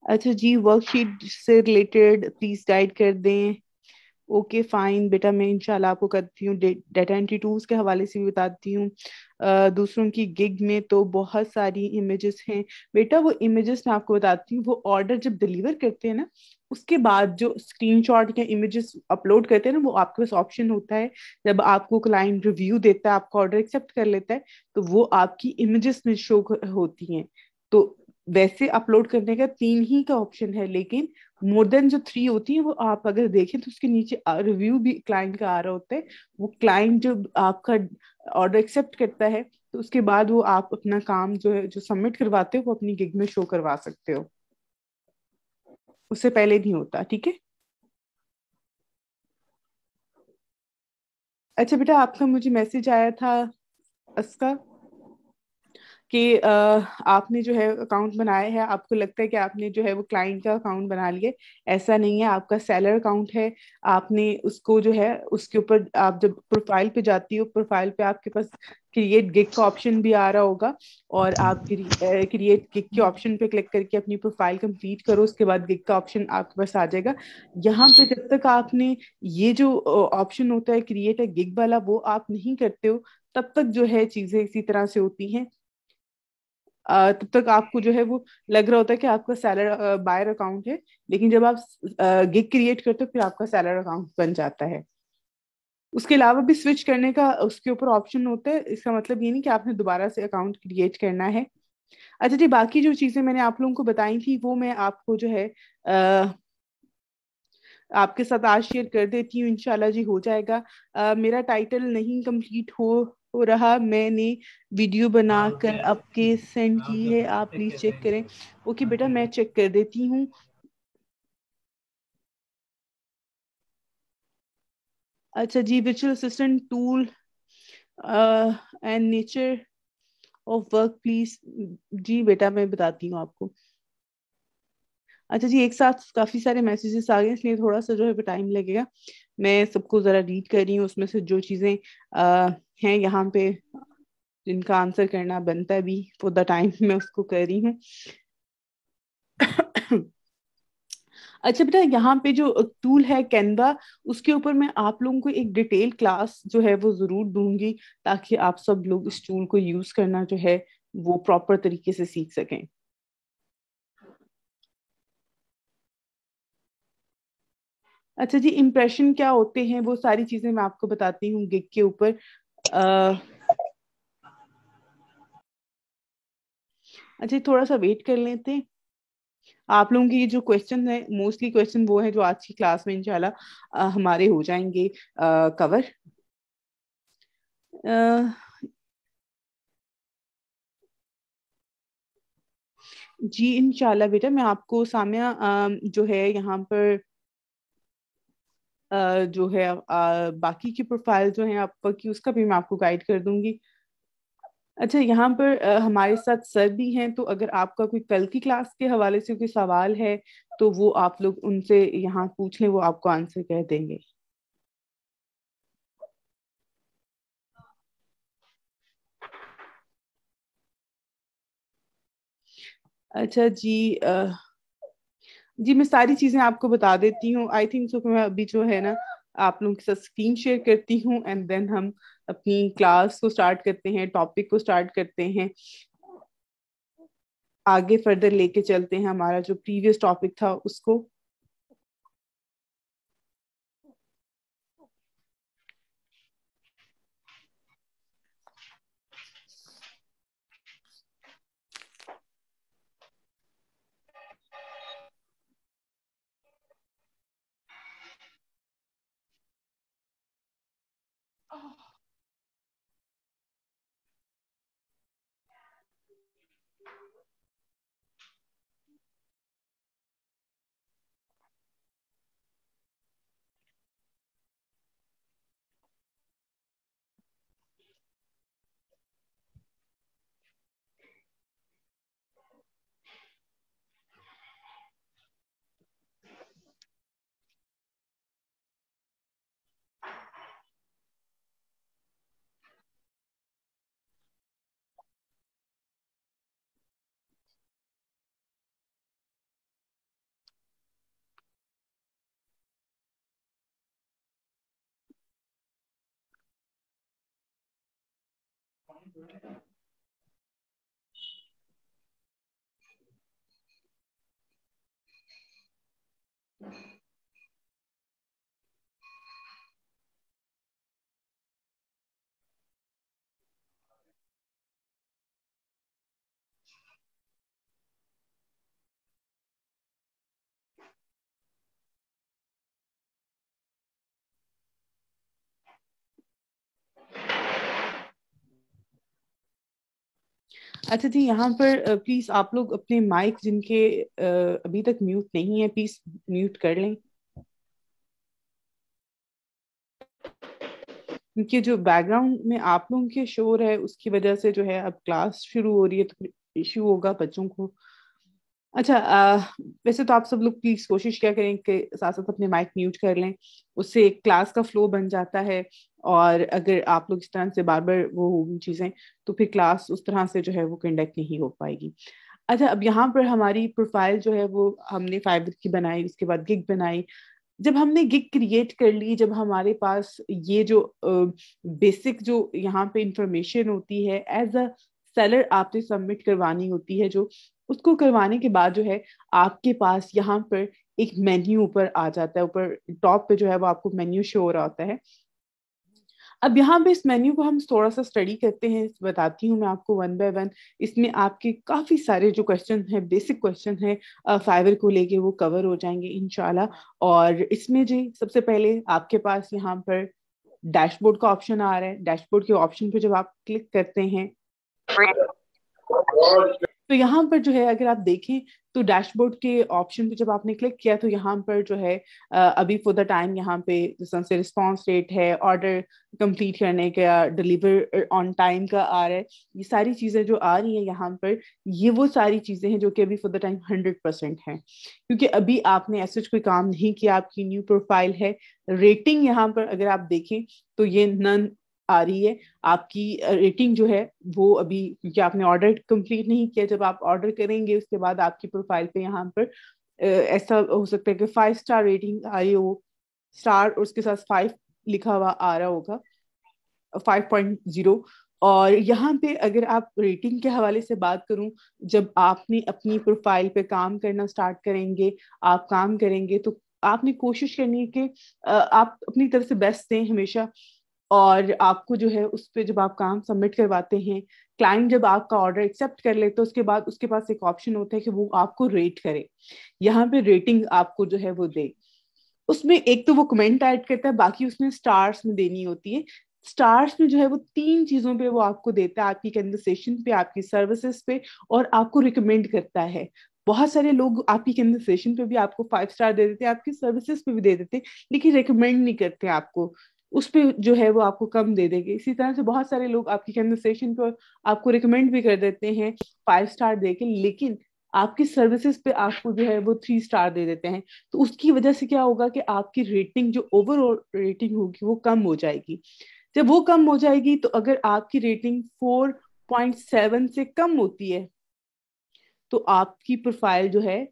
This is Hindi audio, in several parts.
अच्छा जी, वर्कशीट से रिलेटेड प्लीज गाइड कर दें। ओके फाइन बेटा, मैं इंशाल्लाह आपको करती हूँ। डेटा एंट्री टूल्स के हवाले से भी बताती हूँ। दूसरों की गिग में तो बहुत सारी इमेजेस हैं बेटा। वो इमेजेस मैं आपको बताती हूँ, वो ऑर्डर जब डिलीवर करते हैं ना, उसके बाद जो स्क्रीनशॉट या इमेजेस अपलोड करते हैं ना, वो आपके पास ऑप्शन होता है। जब आपको क्लाइंट रिव्यू देता है, आपका ऑर्डर एक्सेप्ट कर लेता है, तो वो आपकी इमेजेस में शो होती हैं। तो वैसे अपलोड करने का तीन ही का ऑप्शन है, लेकिन मोर देन जो थ्री होती है, वो आप अगर देखें तो उसके नीचे रिव्यू भी क्लाइंट का आ रहा होता है। वो क्लाइंट जब आपका ऑर्डर एक्सेप्ट करता है, तो उसके बाद वो आप अपना काम जो है, जो सबमिट करवाते हो, वो अपनी गिग में शो करवा सकते हो। उससे पहले नहीं होता, ठीक है। अच्छा बेटा, आपका मुझे मैसेज आया था उसका कि आपने जो है अकाउंट बनाया है। आपको लगता है कि आपने जो है वो क्लाइंट का अकाउंट बना लिया। ऐसा नहीं है, आपका सेलर अकाउंट है। आपने उसको जो है, उसके ऊपर आप जब प्रोफाइल पे जाती हो, प्रोफाइल पे आपके पास क्रिएट गिग का ऑप्शन भी आ रहा होगा। और आप क्रिएट गिग के ऑप्शन पे क्लिक करके अपनी प्रोफाइल कंप्लीट करो, उसके बाद गिग का ऑप्शन आपके पास आ जाएगा। यहाँ पे जब तक आपने ये जो ऑप्शन होता है क्रिएट अ गिग वाला, वो आप नहीं करते हो, तब तक जो है चीजें इसी तरह से होती हैं। तब तक आपको जो है वो लग रहा होता है कि आपका सैलर बायर अकाउंट है। लेकिन जब आप गिग क्रिएट करते हो, फिर आपका सैलर अकाउंट बन जाता है। उसके अलावा भी स्विच करने का उसके ऊपर ऑप्शन होता है। इसका मतलब ये नहीं कि आपने दोबारा से अकाउंट क्रिएट करना है। अच्छा जी, बाकी जो चीजें मैंने आप लोगों को बताई थी, वो मैं आपको जो है आपके साथ आज शेयर कर देती हूँ। इंशाल्लाह जी हो जाएगा। मेरा टाइटल नहीं कंप्लीट हो रहा। मैंने वीडियो बनाकर आपके सेंड की है, आप प्लीज चेक करें। ओके बेटा, मैं चेक कर देती हूँ। अच्छा जी, विचुअल assistant tool and nature of work please. जी बेटा, मैं बताती हूँ आपको। अच्छा जी, एक साथ काफी सारे मैसेजेस आ गए, इसलिए थोड़ा सा जो है टाइम लगेगा। मैं सबको जरा रीड कर रही हूँ, उसमें से जो चीजें हैं यहाँ पे जिनका आंसर करना बनता है भी फॉर द टाइम, मैं उसको कर रही हूँ। अच्छा बेटा, यहाँ पे जो टूल है कैनवा, उसके ऊपर मैं आप लोगों को एक डिटेल क्लास जो है वो जरूर दूंगी, ताकि आप सब लोग इस टूल को यूज करना जो है वो प्रॉपर तरीके से सीख सकें। अच्छा जी, इम्प्रेशन क्या होते हैं, वो सारी चीजें मैं आपको बताती हूँ गिग के ऊपर। अः अच्छा, थोड़ा सा वेट कर लेते हैं। आप लोगों के ये जो क्वेश्चन है, मोस्टली क्वेश्चन वो है जो आज की क्लास में इंशाल्लाह हमारे हो जाएंगे कवर। जी इंशाल्लाह बेटा, मैं आपको सामिया जो है यहाँ पर जो है बाकी की प्रोफाइल जो है आपका की, उसका भी मैं आपको गाइड कर दूंगी। अच्छा, यहाँ पर हमारे साथ सर भी हैं, तो अगर आपका कोई कल की क्लास के हवाले से कोई सवाल है, तो वो आप लोग उनसे यहाँ पूछ लें, वो आपको आंसर कह देंगे। अच्छा जी, जी मैं सारी चीजें आपको बता देती हूँ। आई थिंक सो मैं अभी जो है ना आप लोगों के साथ स्क्रीन शेयर करती हूँ, एंड देन हम अपनी क्लास को स्टार्ट करते हैं, टॉपिक को स्टार्ट करते हैं, आगे फर्दर लेके चलते हैं हमारा जो प्रीवियस टॉपिक था उसको। अच्छा जी, यहाँ पर प्लीज आप लोग अपने माइक जिनके अभी तक म्यूट नहीं है, प्लीज म्यूट कर लें, क्योंकि जो बैकग्राउंड में आप लोगों के शोर है उसकी वजह से जो है अब क्लास शुरू हो रही है तो इश्यू होगा बच्चों को। अच्छा, वैसे तो आप सब लोग प्लीज कोशिश क्या करें कि साथ साथ अपने माइक म्यूट कर लें, उससे एक क्लास का फ्लो बन जाता है। और अगर आप लोग इस तरह से बार बार वो होगी चीजें, तो फिर क्लास उस तरह से जो है वो कंडक्ट नहीं हो पाएगी। अच्छा, अब यहाँ पर हमारी प्रोफाइल जो है वो हमने फाइवर की बनाई, उसके बाद गिग बनाई। जब हमने गिग क्रिएट कर ली, जब हमारे पास ये जो बेसिक जो यहाँ पे इंफॉर्मेशन होती है एज अ सेलर आपने सबमिट करवानी होती है, जो उसको करवाने के बाद जो है आपके पास यहाँ पर एक मेन्यू ऊपर आ जाता है, ऊपर टॉप पे जो है वो आपको मेन्यू शो हो रहा होता है। अब यहाँ पे इस मेन्यू को हम थोड़ा सा स्टडी करते हैं, बताती हूँ मैं आपको वन बाय वन। इसमें आपके काफी सारे जो क्वेश्चन है, बेसिक क्वेश्चन है फाइवर को लेके, वो कवर हो जाएंगे इंशाल्लाह। और इसमें जी सबसे पहले आपके पास यहाँ पर डैशबोर्ड का ऑप्शन आ रहा है। डैशबोर्ड के ऑप्शन पे जब आप क्लिक करते हैं तो यहाँ पर जो है अगर आप देखें तो डैशबोर्ड के ऑप्शन पे जब आपने क्लिक किया तो यहाँ पर जो है अभी फॉर द टाइम यहाँ पे जिस तरह से रिस्पॉन्स रेट है, ऑर्डर कंप्लीट करने का, डिलीवर ऑन टाइम का आ रहा है, ये सारी चीजें जो आ रही हैं यहाँ पर, ये वो सारी चीजें हैं जो कि अभी फॉर द टाइम 100% है, क्योंकि अभी आपने ऐसा कोई काम नहीं किया, आपकी न्यू प्रोफाइल है। रेटिंग यहाँ पर अगर आप देखें तो ये नन आ रही है। आपकी रेटिंग जो है वो अभी, क्योंकि आपने ऑर्डर कंप्लीट नहीं किया, जब आप ऑर्डर करेंगे उसके बाद आपकी प्रोफाइल पे यहाँ पर ऐसा हो सकता है कि 5 स्टार रेटिंग आई हो, स्टार और उसके साथ 5 लिखा हुआ आ रहा होगा, 5.0। और यहाँ पे अगर आप रेटिंग के हवाले से बात करूं, जब आपने अपनी प्रोफाइल पे काम करना स्टार्ट करेंगे, आप काम करेंगे तो आपने कोशिश करनी है कि आप अपनी तरफ से बेस्ट दें हमेशा। और आपको जो है उस पे जब आप काम सबमिट करवाते हैं, क्लाइंट जब आपका ऑर्डर एक्सेप्ट कर ले तो उसके बाद उसके पास एक ऑप्शन होता है कि वो आपको रेट करे, यहाँ पे रेटिंग आपको जो है वो दे। उसमें एक तो वो कमेंट ऐड करता है, बाकी उसमें स्टार्स में देनी होती है। स्टार्स में जो है वो 3 चीजों पे वो आपको देता है, आपकी कन्वर्सेशन पे, आपकी सर्विसेज पे, और आपको रिकमेंड करता है। बहुत सारे लोग आपकी कन्वर्सेशन पे भी आपको 5 स्टार दे देते हैं, आपकी सर्विसेज पे भी दे देते हैं, लेकिन रिकमेंड नहीं करते आपको, उस पे जो है वो आपको कम दे देंगे। इसी तरह से बहुत सारे लोग आपकी कन्वर्सेशन पे आपको रिकमेंड भी कर देते हैं 5 स्टार देके, लेकिन आपकी सर्विसेज पे आपको जो है वो 3 स्टार दे देते हैं। तो उसकी वजह से क्या होगा कि आपकी रेटिंग, जो ओवरऑल रेटिंग होगी, वो कम हो जाएगी। जब वो कम हो जाएगी तो अगर आपकी रेटिंग 4.7 से कम होती है तो आपकी प्रोफाइल जो है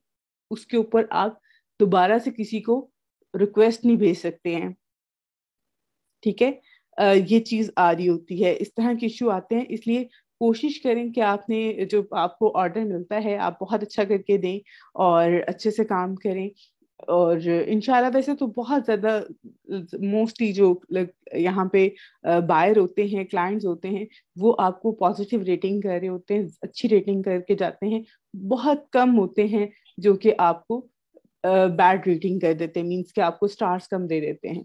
उसके ऊपर आप दोबारा से किसी को रिक्वेस्ट नहीं भेज सकते हैं। ठीक है, ये चीज आ रही होती है, इस तरह के इश्यू आते हैं। इसलिए कोशिश करें कि आपने जो आपको ऑर्डर मिलता है आप बहुत अच्छा करके दें और अच्छे से काम करें। और इंशाल्लाह वैसे तो बहुत ज्यादा मोस्टली जो यहाँ पे बायर होते हैं, क्लाइंट्स होते हैं, वो आपको पॉजिटिव रेटिंग कर रहे होते हैं, अच्छी रेटिंग करके जाते हैं। बहुत कम होते हैं जो कि आपको बैड रेटिंग कर देते हैं, मीन्स कि आपको स्टार्स कम दे देते हैं।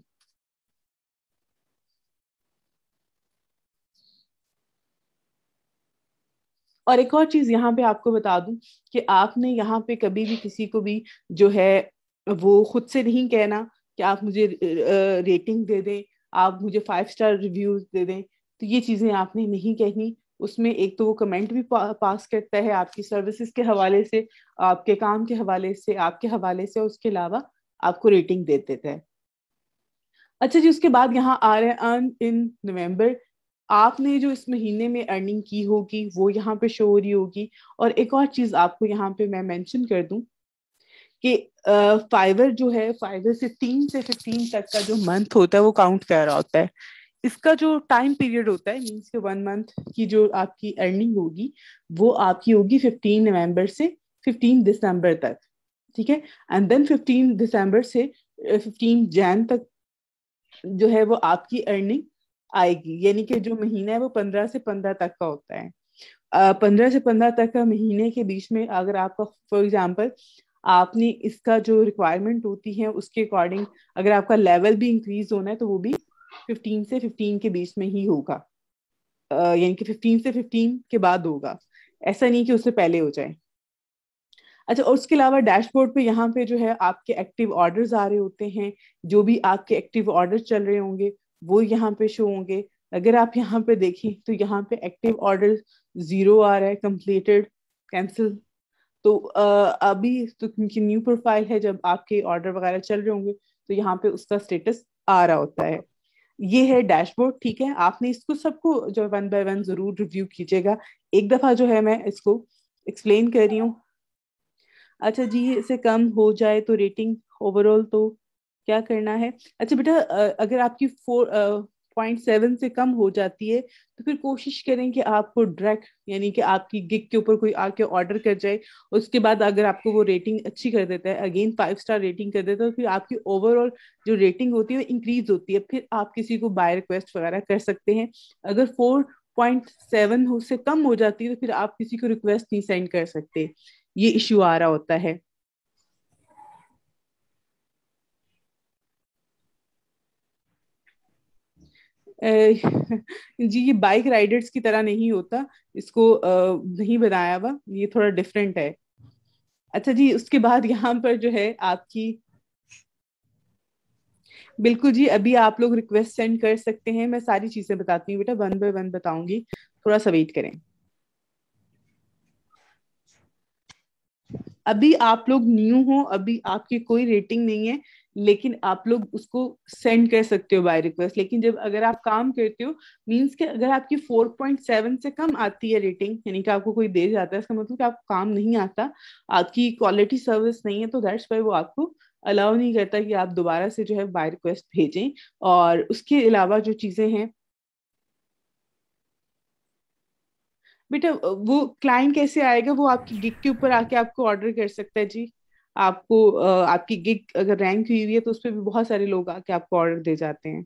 और एक और चीज यहाँ पे आपको बता दूं कि आपने यहाँ पे कभी भी किसी को भी जो है वो खुद से नहीं कहना कि आप मुझे रेटिंग दे दें, आप मुझे 5 स्टार रिव्यूज दे दें। तो ये चीजें आपने नहीं कहनी। उसमें एक तो वो कमेंट भी पास करता है आपकी सर्विसेज के हवाले से, आपके काम के हवाले से, आपके हवाले से, उसके अलावा आपको रेटिंग दे देता है। अच्छा जी, उसके बाद यहाँ आ रहे हैं अर्न इन नवंबर। आपने जो इस महीने में अर्निंग की होगी वो यहाँ पे शो हो रही होगी। और एक और चीज आपको यहाँ पे मैं मेंशन कर दूं कि फाइवर जो है, फाइवर से 3 से 15 तक का जो मंथ होता है वो काउंट कर रहा होता है। इसका जो टाइम पीरियड होता है मीन्स के 1 मंथ की जो आपकी अर्निंग होगी वो आपकी होगी 15 नवंबर से 15 दिसंबर तक, ठीक है। एंड देन 15 दिसंबर से 15 जैन तक जो है वो आपकी अर्निंग आएगी, यानी कि जो महीना है वो 15 से 15 तक का होता है। 15 से 15 तक का महीने के बीच में अगर आपका फॉर एग्जाम्पल आपने इसका जो रिक्वायरमेंट होती है उसके अकॉर्डिंग अगर आपका लेवल भी इंक्रीज होना है तो वो भी 15 से 15 के बीच में ही होगा, यानी कि 15 से 15 के बाद होगा, ऐसा नहीं कि उससे पहले हो जाए। अच्छा, और उसके अलावा डैशबोर्ड पे यहाँ पे जो है आपके एक्टिव ऑर्डर्स आ रहे होते हैं, जो भी आपके एक्टिव ऑर्डर चल रहे होंगे वो यहाँ पे शो होंगे। अगर आप यहाँ पे देखें तो यहाँ पे एक्टिव ऑर्डर 0 आ रहा है, कंप्लीटेड, कैंसिल। तो अभी तो क्योंकि न्यू प्रोफाइल है, जब आपके ऑर्डर वगैरह चल रहे होंगे तो यहाँ पे उसका स्टेटस आ रहा होता है। ये है डैशबोर्ड, ठीक है। आपने इसको सबको जो 1 बाय 1 जरूर रिव्यू कीजिएगा। एक दफा जो है मैं इसको एक्सप्लेन कर रही हूँ। अच्छा जी, इससे कम हो जाए तो रेटिंग ओवरऑल तो क्या करना है? अच्छा बेटा, अगर आपकी 4.7 से कम हो जाती है तो फिर कोशिश करें कि आपको डायरेक्ट यानी कि आपकी गिग के ऊपर कोई आके ऑर्डर कर जाए। उसके बाद अगर आपको वो रेटिंग अच्छी कर देता है, अगेन 5 स्टार रेटिंग कर देता है, तो फिर आपकी ओवरऑल जो रेटिंग होती है वो इंक्रीज होती है, फिर आप किसी को बाय रिक्वेस्ट वगैरह कर सकते हैं। अगर 4.7 से कम हो जाती है तो फिर आप किसी को रिक्वेस्ट नहीं सेंड कर सकते, ये इश्यू आ रहा होता है। अ, जी, ये बाइक राइडर्स की तरह नहीं होता, इसको नहीं बनाया हुआ, ये थोड़ा डिफरेंट है। अच्छा जी, उसके बाद यहाँ पर जो है आपकी, बिल्कुल जी, अभी आप लोग रिक्वेस्ट सेंड कर सकते हैं, मैं सारी चीजें बताती हूँ बेटा, 1 बाय 1 बताऊंगी, थोड़ा सा वेट करें। अभी आप लोग न्यू हो, अभी आपकी कोई रेटिंग नहीं है, लेकिन आप लोग उसको सेंड कर सकते हो बाय रिक्वेस्ट। लेकिन जब अगर आप काम करते हो, मींस के अगर आपकी 4.7 से कम आती है रेटिंग, यानी कि आपको कोई दे जाता है, इसका मतलब कि आपको काम नहीं आता, आपकी क्वालिटी सर्विस नहीं है, तो दैट्स वाई वो आपको अलाउ नहीं करता कि आप दोबारा से जो है बाय रिक्वेस्ट भेजें। और उसके अलावा जो चीजें हैं बेटा, वो क्लाइंट कैसे आएगा? वो आपकी गिग के ऊपर आके आपको ऑर्डर कर सकता है जी। आपको आपकी गिग अगर रैंक हुई हुई है तो उस पर भी बहुत सारे लोग आके आपको ऑर्डर दे जाते हैं।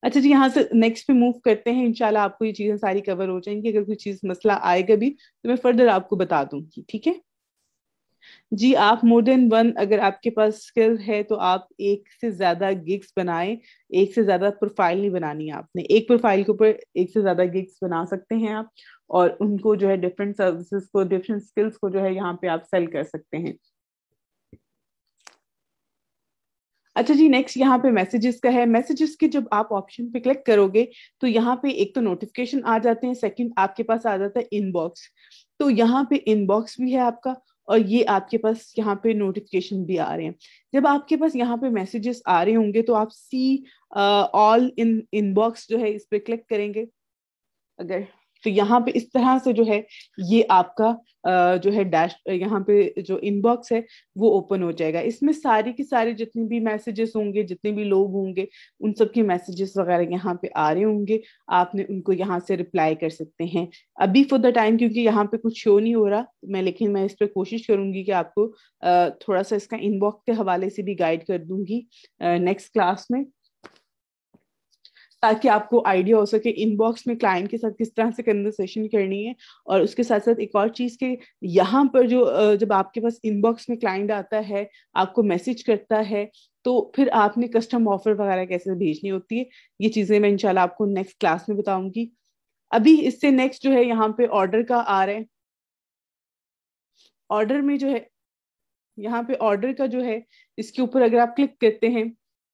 अच्छा जी, यहाँ से नेक्स्ट पे मूव करते हैं, इंशाल्लाह आपको ये चीजें सारी कवर हो जाएंगी। अगर कोई चीज मसला आएगा भी तो मैं फर्दर आपको बता दूंगी, ठीक है। जी, आप मोर देन वन अगर आपके पास स्किल है तो आप एक से ज्यादा गिग्स बनाएं। एक से ज्यादा प्रोफाइल नहीं बनानी है आपने, एक प्रोफाइल के ऊपर एक से ज्यादा गिग्स बना सकते हैं आप, और उनको जो है डिफरेंट सर्विसेज को, डिफरेंट स्किल्स को जो है यहाँ पे आप सेल कर सकते हैं। अच्छा जी, नेक्स्ट यहाँ पे मैसेजेस का है। मैसेजेस के जब आप ऑप्शन पे क्लिक करोगे तो यहाँ पे एक तो नोटिफिकेशन आ जाते हैं, सेकंड आपके पास आ जाता है इनबॉक्स। तो यहाँ पे इनबॉक्स भी है आपका, और ये आपके पास यहाँ पे नोटिफिकेशन भी आ रहे हैं। जब आपके पास यहाँ पे मैसेजेस आ रहे होंगे तो आप सी ऑल इन इनबॉक्स जो है इस पे क्लिक करेंगे अगर, तो यहाँ पे इस तरह से जो है ये आपका जो है डैश यहाँ पे जो इनबॉक्स है वो ओपन हो जाएगा। इसमें सारी की सारी जितने भी मैसेजेस होंगे, जितने भी लोग होंगे, उन सब के मैसेजेस वगैरह यहाँ पे आ रहे होंगे, आपने उनको यहाँ से रिप्लाई कर सकते हैं। अभी फॉर द टाइम क्योंकि यहाँ पे कुछ शो नहीं हो रहा मैं, लेकिन मैं इस पर कोशिश करूंगी कि आपको थोड़ा सा इसका इनबॉक्स के हवाले से भी गाइड कर दूंगी नेक्स्ट क्लास में, ताकि आपको आइडिया हो सके इनबॉक्स में क्लाइंट के साथ किस तरह से कन्वर्सेशन करनी है। और उसके साथ साथ एक और चीज के यहाँ पर जो जब आपके पास इनबॉक्स में क्लाइंट आता है, आपको मैसेज करता है, तो फिर आपने कस्टम ऑफर वगैरह कैसे भेजनी होती है, ये चीजें मैं इंशाल्लाह आपको नेक्स्ट क्लास में बताऊंगी। अभी इससे नेक्स्ट जो है यहाँ पे ऑर्डर का आ रहा है। ऑर्डर में जो है यहाँ पे ऑर्डर का जो है, इसके ऊपर अगर आप क्लिक करते हैं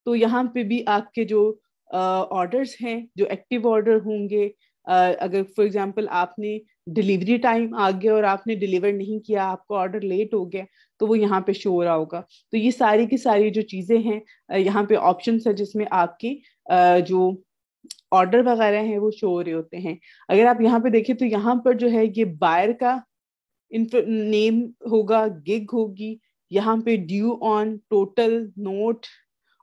तो यहाँ पे भी आपके जो ऑर्डर्स हैं, जो एक्टिव ऑर्डर होंगे, अगर फॉर एग्जांपल आपने डिलीवरी टाइम आ गया और आपने डिलीवर नहीं किया, आपका ऑर्डर लेट हो गया, तो वो यहाँ पे शो हो रहा होगा। तो ये सारी की सारी जो चीजें हैं, यहाँ पे ऑप्शंस है जिसमें आपके जो ऑर्डर वगैरह हैं वो शो हो रहे होते हैं। अगर आप यहाँ पे देखें तो यहाँ पर जो है ये बायर का नेम होगा, गिग होगी, यहाँ पे ड्यू ऑन, टोटल, नोट,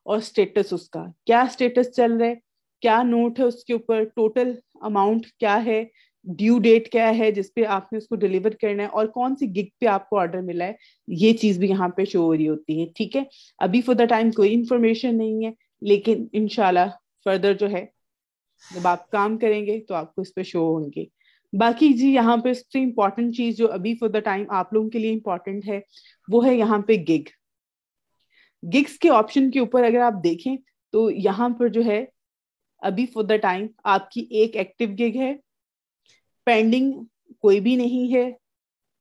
और स्टेटस, उसका क्या स्टेटस चल रहा है, क्या नोट है उसके ऊपर, टोटल अमाउंट क्या है, ड्यू डेट क्या है जिसपे आपने उसको डिलीवर करना है, और कौन सी गिग पे आपको ऑर्डर मिला है, ये चीज भी यहाँ पे शो हो रही होती है। ठीक है, अभी फॉर द टाइम कोई इंफॉर्मेशन नहीं है, लेकिन इंशाल्लाह फर्दर जो है जब आप काम करेंगे तो आपको इस पे शो होंगे। बाकी जी यहाँ पे सबसे इम्पोर्टेंट चीज जो अभी फॉर द टाइम आप लोगों के लिए इम्पोर्टेंट है, वो है यहाँ पे गिग। गिग्स के ऑप्शन के ऊपर अगर आप देखें तो यहाँ पर जो है अभी फॉर द टाइम आपकी एक एक्टिव गिग है, पेंडिंग कोई भी नहीं है।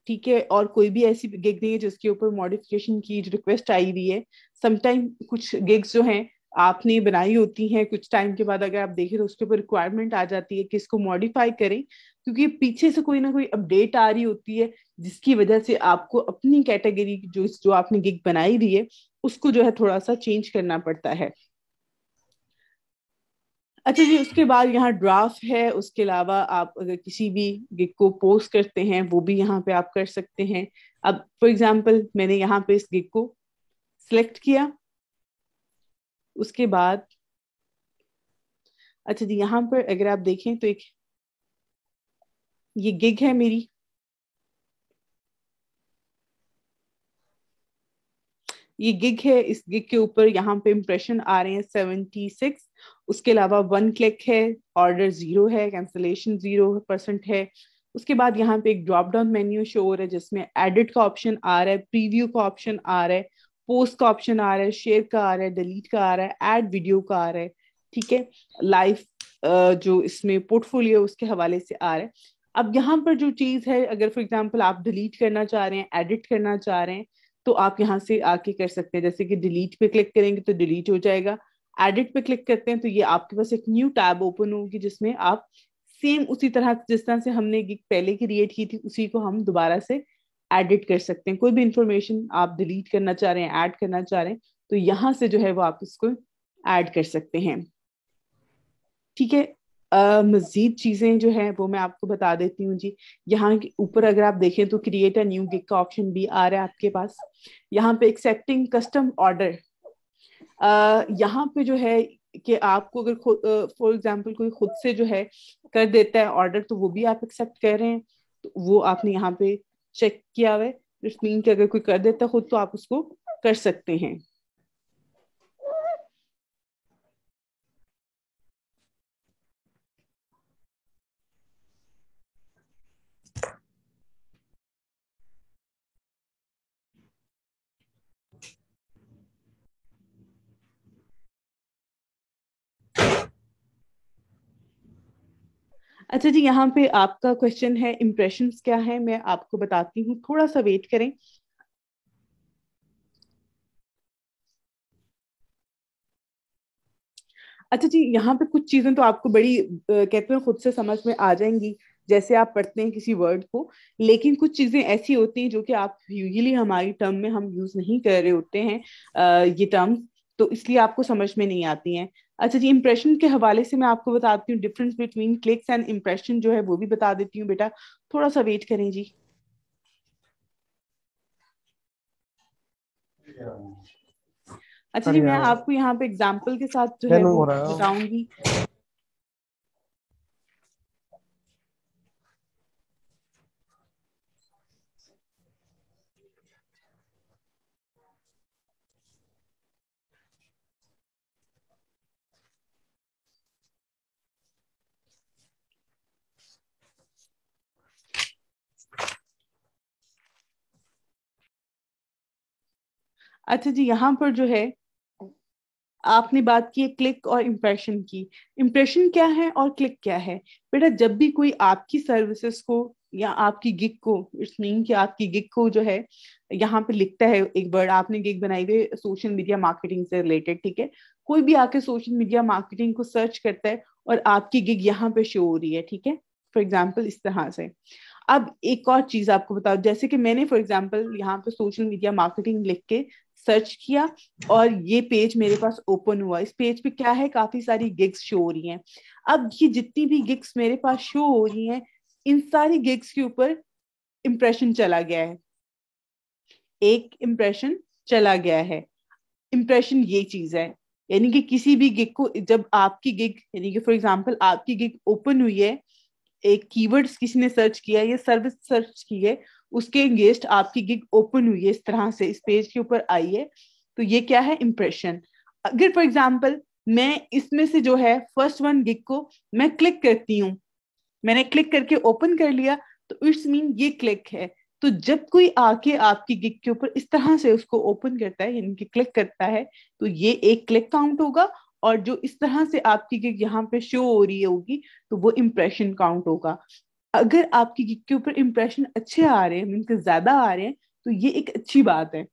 ठीक है, और कोई भी ऐसी गिग नहीं है जिसके ऊपर मॉडिफिकेशन की रिक्वेस्ट आई हुई है। समटाइम कुछ गिग्स जो हैं आपने बनाई होती हैं, कुछ टाइम के बाद अगर आप देखें तो उसके ऊपर रिक्वायरमेंट आ जाती है कि इसको मॉडिफाई करें, क्योंकि पीछे से कोई ना कोई अपडेट आ रही होती है जिसकी वजह से आपको अपनी कैटेगरी जो जो आपने गिग बनाई हुई है उसको जो है थोड़ा सा चेंज करना पड़ता है। अच्छा जी, उसके बाद यहाँ ड्राफ्ट है, उसके अलावा आप अगर किसी भी गिग को पोस्ट करते हैं वो भी यहाँ पे आप कर सकते हैं। अब फॉर एग्जांपल मैंने यहाँ पे इस गिग को सिलेक्ट किया, उसके बाद अच्छा जी यहाँ पर अगर आप देखें तो एक ये गिग है मेरी, ये गिग है, इस गिग के ऊपर यहाँ पे इंप्रेशन आ रहे हैं 76। उसके अलावा 1 क्लिक है, ऑर्डर 0 है, कैंसलेशन 0% है। उसके बाद यहाँ पे एक ड्रॉप डाउन मेन्यू शो हो रहा है जिसमें एडिट का ऑप्शन आ रहा है, प्रीव्यू का ऑप्शन आ रहा है, पोस्ट का ऑप्शन आ रहा है, शेयर का आ रहा है, डिलीट का आ रहा है, ऐड वीडियो का आ रहा है। ठीक है, लाइव जो इसमें पोर्टफोलियो उसके हवाले से आ रहा है। अब यहाँ पर जो चीज है, अगर फॉर एग्जाम्पल आप डिलीट करना चाह रहे हैं, एडिट करना चाह रहे हैं, तो आप यहाँ से आके कर सकते हैं। जैसे कि डिलीट पे क्लिक करेंगे तो डिलीट हो जाएगा, एडिट पे क्लिक करते हैं तो ये आपके पास एक न्यू टैब ओपन होगी जिसमें आप सेम उसी तरह जिस तरह से हमने गिग पहले क्रिएट की थी उसी को हम दोबारा से एडिट कर सकते हैं। कोई भी इंफॉर्मेशन आप डिलीट करना चाह रहे हैं, ऐड करना चाह रहे हैं, तो यहाँ से जो है वो आप इसको ऐड कर सकते हैं। ठीक है, मजीद चीजें जो है वो मैं आपको बता देती हूँ जी। यहाँ के ऊपर अगर आप देखें तो क्रिएट अ न्यू गिग का ऑप्शन भी आ रहा है आपके पास। यहाँ पे एक्सेप्टिंग कस्टम ऑर्डर, यहाँ पे जो है कि आपको अगर खुद फॉर एग्जांपल कोई खुद से जो है कर देता है ऑर्डर तो वो भी आप एक्सेप्ट कर रहे हैं, तो वो आपने यहाँ पे चेक किया हुआ है। इट मीन कि अगर कोई कर देता है खुद तो आप उसको कर सकते हैं। अच्छा जी, यहाँ पे आपका क्वेश्चन है इम्प्रेशंस क्या है, मैं आपको बताती हूँ, थोड़ा सा वेट करें। अच्छा जी, यहाँ पे कुछ चीजें तो आपको बड़ी कहते हैं खुद से समझ में आ जाएंगी जैसे आप पढ़ते हैं किसी वर्ड को, लेकिन कुछ चीजें ऐसी होती हैं जो कि आप यूजुअली हमारी टर्म में हम यूज नहीं कर रहे होते हैं ये टर्म्स, तो इसलिए आपको समझ में नहीं आती हैं। अच्छा जी, इंप्रेशन के हवाले से मैं आपको बताती हूँ, difference between clicks and impression जो है वो भी बता देती हूँ बेटा, थोड़ा सा वेट करें जी। अच्छा जी, मैं बढ़िया आपको यहाँ पे एग्जाम्पल के साथ जो है तेनू वो हो रहा है। बताऊंगी। अच्छा जी, यहाँ पर जो है आपने बात की है क्लिक और इम्प्रेशन की। इम्प्रेशन क्या है और क्लिक क्या है? बेटा, जब भी कोई आपकी सर्विसेज को या आपकी गिग को, इट्स मीन कि आपकी गिग को जो है यहाँ पे लिखता है एक वर्ड, आपने गिग बनाई हुई सोशल मीडिया मार्केटिंग से रिलेटेड, ठीक है, कोई भी आके सोशल मीडिया मार्केटिंग को सर्च करता है और आपकी गिग यहाँ पे शो हो रही है, ठीक है, फॉर एग्जाम्पल इस तरह से। अब एक और चीज आपको बताओ, जैसे कि मैंने फॉर एग्जांपल यहाँ पे सोशल मीडिया मार्केटिंग लिख के सर्च किया और ये पेज मेरे पास ओपन हुआ, इस पेज पे क्या है, काफी सारी गिग्स शो हो रही हैं। अब ये जितनी भी गिग्स मेरे पास शो हो रही हैं, इन सारी गिग्स के ऊपर इंप्रेशन चला गया है, एक इंप्रेशन चला गया है। इंप्रेशन ये चीज है। यानी कि किसी भी गिग को, जब आपकी गिग, यानी कि फॉर एग्जांपल आपकी गिग ओपन हुई है, एक कीवर्ड्स किसी ने सर्च किया, ये सर्विस सर्च की है, उसके अगेंस्ट आपकी गिग ओपन हुई है, इस तरह से इस पेज के ऊपर आई है, तो ये क्या है, इंप्रेशन। अगर फॉर एग्जांपल मैं इसमें से जो है फर्स्ट वन गिग को मैं क्लिक करती हूँ, मैंने क्लिक करके ओपन कर लिया, तो इट्स मीन ये क्लिक है। तो जब कोई आके आपकी गिग के ऊपर इस तरह से उसको ओपन करता है, यानी कि क्लिक करता है, तो ये एक क्लिक काउंट होगा। और जो इस तरह से आपकी गिग यहाँ पे शो हो रही होगी, तो वो इम्प्रेशन काउंट होगा। अगर आपकी गिग के ऊपर इम्प्रेशन अच्छे आ रहे हैं, मीन्स ज्यादा आ रहे हैं, तो ये एक अच्छी बात है,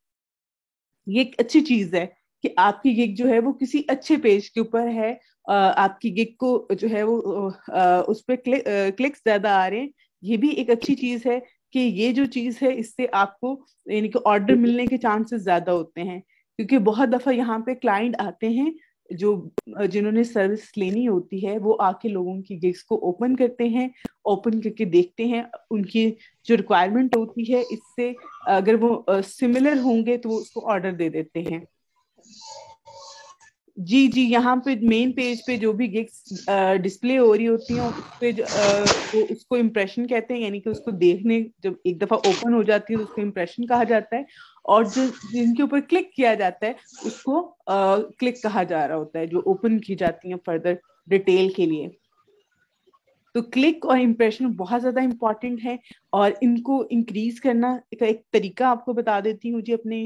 ये एक अच्छी चीज है कि आपकी गिग जो है वो किसी अच्छे पेज के ऊपर है। आपकी गिग को जो है वो उस पर क्लिक्स ज्यादा आ रहे हैं, ये भी एक अच्छी चीज है कि ये जो चीज है इससे आपको, यानी कि ऑर्डर मिलने के चांसेस ज्यादा होते हैं। क्योंकि बहुत दफा यहाँ पे क्लाइंट आते हैं जो जिन्होंने सर्विस लेनी होती है, वो आके लोगों की गिग्स को ओपन करते हैं, ओपन करके देखते हैं उनकी जो रिक्वायरमेंट होती है, इससे अगर वो सिमिलर होंगे तो वो उसको ऑर्डर दे देते हैं। जी जी, यहाँ पे मेन पेज पे जो भी गिग्स डिस्प्ले हो रही होती हैं उस पे वो उसको इम्प्रेशन कहते हैं, यानी कि उसको देखने जब एक दफा ओपन हो जाती है तो उसको इम्प्रेशन कहा जाता है। और जो जिनके ऊपर क्लिक किया जाता है उसको क्लिक कहा जा रहा होता है, जो ओपन की जाती है फर्दर डिटेल के लिए। तो क्लिक और इम्प्रेशन बहुत ज्यादा इंपॉर्टेंट है। और इनको इंक्रीज करना एक तरीका आपको बता देती हूँ जी। अपने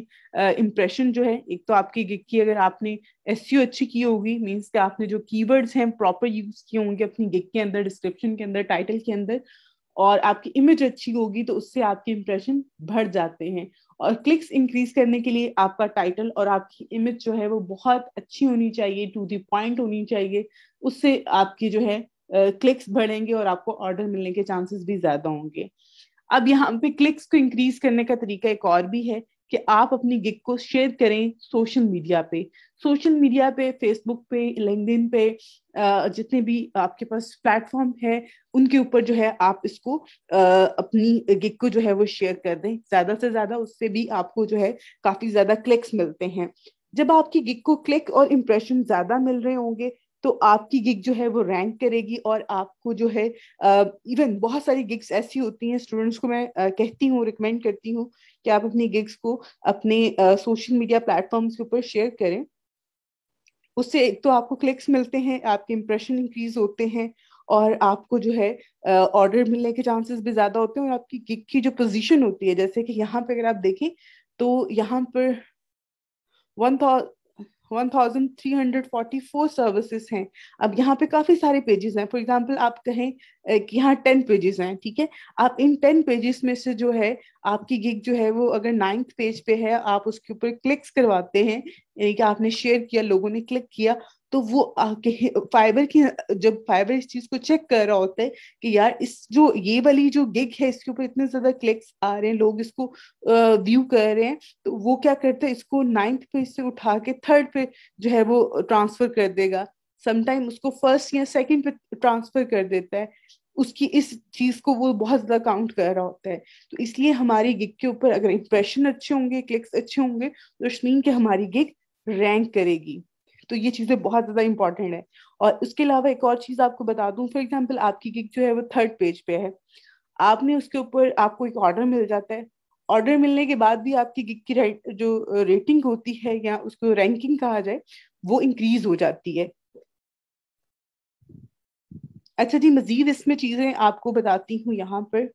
इम्प्रेशन जो है, एक तो आपकी गिग की अगर आपने एसईओ अच्छी की होगी, मींस कि आपने जो कीवर्ड्स हैं प्रॉपर यूज किए होंगे अपनी गिग के अंदर, डिस्क्रिप्शन के अंदर, टाइटल के अंदर, और आपकी इमेज अच्छी होगी, तो उससे आपके इंप्रेशन बढ़ जाते हैं। और क्लिक्स इंक्रीज करने के लिए आपका टाइटल और आपकी इमेज जो है वो बहुत अच्छी होनी चाहिए, टू द पॉइंट होनी चाहिए। उससे आपकी जो है क्लिक्स बढ़ेंगे और आपको ऑर्डर मिलने के चांसेस भी ज्यादा होंगे। अब यहाँ पे क्लिक्स को इंक्रीज करने का तरीका एक और भी है कि आप अपनी गिग को शेयर करें सोशल मीडिया पे। सोशल मीडिया पे, फेसबुक पे, लिंक्डइन पे, जितने भी आपके पास प्लेटफॉर्म है उनके ऊपर जो है आप इसको अपनी गिग को जो है वो शेयर कर दें ज्यादा से ज्यादा। उससे भी आपको जो है काफी ज्यादा क्लिक्स मिलते हैं। जब आपकी गिग को क्लिक और इम्प्रेशन ज्यादा मिल रहे होंगे, तो आपकी गिग जो है वो रैंक करेगी, और आपको जो है इवन बहुत सारी गिग्स ऐसी होती हैं, स्टूडेंट्स को मैं कहती हूँ, रिकमेंड करती हूँ कि आप अपनी गिग्स को अपने सोशल मीडिया प्लेटफॉर्म्स के ऊपर शेयर करें। उससे एक तो आपको क्लिक्स मिलते हैं, आपके इंप्रेशन इंक्रीज होते हैं, और आपको जो है ऑर्डर मिलने के चांसेस भी ज्यादा होते हैं। और आपकी गिग की जो पोजीशन होती है, जैसे कि यहाँ पे अगर आप देखें, तो यहाँ पर 1344 सर्विसेज हैं। अब यहाँ पे काफी सारे पेजेस हैं। फॉर एग्जांपल आप कहें कि यहाँ 10 पेजेस हैं, ठीक है। आप इन 10 पेजेस में से जो है आपकी गिग जो है वो अगर 9th पेज पे है, आप उसके ऊपर क्लिक्स करवाते हैं, यानी कि आपने शेयर किया, लोगों ने क्लिक किया, तो वो आके फाइबर की, जब फाइबर इस चीज को चेक कर रहा होता है कि यार इस जो ये वाली जो गिग है इसके ऊपर इतने ज्यादा क्लिक्स आ रहे हैं, लोग इसको व्यू कर रहे हैं, तो वो क्या करते हैं, इसको 9th पेज से उठा के 3rd पे जो है वो ट्रांसफर कर देगा। समटाइम उसको फर्स्ट या सेकंड पे ट्रांसफर कर देता है। उसकी इस चीज को वो बहुत ज्यादा काउंट कर रहा होता है। तो इसलिए हमारी गिग के ऊपर अगर इंप्रेशन अच्छे होंगे, क्लिक्स अच्छे होंगे, तो इट्स मीन कि हमारी गिग रैंक करेगी। तो ये चीजें बहुत ज्यादा इंपॉर्टेंट है। और उसके अलावा एक और चीज आपको बता दूं, फॉर एग्जाम्पल आपकी गिग जो है वो 3rd पेज पे है, आपने उसके ऊपर, आपको एक ऑर्डर मिल जाता है। ऑर्डर मिलने के बाद भी आपकी गिग की जो रेटिंग होती है, या उसको रैंकिंग कहा जाए, वो इंक्रीज हो जाती है। अच्छा जी, मजीद इसमें चीजें आपको बताती हूँ यहाँ पर।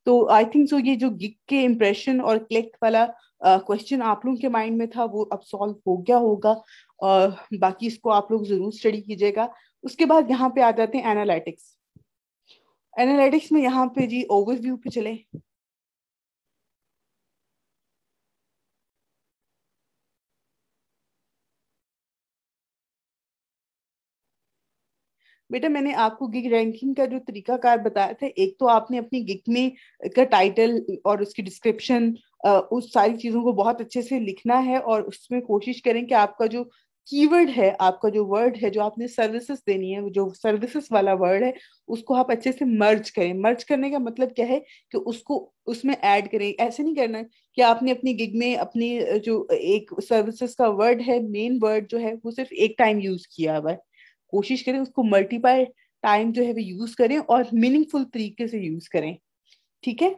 तो आई थिंक सो ये जो गिग के इम्प्रेशन और क्लिक वाला क्वेश्चन आप लोगों के माइंड में था, वो अब सॉल्व हो गया होगा। और बाकी इसको आप लोग जरूर स्टडी कीजिएगा। उसके बाद यहाँ पे आ जाते हैं एनालिटिक्स। एनालिटिक्स में यहाँ पे जी ओवरव्यू पे चले। बेटा, मैंने आपको गिग रैंकिंग का जो तरीकाकार बताया था, एक तो आपने अपनी गिग में का टाइटल और उसकी डिस्क्रिप्शन, उस सारी चीजों को बहुत अच्छे से लिखना है, और उसमें कोशिश करें कि आपका जो कीवर्ड है आपका, जो वर्ड है जो आपने सर्विसेज देनी है, जो सर्विसेज वाला वर्ड है, उसको आप अच्छे से मर्ज करें। मर्ज करने का मतलब क्या है कि उसको उसमें ऐड करें। ऐसे नहीं करना है कि आपने अपनी गिग में अपनी जो एक सर्विसेज का वर्ड है, मेन वर्ड जो है वो सिर्फ एक टाइम यूज किया हुआ है। कोशिश करें उसको मल्टीपल टाइम जो है वो यूज करें और मीनिंगफुल तरीके से यूज करें। ठीक है।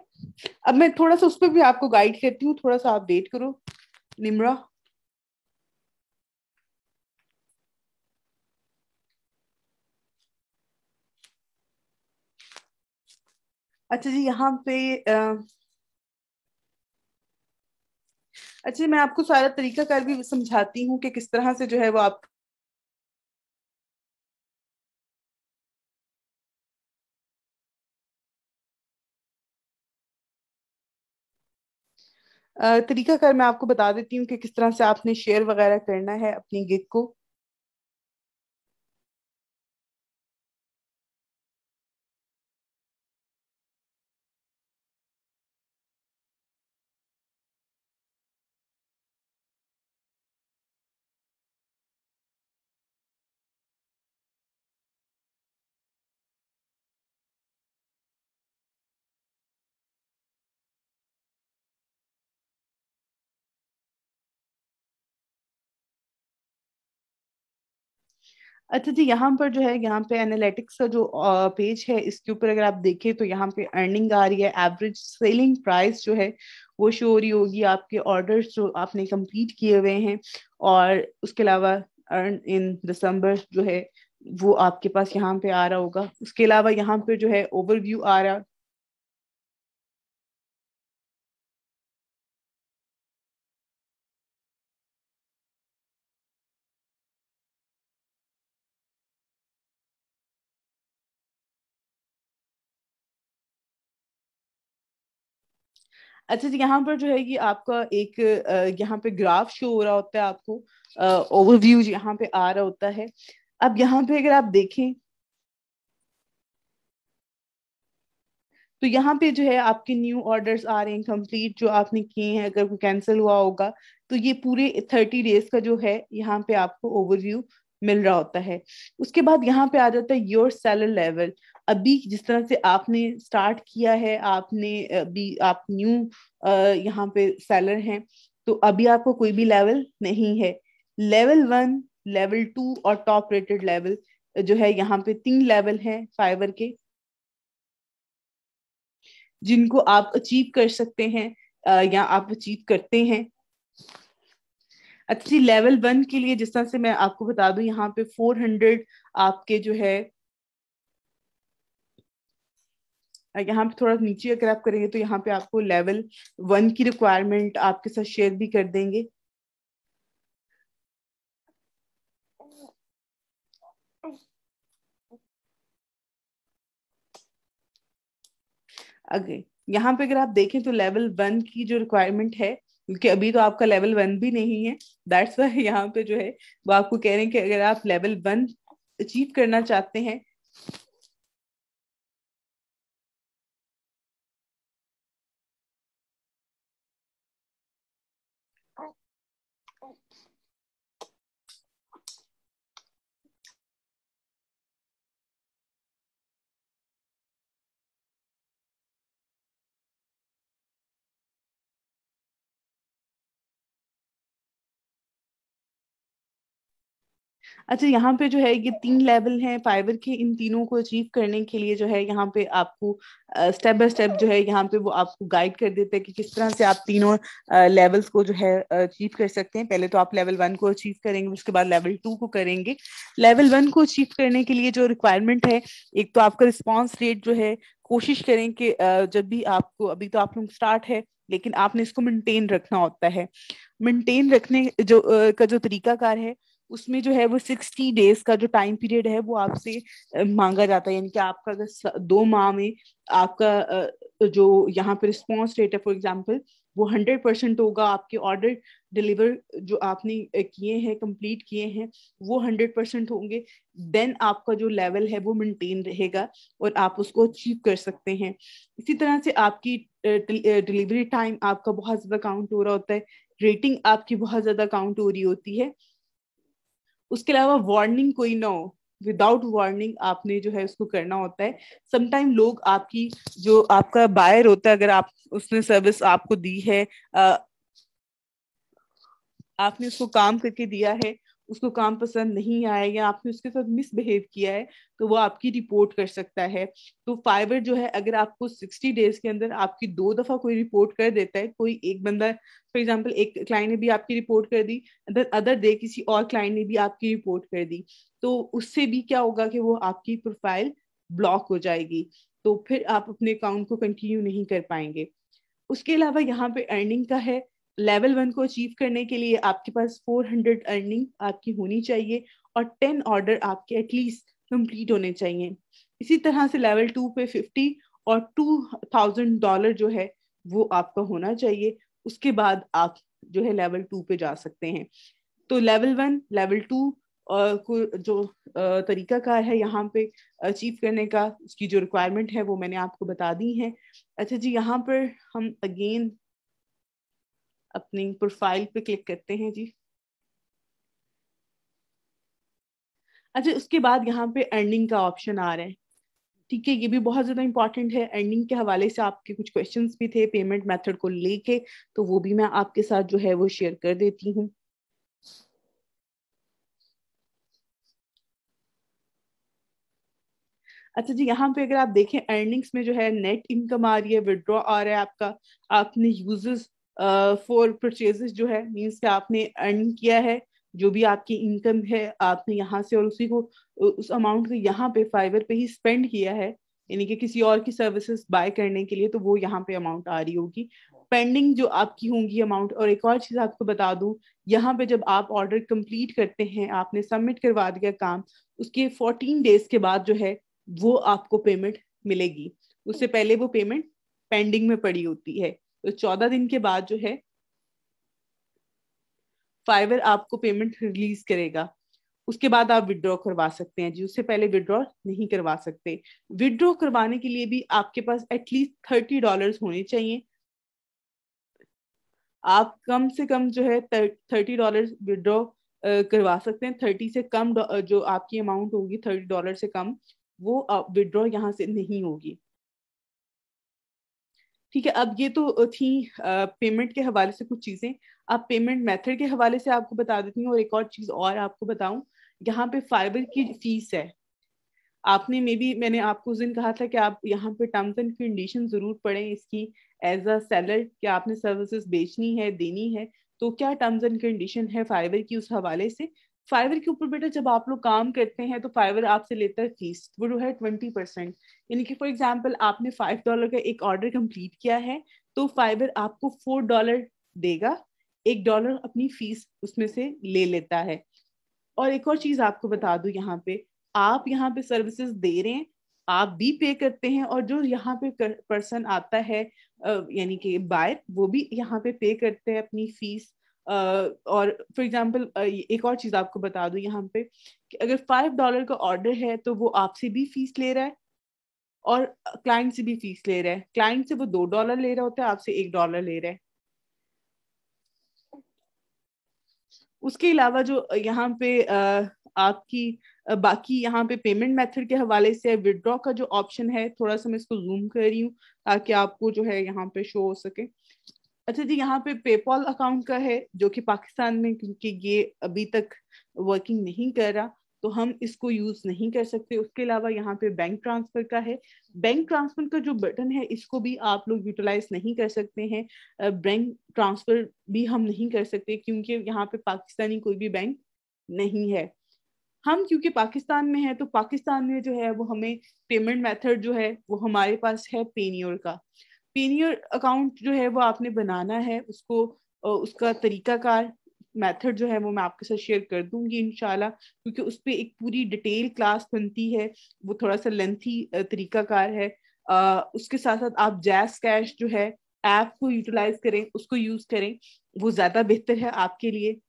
अब मैं थोड़ा सा उस पर भी आपको गाइड करती हूँ, थोड़ा सा आप वेट करो निम्रा। अच्छा जी, यहाँ पे अच्छा जी, मैं आपको सारा तरीकाकार भी समझाती हूँ कि किस तरह से जो है वो आप तरीकाकार मैं आपको बता देती हूँ कि किस तरह से आपने शेयर वगैरह करना है अपनी गिग को। अच्छा जी, यहाँ पर जो है, यहाँ पे एनालिटिक्स का जो पेज है, इसके ऊपर अगर आप देखें तो यहाँ पे अर्निंग आ रही है, एवरेज सेलिंग प्राइस जो है वो शो हो रही होगी, आपके ऑर्डर्स जो आपने कंप्लीट किए हुए हैं, और उसके अलावा अर्न इन दिसंबर जो है वो आपके पास यहाँ पे आ रहा होगा। उसके अलावा यहाँ पे जो है ओवरव्यू आ रहा। अच्छा जी, यहाँ पर जो है कि आपका एक यहाँ पे ग्राफ शो हो रहा होता है आपको, ओवरव्यू यहाँ पे आ रहा होता है। अब यहाँ पे अगर आप देखें तो यहाँ पे जो है आपके न्यू ऑर्डर्स आ रहे हैं कंप्लीट, जो आपने किए हैं, अगर कोई कैंसिल हुआ होगा तो ये पूरे 30 डेज का जो है यहाँ पे आपको ओवरव्यू मिल रहा होता है। उसके बाद यहाँ पे आ जाता है योर सेलर लेवल। अभी जिस तरह से आपने स्टार्ट किया है, आपने अभी आप न्यू यहाँ पे सेलर हैं, तो अभी आपको कोई भी लेवल नहीं है। लेवल 1, लेवल 2 और टॉप रेटेड लेवल जो है, यहाँ पे 3 लेवल हैं फाइवर के, जिनको आप अचीव कर सकते हैं या आप अचीव करते हैं। अच्छी लेवल 1 के लिए जिस तरह से मैं आपको बता दूं, यहाँ पे 400 आपके जो है, यहाँ पे थोड़ा नीचे अगर आप करेंगे तो यहाँ पे आपको लेवल 1 की रिक्वायरमेंट आपके साथ शेयर भी कर देंगे। अगर यहाँ पे अगर आप देखें तो लेवल 1 की जो रिक्वायरमेंट है, क्योंकि अभी तो आपका लेवल 1 भी नहीं है, दैट्स वाई यहाँ पे जो है वो आपको कह रहे हैं कि अगर आप लेवल 1 अचीव करना चाहते हैं। अच्छा, यहाँ पे जो है ये 3 लेवल हैं फाइबर के, इन तीनों को अचीव करने के लिए जो है यहाँ पे आपको स्टेप बाय स्टेप जो है यहाँ पे वो आपको गाइड कर देते हैं कि किस तरह से आप तीनों लेवल्स को जो है अचीव कर सकते हैं। पहले तो आप लेवल 1 को अचीव करेंगे, उसके बाद लेवल 2 को करेंगे। लेवल 1 को अचीव करने के लिए जो रिक्वायरमेंट है, एक तो आपका रिस्पॉन्स रेट जो है, कोशिश करें कि जब भी आपको, अभी तो आप लोग स्टार्ट है लेकिन आपने इसको मेंटेन रखना होता है। मेंटेन रखने जो का जो तरीकाकार है, उसमें जो है वो 60 डेज का जो टाइम पीरियड है वो आपसे मांगा जाता है। यानी कि आपका अगर 2 माह में आपका जो यहाँ पे रिस्पॉन्स रेट है फॉर एग्जांपल, वो 100% होगा, आपके ऑर्डर डिलीवर जो आपने किए हैं, कंप्लीट किए हैं, वो 100% होंगे, देन आपका जो लेवल है वो मेंटेन रहेगा और आप उसको अचीव कर सकते हैं। इसी तरह से आपकी डिलीवरी टाइम आपका बहुत ज्यादा काउंट हो रहा होता है, रेटिंग आपकी बहुत ज्यादा काउंट हो रही होती है। उसके अलावा वार्निंग कोई ना हो, विदाउट वार्निंग आपने जो है उसको करना होता है। समटाइम लोग आपकी, जो आपका बायर होता है, अगर आप उसने सर्विस आपको दी है, आपने उसको काम करके दिया है, उसको काम पसंद नहीं आया या आपने उसके साथ मिसबिहेव किया है, तो वो आपकी रिपोर्ट कर सकता है। तो फाइवर जो है, अगर आपको 60 डेज के अंदर आपकी 2 दफा कोई रिपोर्ट कर देता है, कोई एक बंदा फॉर एग्जाम्पल, एक क्लाइंट ने भी आपकी रिपोर्ट कर दी, अदर अदर डे किसी और क्लाइंट ने भी आपकी रिपोर्ट कर दी, तो उससे भी क्या होगा कि वो आपकी प्रोफाइल ब्लॉक हो जाएगी, तो फिर आप अपने अकाउंट को कंटिन्यू नहीं कर पाएंगे। उसके अलावा यहाँ पे अर्निंग का है। लेवल 1 को अचीव करने के लिए आपके पास 400 अर्निंग आपकी होनी चाहिए और 10 ऑर्डर आपके एटलीस्ट कंप्लीट होने चाहिए। इसी तरह से लेवल 2 पे 50 और $2000 जो है वो आपका होना चाहिए। उसके बाद आप जो है लेवल 2 पे जा सकते हैं। तो लेवल 1, लेवल 2 को जो तरीकाकार है यहाँ पे अचीव करने का, उसकी जो रिक्वायरमेंट है वो मैंने आपको बता दी है। अच्छा जी, यहाँ पर हम अगेन अपनी प्रोफाइल पे क्लिक करते हैं जी। अच्छा, उसके बाद यहाँ पे अर्निंग का ऑप्शन आ रहा है। ठीक है, ये भी बहुत ज्यादा इंपॉर्टेंट है। अर्निंग के हवाले से आपके कुछ क्वेश्चंस भी थे पेमेंट मेथड को लेके, तो वो भी मैं आपके साथ जो है वो शेयर कर देती हूँ। अच्छा जी, यहाँ पे अगर आप देखें अर्निंग्स में जो है नेट इनकम आ रही है, विड्रॉ आ रहा है आपका, आपने यूजेस फॉर परचेजेस जो है मीन्स कि आपने अर्न किया है, जो भी आपकी इनकम है आपने यहाँ से, और उसी को उस अमाउंट को यहाँ पे फाइवर पे ही स्पेंड किया है, यानी कि किसी और की सर्विसेज बाय करने के लिए, तो वो यहाँ पे अमाउंट आ रही होगी। पेंडिंग जो आपकी होंगी अमाउंट। और एक और चीज आपको बता दूं, यहाँ पे जब आप ऑर्डर कंप्लीट करते हैं, आपने सबमिट करवा दिया काम, उसके 14 डेज के बाद जो है वो आपको पेमेंट मिलेगी। उससे पहले वो पेमेंट पेंडिंग में पड़ी होती है। तो 14 दिन के बाद जो है फाइवर आपको पेमेंट रिलीज करेगा। उसके बाद आप विड्रॉ करवा सकते हैं जी, उससे पहले विड्रॉ नहीं करवा सकते। विड्रॉ करवाने के लिए भी आपके पास एटलीस्ट $30 होने चाहिए। आप कम से कम जो है $30 विड्रॉ करवा सकते हैं। 30 से कम जो आपकी अमाउंट होगी, $30 से कम, वो विड्रॉ यहाँ से नहीं होगी। ठीक है, अब ये तो थी पेमेंट के हवाले से कुछ चीजें। अब पेमेंट मेथड के हवाले से आपको बता देती हूँ, और एक और चीज और आपको बताऊं, यहाँ पे फाइबर की फीस है। आपने मे बी, मैंने आपको उस दिन कहा था कि आप यहाँ पे टर्म्स एंड कंडीशन जरूर पढ़ें इसकी, एज अ सेलर, कि आपने सर्विसेज बेचनी है, देनी है, तो क्या टर्म्स एंड कंडीशन है फाइवर की उस हवाले से। फाइवर के ऊपर बेटा जब आप लोग काम करते हैं तो फाइवर आपसे लेता है फीस, वो जो है 20%। यानी कि फॉर एग्जाम्पल आपने $5 का एक ऑर्डर कंप्लीट किया है, तो फाइवर आपको $4 देगा, $1 अपनी फीस उसमें से ले लेता है। और एक और चीज आपको बता दूं, यहाँ पे आप यहाँ पे सर्विसेज दे रहे हैं, आप भी पे करते हैं, और जो यहाँ पे पर्सन आता है यानी कि बायर, वो भी यहाँ पे करते हैं अपनी फीस। और फॉर एग्जांपल एक और चीज आपको बता दूं यहाँ पे, कि अगर $5 का ऑर्डर है तो वो आपसे भी फीस ले रहा है और क्लाइंट से भी फीस ले रहा है। क्लाइंट से वो $2 ले रहा होता है, आपसे $1 ले रहा है। उसके अलावा जो यहाँ पे आपकी बाकी यहाँ पे पेमेंट मेथड के हवाले से विड्रॉ का जो ऑप्शन है, थोड़ा सा मैं इसको जूम कर रही हूँ ताकि आपको जो है यहाँ पे शो हो सके। अच्छा जी, यहाँ पे पेपॉल अकाउंट का है, जो कि पाकिस्तान में क्योंकि ये अभी तक वर्किंग नहीं कर रहा, तो हम इसको यूज नहीं कर सकते। उसके अलावा यहाँ पे बैंक ट्रांसफर का है। बैंक ट्रांसफर का जो बटन है, इसको भी आप लोग यूटिलाइज नहीं कर सकते हैं। बैंक ट्रांसफर भी हम नहीं कर सकते क्योंकि यहाँ पे पाकिस्तानी कोई भी बैंक नहीं है। हम क्योंकि पाकिस्तान में है, तो पाकिस्तान में जो है वो हमें पेमेंट मेथड जो है वो हमारे पास है पेनियर का। पेनियर अकाउंट जो है वो आपने बनाना है, उसको उसका तरीकाकार मेथड जो है वो मैं आपके साथ शेयर कर दूंगी इंशाल्लाह, क्योंकि उस पर एक पूरी डिटेल क्लास बनती है। वो थोड़ा सा लेंथी तरीकाकार है। उसके साथ साथ आप जैस कैश जो है ऐप को यूटिलाइज करें, उसको यूज करें, वो ज्यादा बेहतर है आपके लिए।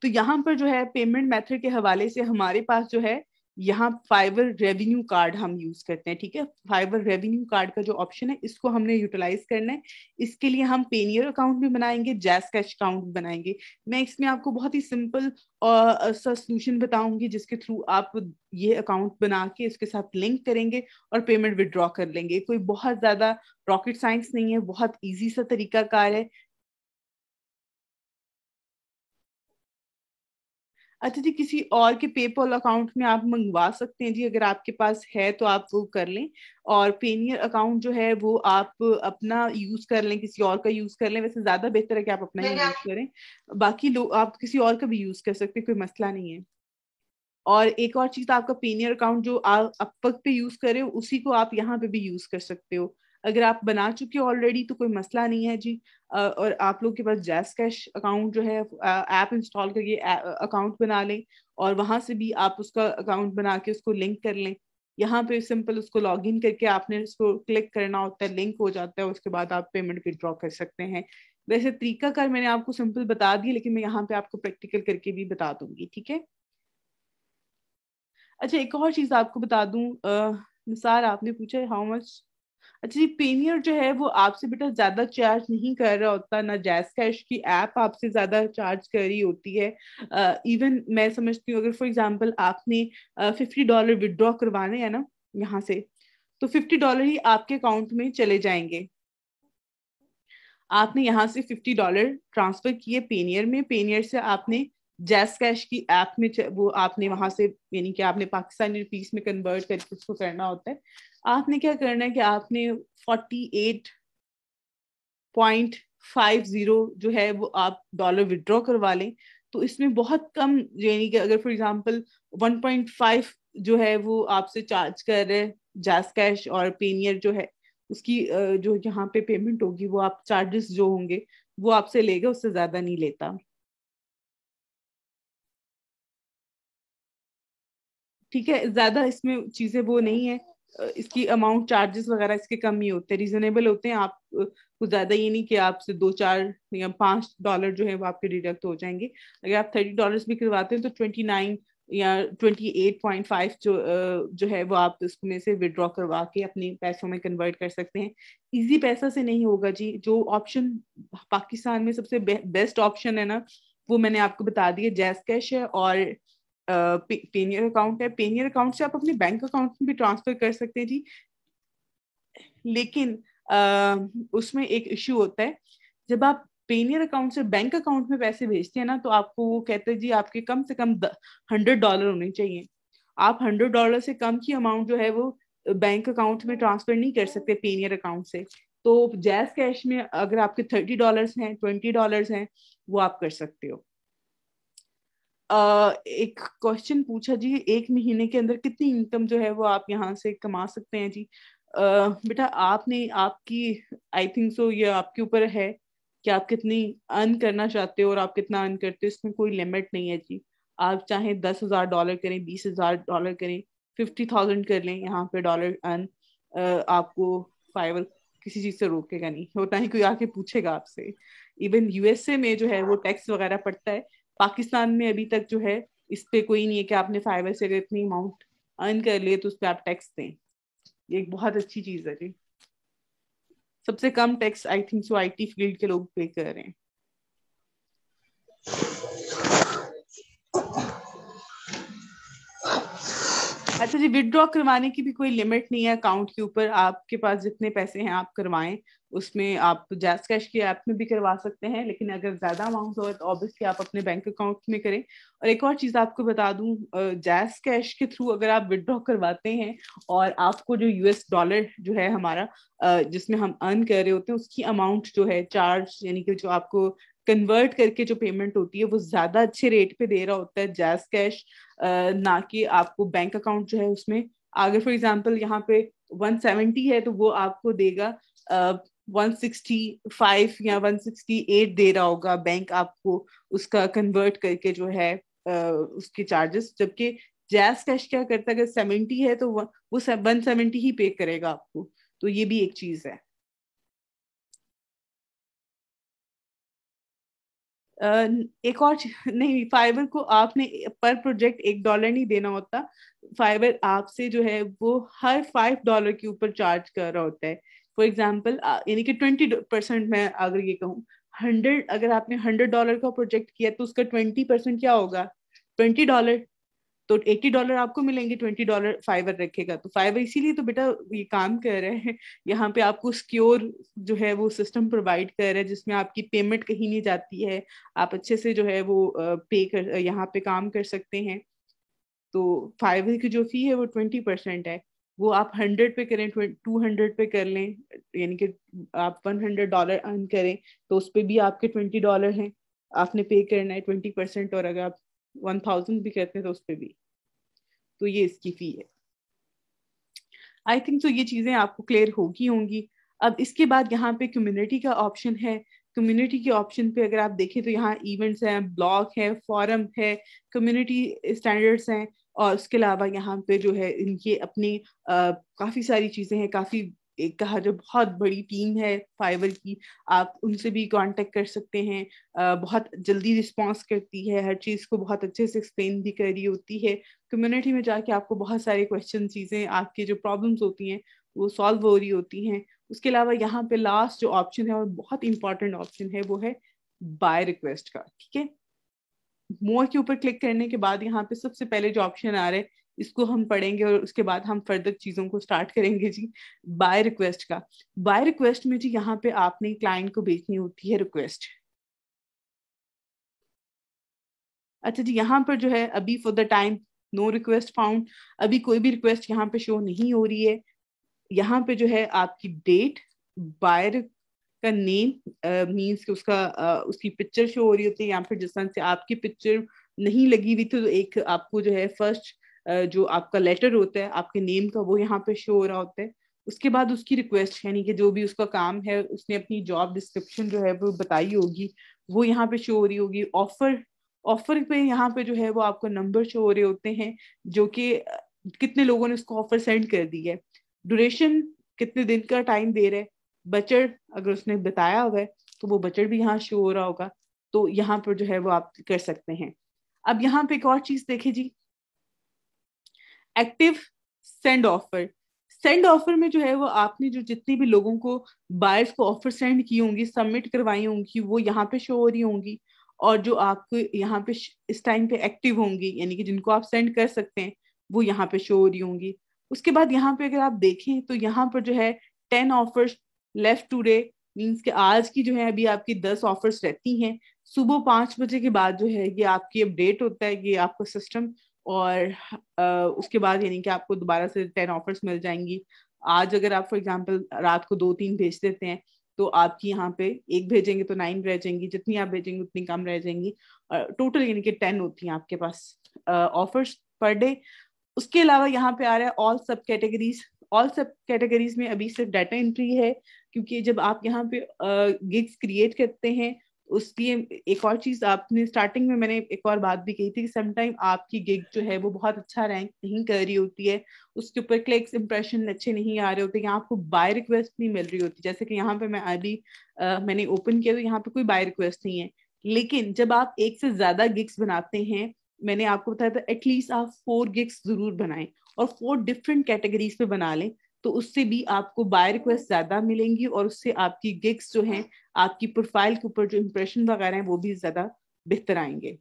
तो यहाँ पर जो है पेमेंट मेथड के हवाले से हमारे पास जो है यहाँ फाइवर रेवेन्यू कार्ड हम यूज करते हैं, ठीक है। फाइवर रेवेन्यू कार्ड का जो ऑप्शन है इसको हमने यूटिलाइज करना है। इसके लिए हम पेनियर अकाउंट भी बनाएंगे, जैस कैश अकाउंट भी बनाएंगे। मैं इसमें आपको बहुत ही सिंपल सा सोल्यूशन बताऊंगी जिसके थ्रू आप ये अकाउंट बना के इसके साथ लिंक करेंगे और पेमेंट विड्रॉ कर लेंगे। कोई बहुत ज्यादा रॉकेट साइंस नहीं है, बहुत इजी सा तरीका कार है। अच्छा जी, किसी और के पेपल अकाउंट में आप मंगवा सकते हैं जी, अगर आपके पास है तो आप वो कर लें। और पेनियर अकाउंट जो है वो आप अपना यूज कर लें, किसी और का यूज कर लें। वैसे ज्यादा बेहतर है कि आप अपना ही यूज करें। बाकी लोग आप किसी और का भी यूज कर सकते हैं, कोई मसला नहीं है। और एक और चीज, आपका पेनियर अकाउंट जो आप अब तक पे यूज कर रहे हो उसी को आप यहाँ पे भी यूज कर सकते हो। अगर आप बना चुके हो ऑलरेडी तो कोई मसला नहीं है जी। और आप लोग के पास जैस कैश अकाउंट जो है ऐप इंस्टॉल करके अकाउंट बना लें, और वहां से भी आप उसका अकाउंट बना के उसको लिंक कर लें। यहाँ पे सिंपल उसको लॉग इन करके आपने उसको क्लिक करना होता है, लिंक हो जाता है, उसके बाद आप पेमेंट विड्रॉ कर सकते हैं। वैसे तरीकाकार मैंने आपको सिंपल बता दिया, लेकिन मैं यहाँ पे आपको प्रैक्टिकल करके भी बता दूंगी, ठीक है। अच्छा, एक और चीज आपको बता दूं, निसार आपने पूछा है हाउ मच। अच्छा जी, पेनियर जो है वो आपसे बेटा ज्यादा चार्ज नहीं कर रहा होता, ना जैस कैश की ऐप आपसे ज्यादा चार्ज कर रही होती है। इवन मैं समझती हूँ, अगर फॉर एग्जांपल आपने $50 विड्रॉ करवाने हैं ना यहाँ से, तो $50 ही आपके अकाउंट में चले जाएंगे। आपने यहाँ से $50 ट्रांसफर किए पेनियर में, पेनियर से आपने जैस कैश की ऐप में वो आपने वहां से, यानी कि आपने पाकिस्तानी रुपीस में कन्वर्ट करके उसको करना होता है। आपने क्या करना है कि आपने 48.50 जो है वो आप डॉलर विड्रॉ करवा लें। तो इसमें बहुत कम, यानी कि अगर फॉर एग्जांपल 1.5 जो है वो आपसे चार्ज कर रहे हैं जैस कैश, और पेनियर जो है उसकी जो यहाँ पे पेमेंट होगी वो आप चार्जेस जो होंगे वो आपसे लेगा, उससे ज्यादा नहीं लेता। ठीक है, ज्यादा इसमें चीजें वो नहीं है। इसकी अमाउंट चार्जेस वगैरह इसके कम ही होते हैं, रीजनेबल होते हैं। आप कुछ ज्यादा ये नहीं कि आपसे 2 4 या $5 जो है वो आपके डिडक्ट हो जाएंगे। अगर आप $30 भी करवाते हैं तो 29 या 28.5 जो है वो आप इसमें से विड्रॉ करवा के अपने पैसों में कन्वर्ट कर सकते हैं। इजी पैसा से नहीं होगा जी। जो ऑप्शन पाकिस्तान में सबसे बेस्ट ऑप्शन है ना, वो मैंने आपको बता दिया, जैस कैश है और पेनियर अकाउंट है। पेनियर अकाउंट से आप अपने बैंक अकाउंट में भी ट्रांसफर कर सकते हैं जी। लेकिन उसमें एक इश्यू होता है, जब आप पेनियर अकाउंट से बैंक अकाउंट में पैसे भेजते हैं ना, तो आपको वो कहते हैं जी आपके कम से कम $100 होने चाहिए। आप $100 से कम की अमाउंट जो है वो बैंक अकाउंट में ट्रांसफर नहीं कर सकते पेनियर अकाउंट से। तो जैस कैश में अगर आपके $30 हैं, $20 हैं, वो आप कर सकते हो। एक क्वेश्चन पूछा जी, एक महीने के अंदर कितनी इनकम जो है वो आप यहाँ से कमा सकते हैं जी। बेटा आपने आपकी, आई थिंक सो ये आपके ऊपर है कि आप कितनी अर्न करना चाहते हो और आप कितना अर्न करते हो, इसमें कोई लिमिट नहीं है जी। आप चाहे $10,000 करें, $20,000 करें, 50,000 कर लें यहाँ पे डॉलर अर्न, आपको फाइवर किसी चीज से रोकेगा नहीं। होता ही कोई आके पूछेगा आपसे। इवन यूएसए में जो है वो टैक्स वगैरह पड़ता है। पाकिस्तान में अभी तक जो है इस पे कोई नहीं है कि आपने फाइवर से अगर इतनी अमाउंट अर्न कर लिए तो उस पर आप टैक्स दें। ये एक बहुत अच्छी चीज है जी। सबसे कम tax I think so IT field के लोग पे कर रहे हैं। अच्छा जी, विदड्रॉ करवाने की भी कोई लिमिट नहीं है अकाउंट के ऊपर। आपके पास जितने पैसे हैं आप करवाएं। उसमें आप जैस कैश की ऐप में भी करवा सकते हैं, लेकिन अगर ज्यादा अमाउंट हो तो ऑब्वियसली आप अपने बैंक अकाउंट में करें। और एक और चीज आपको बता दूं, जैस कैश के थ्रू अगर आप विदड्रॉ करवाते हैं और आपको जो US डॉलर जो है हमारा, जिसमें हम अर्न कर रहे होते हैं, उसकी अमाउंट जो है चार्ज, यानी कि जो आपको कन्वर्ट करके जो पेमेंट होती है वो ज्यादा अच्छे रेट पे दे रहा होता है जैस कैश, ना कि आपको बैंक अकाउंट जो है उसमें। अगर फॉर एग्जांपल यहाँ पे 170 है तो वो आपको देगा 165 या 168 दे रहा होगा बैंक आपको, उसका कन्वर्ट करके जो है उसके चार्जेस। जबकि जैस कैश क्या करता है, अगर 70 है तो वो 170 ही पे करेगा आपको। तो ये भी एक चीज है। एक और नहीं, फाइवर को आपने पर प्रोजेक्ट $1 नहीं देना होता। फाइवर आपसे जो है वो हर $5 के ऊपर चार्ज कर रहा होता है। फॉर एग्जाम्पल यानी कि 20%, मैं अगर ये कहूँ 100, अगर आपने $100 का प्रोजेक्ट किया तो उसका 20% क्या होगा, $20। तो $80 आपको मिलेंगे, $20 फाइवर रखेगा। तो फाइवर इसीलिए तो बेटा ये काम कर रहे हैं, यहाँ पे आपको सिक्योर जो है वो सिस्टम प्रोवाइड कर रहा है, जिसमें आपकी पेमेंट कहीं नहीं जाती है, आप अच्छे से जो है वो पे कर यहाँ पे काम कर सकते हैं। तो फाइवर की जो फी है वो 20% है। वो आप 100 पे करें, 200 पे कर लें, यानी कि आप $100 अर्न करें, तो उस पे भी आपके $20 हैं, आपने पे करना है 20%। और अगर आप 1000 भी करते हैं तो उस पे भी। तो ये इसकी फी है। आई थिंक तो ये चीजें आपको क्लियर होगी होंगी। अब इसके बाद यहाँ पे कम्युनिटी का ऑप्शन है। कम्युनिटी के ऑप्शन पे अगर आप देखें तो यहाँ इवेंट्स हैं, ब्लॉग है, फॉरम है, कम्युनिटी स्टैंडर्ड्स हैं, और उसके अलावा यहाँ पे जो है इनकी अपनी काफी सारी चीजें हैं। काफी एक कहा जो बहुत बड़ी टीम है फाइवर की, आप उनसे भी कांटेक्ट कर सकते हैं। बहुत जल्दी रिस्पॉन्स करती है, हर चीज को बहुत अच्छे से एक्सप्लेन भी कर रही होती है। कम्युनिटी में जाके आपको बहुत सारे क्वेश्चन, चीजें, आपकी जो प्रॉब्लम्स होती हैं वो सॉल्व हो रही होती हैं। उसके अलावा यहाँ पे लास्ट जो ऑप्शन है और बहुत इंपॉर्टेंट ऑप्शन है वो है बाय रिक्वेस्ट का। ठीक है, मोर के ऊपर क्लिक करने के बाद यहाँ पे सबसे पहले जो ऑप्शन आ रहा है इसको हम पढ़ेंगे और उसके बाद हम फर्दर चीजों को स्टार्ट करेंगे जी। बाय रिक्वेस्ट का, बाय रिक्वेस्ट में जी यहाँ पे आपने क्लाइंट को भेजनी होती है रिक्वेस्ट। अच्छा जी, यहाँ पर जो है अभी for the time no request found, अभी कोई भी रिक्वेस्ट यहाँ पे शो नहीं हो रही है। यहाँ पे जो है आपकी डेट, बायर का नेम मीन्स कि उसका उसकी पिक्चर शो हो रही होती है। यहाँ पे जिस तरह से आपकी पिक्चर नहीं लगी हुई तो एक आपको जो है फर्स्ट जो आपका लेटर होता है आपके नेम का वो यहाँ पे शो हो रहा होता है। उसके बाद उसकी रिक्वेस्ट, यानी कि जो भी उसका काम है, उसने अपनी जॉब डिस्क्रिप्शन जो है वो बताई होगी, वो यहाँ पे शो हो रही होगी। ऑफर, ऑफर पे यहाँ पे जो है वो आपको नंबर शो हो रहे होते हैं, जो कि कितने लोगों ने उसको ऑफर सेंड कर दी है, ड्यूरेशन कितने दिन का टाइम दे रहे, बजट अगर उसने बताया हुआ है तो वो बजट भी यहाँ शो हो रहा होगा। तो यहाँ पर जो है वो आप कर सकते हैं। अब यहाँ पे एक और चीज देखे जी, active send offer. Send offer में जो है वो आपने जो जितनी भी लोगों को बायर्स को ऑफर सेंड की होंगी, सबमिट करवाई होंगी, वो यहाँ पे शो हो रही होंगी। और जो आपको यहाँ पे इस टाइम पे एक्टिव होंगी, यानी कि जिनको आप सेंड कर सकते हैं, वो यहाँ पे शो हो रही होंगी। उसके बाद यहाँ पे अगर आप देखें तो यहाँ पर जो है 10 ऑफर्स लेफ्ट टूडे, मीन्स के आज की जो है अभी आपकी 10 ऑफर्स रहती हैं। सुबह 5 बजे के बाद जो है ये आपकी अपडेट होता है, ये आपका सिस्टम। और उसके बाद यानी कि आपको दोबारा से 10 ऑफर्स मिल जाएंगी। आज अगर आप फॉर एग्जांपल रात को 2-3 भेज देते हैं तो आपकी यहाँ पे एक भेजेंगे तो 9 रह जाएंगी, जितनी आप भेजेंगे उतनी कम रह जाएंगी। टोटल यानी कि 10 होती हैं आपके पास ऑफर्स पर डे। उसके अलावा यहाँ पे आ रहा है ऑल सब कैटेगरीज। ऑल सब कैटेगरीज में अभी सिर्फ डाटा एंट्री है, क्योंकि जब आप यहाँ पे गिग्स क्रिएट करते हैं उसलिए। एक और चीज आपने स्टार्टिंग में मैंने एक और बात भी कही थी कि समटाइम आपकी गिग जो है वो बहुत अच्छा रैंक नहीं कर रही होती है, उसके ऊपर क्लिक्स इंप्रेशन अच्छे नहीं आ रहे होते, यहाँ आपको बाय रिक्वेस्ट नहीं मिल रही होती। जैसे कि यहाँ पे मैं अभी मैंने ओपन किया तो यहाँ पे कोई बाय रिक्वेस्ट नहीं है। लेकिन जब आप एक से ज्यादा गिग्स बनाते हैं, मैंने आपको बताया था एटलीस्ट आप 4 गिग्स जरूर बनाएं और 4 डिफरेंट कैटेगरीज पे बना लें, तो उससे भी आपको बाय रिक्वेस्ट ज्यादा मिलेंगी और उससे आपकी गिग्स जो हैं, आपकी प्रोफाइल के ऊपर जो इंप्रेशन वगैरह हैं वो भी ज्यादा बेहतर आएंगे।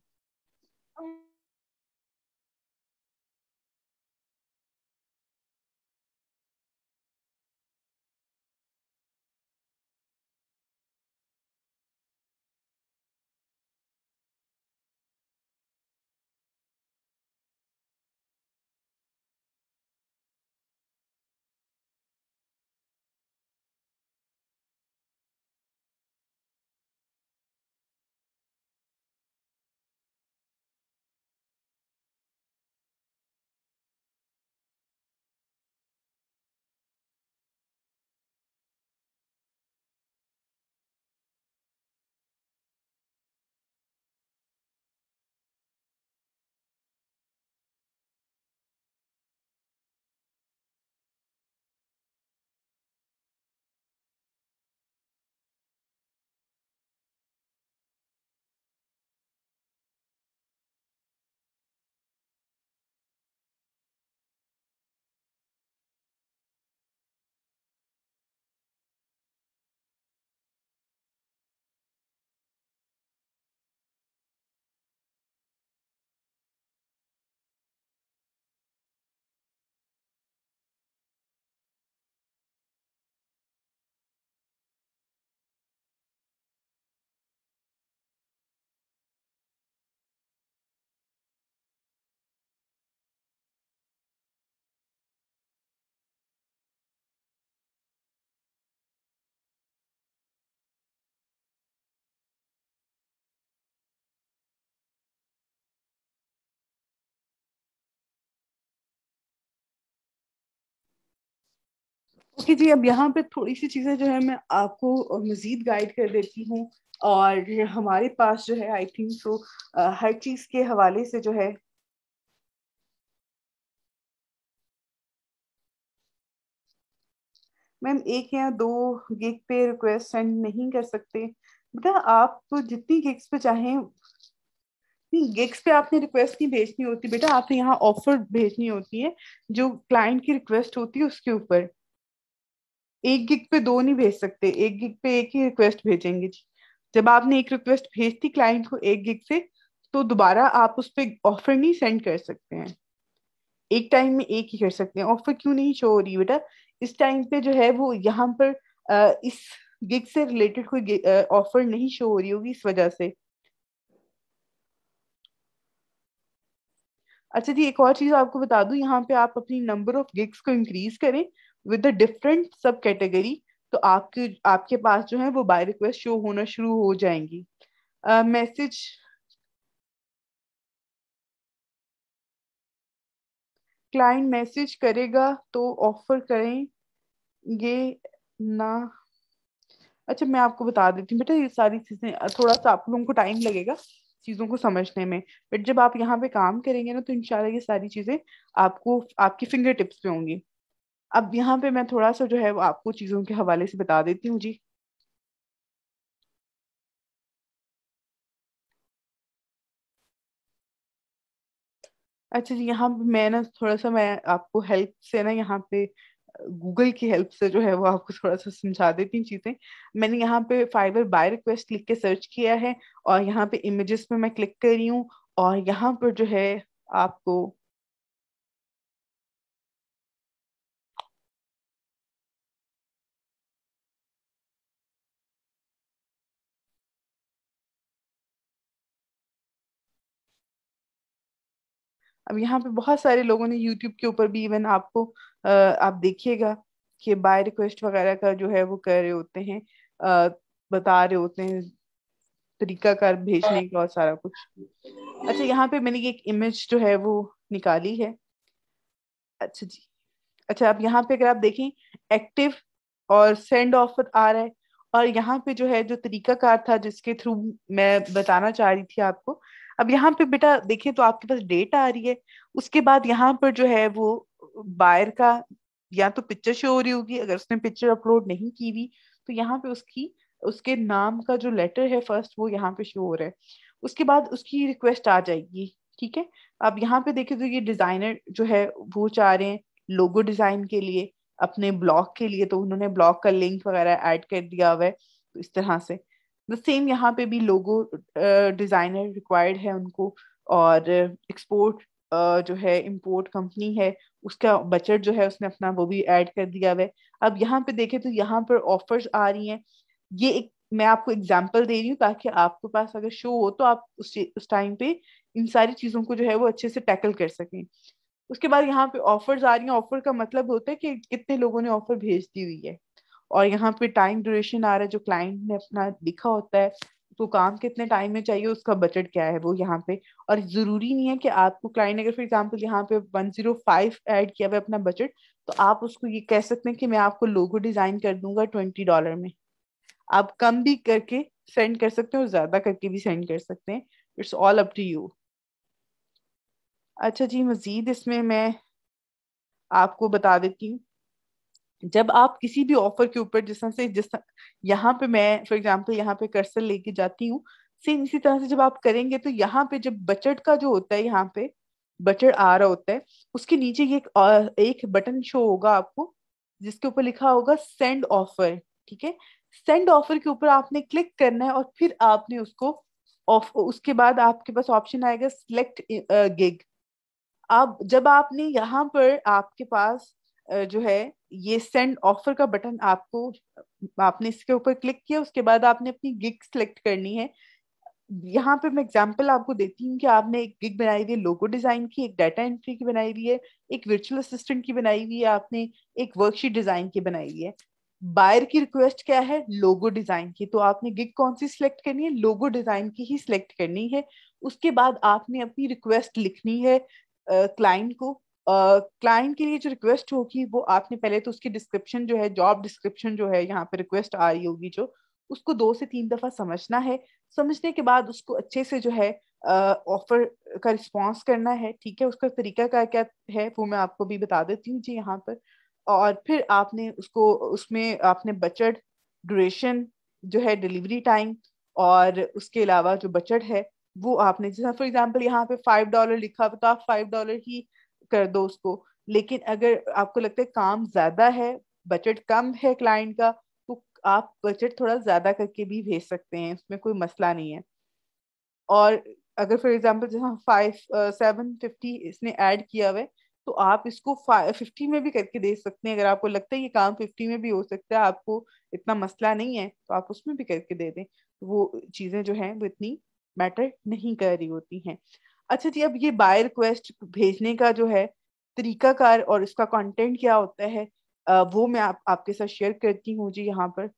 ओके जी, अब यहाँ पे थोड़ी सी चीजें जो है मैं आपको मजीद गाइड कर देती हूँ। और हमारे पास जो है आई थिंक सो हर चीज के हवाले से जो है, मैम एक या दो गिग पे रिक्वेस्ट सेंड नहीं कर सकते। बेटा आप जितनी गिग्स पे चाहें, नहीं गिग्स पे आपने रिक्वेस्ट नहीं भेजनी होती बेटा, आपने यहाँ ऑफर भेजनी होती है जो क्लाइंट की रिक्वेस्ट होती है उसके ऊपर। एक गिग पे दो नहीं भेज सकते, एक गिग पे एक ही रिक्वेस्ट भेजेंगे जी। जब आपने एक रिक्वेस्ट भेज दी क्लाइंट को एक गिग से, तो दोबारा आप उस पे ऑफर नहीं सेंड कर सकते हैं। एक टाइम में एक ही कर सकते हैं। ऑफर क्यों नहीं शो हो रही बेटा? इस टाइम पे जो है वो यहाँ पर इस गिग से रिलेटेड कोई ऑफर नहीं शो हो रही होगी इस वजह से। अच्छा जी, एक और चीज आपको बता दूं, यहाँ पे आप अपनी नंबर ऑफ गिग्स को इंक्रीज करें विद द डिफरेंट सब कैटेगरी, तो आपके आपके पास जो है वो बाय रिक्वेस्ट शो होना शुरू हो जाएंगी। मैसेज, क्लाइंट मैसेज करेगा तो ऑफर करेंगे ना? अच्छा मैं आपको बता देती हूँ बेटा, ये सारी चीजें थोड़ा सा आप लोगों को टाइम लगेगा चीजों को समझने में, बट जब आप यहाँ पे काम करेंगे ना तो इंशाल्लाह ये सारी चीजें आपको आपकी फिंगर टिप्स पे होंगी। अब यहाँ पे मैं थोड़ा सा जो है वो आपको चीजों के हवाले से बता देती हूँ जी। अच्छा जी, यहाँ पे मैं ना थोड़ा सा मैं आपको हेल्प से ना यहाँ पे गूगल की हेल्प से जो है वो आपको थोड़ा सा समझा देती हूँ चीजें। मैंने यहाँ पे फाइबर बाय रिक्वेस्ट लिख के सर्च किया है, और यहाँ पे इमेजेस पे मैं क्लिक कर रही हूँ, और यहाँ पर जो है आपको, अब यहाँ पे बहुत सारे लोगों ने यूट्यूब के ऊपर भी इवन आपको आप देखिएगा कि बाय रिक्वेस्ट वगैरह का जो है वो कर रहे होते हैं, अ, बता रहे होते हैं तरीकाकार भेजने का और सारा कुछ। अच्छा यहाँ पे मैंने ये एक इमेज जो है वो निकाली है। अच्छा जी, अच्छा अब यहाँ पे अगर आप देखें, एक्टिव और सेंड ऑफर आ रहा है, और यहाँ पे जो है जो तरीकाकार था जिसके थ्रू मैं बताना चाह रही थी आपको, अब यहाँ पे बेटा देखें तो आपके पास डेट आ रही है। उसके बाद यहाँ पर जो है वो बायर का या तो पिक्चर शो हो रही होगी, अगर उसने पिक्चर अपलोड नहीं की हुई तो यहाँ पे उसकी उसके नाम का जो लेटर है फर्स्ट वो यहाँ पे शो हो रहा है। उसके बाद उसकी रिक्वेस्ट आ जाएगी, ठीक है। अब यहाँ पे देखें तो ये डिजाइनर जो है वो चाह रहे हैं लोगो डिजाइन के लिए अपने ब्लॉग के लिए, तो उन्होंने ब्लॉग का लिंक वगैरह ऐड कर दिया हुआ है, तो इस तरह से द सेम यहाँ पे भी लोगो डिजाइनर रिक्वायर्ड है उनको। और एक्सपोर्ट जो है इंपोर्ट कंपनी है उसका बजट जो है उसने अपना वो भी ऐड कर दिया हुआ है। अब यहाँ पे देखें तो यहाँ पर ऑफर्स आ रही हैं। ये एक मैं आपको एग्जांपल दे रही हूँ ताकि आपके पास अगर शो हो तो आप उस टाइम पे इन सारी चीजों को जो है वो अच्छे से टैकल कर सकें। उसके बाद यहाँ पे ऑफर्स आ रही हैं। ऑफर का मतलब होता है कि कितने लोगों ने ऑफर भेज दी हुई है, और यहाँ पे टाइम ड्यूरेशन आ रहा है जो क्लाइंट ने अपना लिखा होता है, तो काम कितने टाइम में चाहिए उसका बजट क्या है वो यहाँ पे। और जरूरी नहीं है कि आपको क्लाइंट अगर फॉर एग्जांपल यहाँ पे 105 ऐड किया हुआ है अपना बजट, तो आप उसको ये कह सकते हैं कि मैं आपको लोगो डिजाइन कर दूंगा $20 में। आप कम भी करके सेंड कर सकते हैं और ज्यादा करके भी सेंड कर सकते हैं, it's all up to you. अच्छा जी, मजीद इसमें मैं आपको बता देती हूँ, जब आप किसी भी ऑफर के ऊपर जिस यहाँ पे मैं फॉर एग्जांपल यहाँ पे कर्सर लेके जाती हूँ, सेम इसी तरह से जब आप करेंगे तो यहाँ पे जब बजट का जो होता है यहाँ पे बजट आ रहा होता है, उसके नीचे ये एक बटन शो होगा आपको जिसके ऊपर लिखा होगा सेंड ऑफर, ठीक है। सेंड ऑफर के ऊपर आपने क्लिक करना है, और फिर आपने उसको ऑफ उसके बाद आपके पास ऑप्शन आएगा सिलेक्ट गिग। अब जब आपने यहाँ पर आपके पास जो है ये सेंड ऑफर का बटन आपको आपने इसके ऊपर क्लिक किया, उसके बाद आपने अपनी गिग सिलेक्ट करनी है। यहाँ पे मैं एग्जांपल आपको देती हूँ कि आपने एक गिग बनाई हुई है लोगो डिजाइन की, एक डाटा एंट्री की बनाई हुई है, एक वर्चुअल असिस्टेंट की बनाई हुई है, आपने एक वर्कशीट डिजाइन की बनाई हुई है। बायर की रिक्वेस्ट क्या है? लोगो डिजाइन की, तो आपने गिग कौन सी सिलेक्ट करनी है? लोगो डिजाइन की ही सिलेक्ट करनी है। उसके बाद आपने अपनी रिक्वेस्ट लिखनी है क्लाइंट को, क्लाइंट के लिए जो रिक्वेस्ट होगी वो आपने पहले तो उसकी डिस्क्रिप्शन जो है, जॉब डिस्क्रिप्शन जो है यहाँ पे रिक्वेस्ट आ रही होगी जो, उसको 2 से 3 दफा समझना है। समझने के बाद उसको अच्छे से जो है ऑफर का रिस्पॉन्स करना है। ठीक है, उसका तरीका का क्या है वो मैं आपको भी बता देती हूँ जी यहाँ पर। और फिर आपने उसको, उसमें आपने बजट, ड्यूरेशन जो है, डिलीवरी टाइम, और उसके अलावा जो बजट है वो आपने, जैसा फॉर एग्जांपल यहाँ पे $5 लिखा हुआ तो आप $5 ही कर दो उसको। लेकिन अगर आपको लगता है काम ज्यादा है, बजट कम है क्लाइंट का, तो आप बजट थोड़ा ज्यादा करके भी भेज सकते हैं, उसमें कोई मसला नहीं है। और अगर फॉर एग्जाम्पल जहाँ 750 इसने ऐड किया हुआ है, तो आप इसको 50 में भी करके दे सकते हैं। अगर आपको लगता है ये काम 50 में भी हो सकता है, आपको इतना मसला नहीं है, तो आप उसमें भी करके दे दें। वो चीजें जो हैं वो इतनी मैटर नहीं कर रही होती हैं। अच्छा जी, अब ये बाय रिक्वेस्ट भेजने का जो है तरीकाकार और इसका कंटेंट क्या होता है, वो मैं आपके साथ शेयर करती हूँ जी यहाँ पर।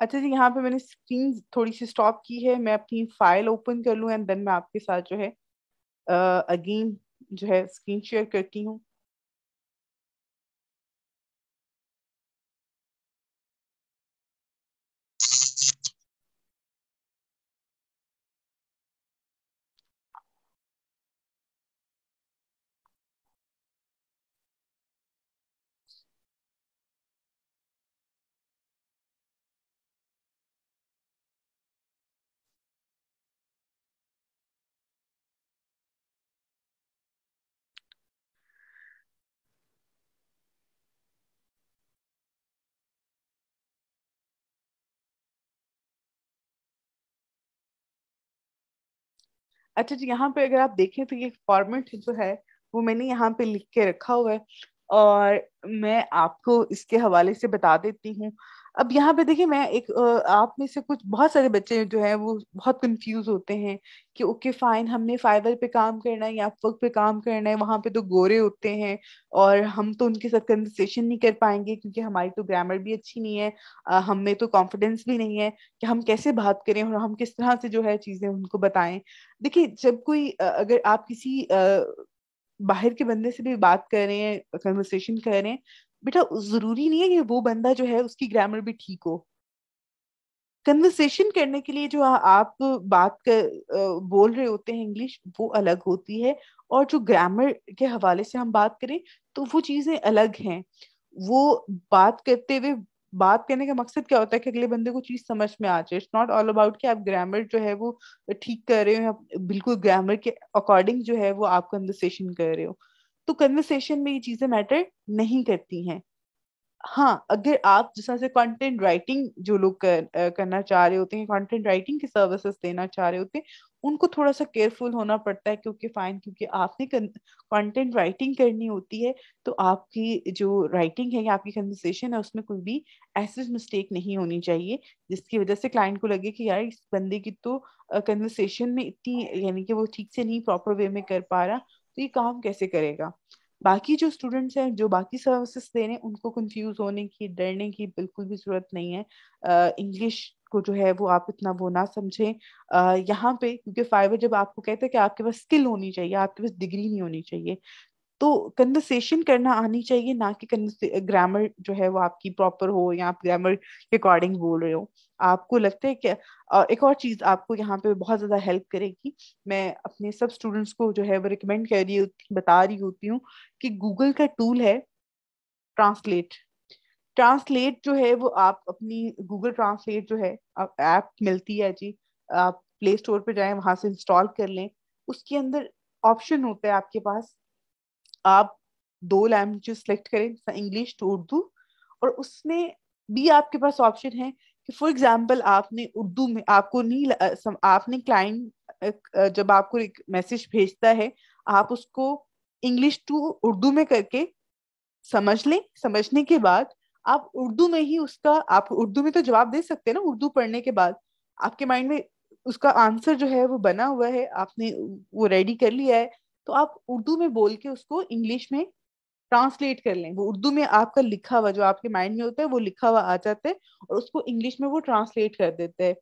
अच्छा जी, यहाँ पे मैंने स्क्रीन थोड़ी सी स्टॉप की है, मैं अपनी फाइल ओपन कर लूँ एंड देन मैं आपके साथ जो है अगेन जो है स्क्रीन शेयर करती हूँ। अच्छा जी, यहाँ पे अगर आप देखें तो ये फॉर्मेट जो है वो मैंने यहाँ पे लिख के रखा हुआ है, और मैं आपको इसके हवाले से बता देती हूँ। अब यहाँ पे देखिए, मैं एक आप में से कुछ बहुत सारे बच्चे जो हैं वो बहुत कंफ्यूज होते हैं कि ओके फाइन, हमने फाइवर पे काम करना है या अपवर्क पे काम करना है, वहां पे तो गोरे होते हैं और हम तो उनके साथ कन्वर्सेशन नहीं कर पाएंगे क्योंकि हमारी तो ग्रामर भी अच्छी नहीं है, हम में तो कॉन्फिडेंस भी नहीं है कि हम कैसे बात करें और हम किस तरह से जो है चीजें उनको बताएं। देखिए, जब कोई अगर आप किसी बाहर के बंदे से भी बात कर रहे हैं, कन्वर्सेशन कर रहे हैं, बेटा जरूरी नहीं है कि वो बंदा जो है उसकी ग्रामर भी ठीक हो। कन्वर्सेशन करने के लिए जो आप बात कर बोल रहे होते हैं इंग्लिश, वो अलग होती है, और जो ग्रामर के हवाले से हम बात करें तो वो चीजें अलग हैं। वो बात करते हुए, बात करने का मकसद क्या होता है कि अगले बंदे को चीज समझ में आ जाए। इट्स नॉट ऑल अबाउट कि आप ग्रामर जो है वो ठीक कर रहे हो या बिल्कुल ग्रामर के अकॉर्डिंग जो है वो आप कन्वर्सेशन कर रहे हो। तो कन्वर्सेशन में ये चीजें मैटर नहीं करती हैं। हाँ, अगर आप जिस तरह से कंटेंट राइटिंग जो लोग करना चाह रहे होते हैं, कंटेंट राइटिंग की सर्विसेज देना चाह रहे होते हैं, उनको थोड़ा सा केयरफुल होना पड़ता है, क्योंकि फाइन, क्योंकि आपने कंटेंट राइटिंग करनी होती है। तो आपकी जो राइटिंग है या आपकी कन्वर्सेशन है उसमें कोई भी ऐसी मिस्टेक नहीं होनी चाहिए जिसकी वजह से क्लाइंट को लगे कि यार इस बंदे की तो कन्वर्सेशन में इतनी, यानी कि वो ठीक से नहीं प्रॉपर वे में कर पा रहा, तो ये काम कैसे करेगा। बाकी जो स्टूडेंट्स हैं जो बाकी सर्विसेज दे रहे हैं, उनको कंफ्यूज होने की, डरने की बिल्कुल भी जरूरत नहीं है। इंग्लिश को जो है वो आप इतना वो ना समझें यहाँ पे, क्योंकि फाइवर जब आपको कहते हैं कि आपके पास स्किल होनी चाहिए, आपके पास डिग्री नहीं होनी चाहिए। तो कन्वर्सेशन करना आनी चाहिए, ना कि ग्रामर जो है वो आपकी प्रॉपर हो या आप ग्रामर के अकॉर्डिंग बोल रहे हो। आपको लगता है कि एक और चीज आपको यहाँ पे बहुत ज्यादा हेल्प करेगी, मैं अपने सब स्टूडेंट्स को जो है वो रिकमेंड कर रही बता रही होती हूँ कि गूगल का टूल है ट्रांसलेट। ट्रांसलेट जो है वो आप अपनी गूगल ट्रांसलेट जो है, आप ऐप मिलती है जी, आप प्ले स्टोर पे जाएं, वहां से इंस्टॉल कर लें। उसके अंदर ऑप्शन होता है आपके पास, आप 2 लैंग्वेजेस सेलेक्ट करें, इंग्लिश टू उर्दू, और उसमें भी आपके पास ऑप्शन है कि फॉर एग्जाम्पल आपने उर्दू में, आपको नहीं आपने क्लाइंट जब आपको एक मैसेज भेजता है, आप उसको इंग्लिश टू उर्दू में करके समझ लें। समझने के बाद आप उर्दू में ही उसका, आप उर्दू में तो जवाब दे सकते हैं ना, उर्दू पढ़ने के बाद आपके माइंड में उसका आंसर जो है वो बना हुआ है, आपने वो रेडी कर लिया है। तो आप उर्दू में बोल के उसको इंग्लिश में ट्रांसलेट कर लें। वो उर्दू में आपका लिखा हुआ जो आपके माइंड में होता है वो लिखा हुआ आ जाता है, और उसको इंग्लिश में वो ट्रांसलेट कर देता है।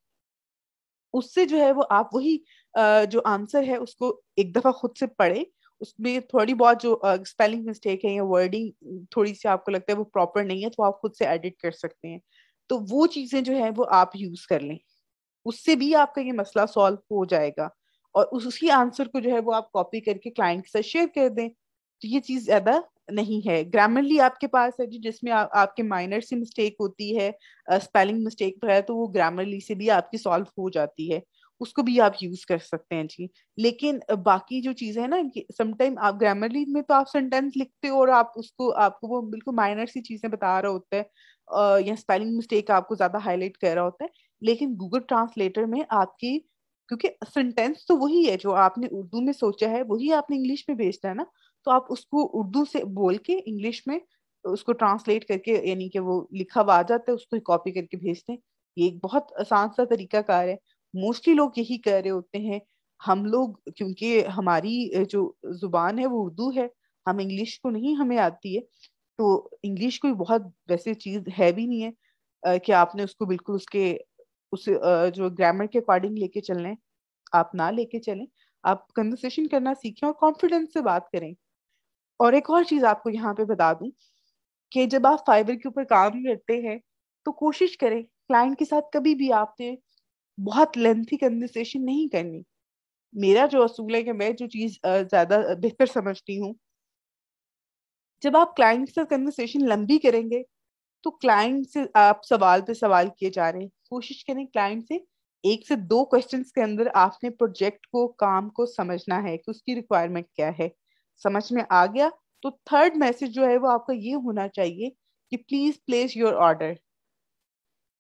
उससे जो है वो आप वही जो आंसर है उसको एक दफा खुद से पढ़े, उसमें थोड़ी बहुत जो स्पेलिंग मिस्टेक है या वर्डिंग थोड़ी सी आपको लगता है वो प्रॉपर नहीं है तो आप खुद से एडिट कर सकते हैं। तो वो चीजें जो है वो आप यूज कर लें, उससे भी आपका ये मसला सॉल्व हो जाएगा। और उसी आंसर को जो है वो आप कॉपी करके क्लाइंट के साथ शेयर कर दें, तो ये चीज ज्यादा नहीं है। ग्रामरली आपके पास है जी, जिसमें आपके माइनर सी मिस्टेक होती है, स्पेलिंग मिस्टेक है, तो वो ग्रामरली से भी आपकी सॉल्व हो जाती है, उसको भी आप यूज कर सकते हैं जी। लेकिन बाकी जो चीजें है ना कि समटाइम आप ग्रामरली में तो आप सेंटेंस लिखते हो और आप उसको आपको वो बिल्कुल माइनर सी चीजें बता रहा होता है, या स्पेलिंग मिस्टेक आपको ज्यादा हाईलाइट कर रहा होता है। लेकिन गूगल ट्रांसलेटर में आपकी, क्योंकि सेंटेंस तो वही है जो आपने उर्दू में सोचा है वही आपने इंग्लिश में भेजना है ना, तो आप उसको उर्दू से बोल के इंग्लिश में उसको ट्रांसलेट करके, यानी कि वो लिखा हुआ आ जाता है, उसको कॉपी करके भेज दें। ये एक बहुत आसान सा तरीका कार है, मोस्टली लोग यही कर रहे होते हैं। हम लोग क्योंकि हमारी जो जुबान है वो उर्दू है, हम इंग्लिश को नहीं हमें आती है, तो इंग्लिश कोई बहुत वैसे चीज है भी नहीं है कि आपने उसको बिल्कुल उसके उस जो ग्रामर के अकॉर्डिंग लेके चलना है, आप ना लेके चलें। आप कन्वर्सेशन करना सीखें और कॉन्फिडेंस से बात करें। और एक और चीज आपको यहाँ पे बता दूं कि जब आप फाइबर के ऊपर काम करते हैं तो कोशिश करें क्लाइंट के साथ कभी भी आपने बहुत लेंथी कन्वर्सेशन नहीं करनी। मेरा जो असूल है कि मैं जो चीज ज्यादा बेहतर समझती हूँ, जब आप क्लाइंट के साथ कन्वर्सेशन लंबी करेंगे तो क्लाइंट से आप सवाल पे सवाल किए जा रहे हैं, कोशिश करें क्लाइंट से 1 से 2 क्वेश्चंस के अंदर आपने प्रोजेक्ट को, काम को समझना है कि उसकी रिक्वायरमेंट क्या है। समझ में आ गया तो थर्ड मैसेज जो है वो आपका ये होना चाहिए कि प्लीज प्लेस योर ऑर्डर।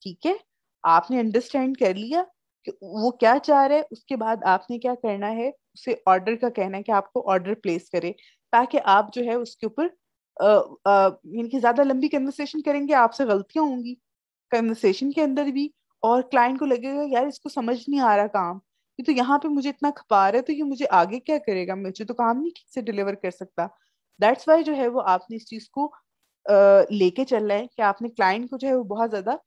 ठीक है, आपने अंडरस्टैंड कर लिया कि वो क्या चाह रहा है, उसके बाद आपने क्या करना है, उसे ऑर्डर का कहना है कि आपको ऑर्डर प्लेस करे, ताकि आप जो है उसके ऊपर यानी कि ज्यादा लंबी कन्वर्सेशन करेंगे, आपसे गलतियां होंगी कन्वर्सेशन के अंदर भी, और क्लाइंट को लगेगा यार इसको समझ नहीं आ रहा काम, ये तो यहाँ पे मुझे इतना खपा रहा है, तो ये मुझे आगे क्या करेगा, मुझे तो काम नहीं ठीक से डिलीवर कर सकता। दैट्स वाई जो है वो आपने इस चीज को लेके चलना है कि आपने क्लाइंट को जो है वो बहुत ज्यादा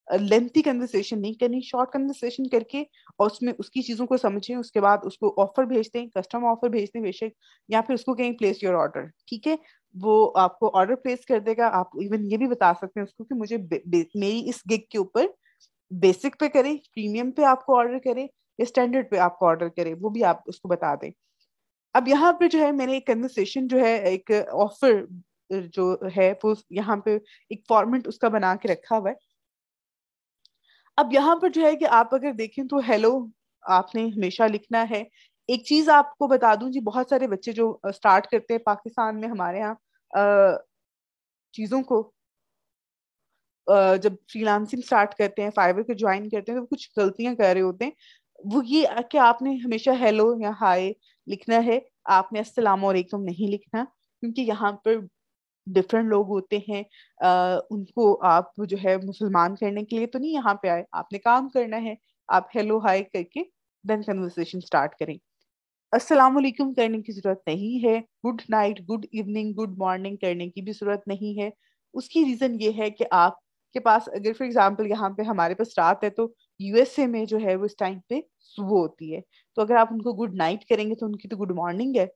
लेंथी कन्वर्सेशन नहीं करनी, शॉर्ट कन्वर्सेशन करके और उसमें उसकी चीजों को समझें, उसके बाद उसको ऑफर भेज दें, कस्टमर ऑफर भेज दें बेशक, या फिर उसको कहीं प्लेस योर ऑर्डर। ठीक है, वो आपको ऑर्डर प्लेस कर देगा। आप इवन ये भी बता सकते हैं उसको कि मुझे मेरी इस गिग के ऊपर बेसिक पे करें, प्रीमियम पे आपको ऑर्डर करें, या स्टैंडर्ड पे आपको ऑर्डर करें, वो भी आप उसको बता दें। अब यहाँ पे जो है मैंने एक कन्वर्सेशन जो है, एक ऑफर जो है वो यहाँ पे एक फॉर्मेट उसका बना के रखा हुआ है। अब यहाँ पर जो है कि आप अगर देखें तो हेलो आपने हमेशा लिखना है। एक चीज आपको बता दूं जी, बहुत सारे बच्चे जो स्टार्ट करते हैं पाकिस्तान में हमारे यहाँ चीजों को, जब फ्रीलांसिंग स्टार्ट करते हैं, फाइवर को ज्वाइन करते हैं, तो कुछ गलतियां कर रहे होते हैं। वो ये कि आपने हमेशा हेलो या हाय लिखना है, आपने अस्सलाम वालेकुम नहीं लिखना, क्योंकि यहाँ पर डिफरेंट लोग होते हैं। उनको आप जो है मुसलमान करने के लिए तो नहीं यहाँ पे आए, आपने काम करना है। आप हेलो हाय करके देन कन्वर्सेशन स्टार्ट करें। अस्सलाम वालेकुम करने की जरूरत नहीं है, good night, good evening, good morning करने की भी जरूरत नहीं है। उसकी रीजन ये है कि आपके पास अगर फॉर एग्जांपल यहाँ पे हमारे पास रात है, तो यूएसए में जो है वो इस टाइम पे सुबह होती है, तो अगर आप उनको गुड नाइट करेंगे तो उनकी तो गुड मॉर्निंग है,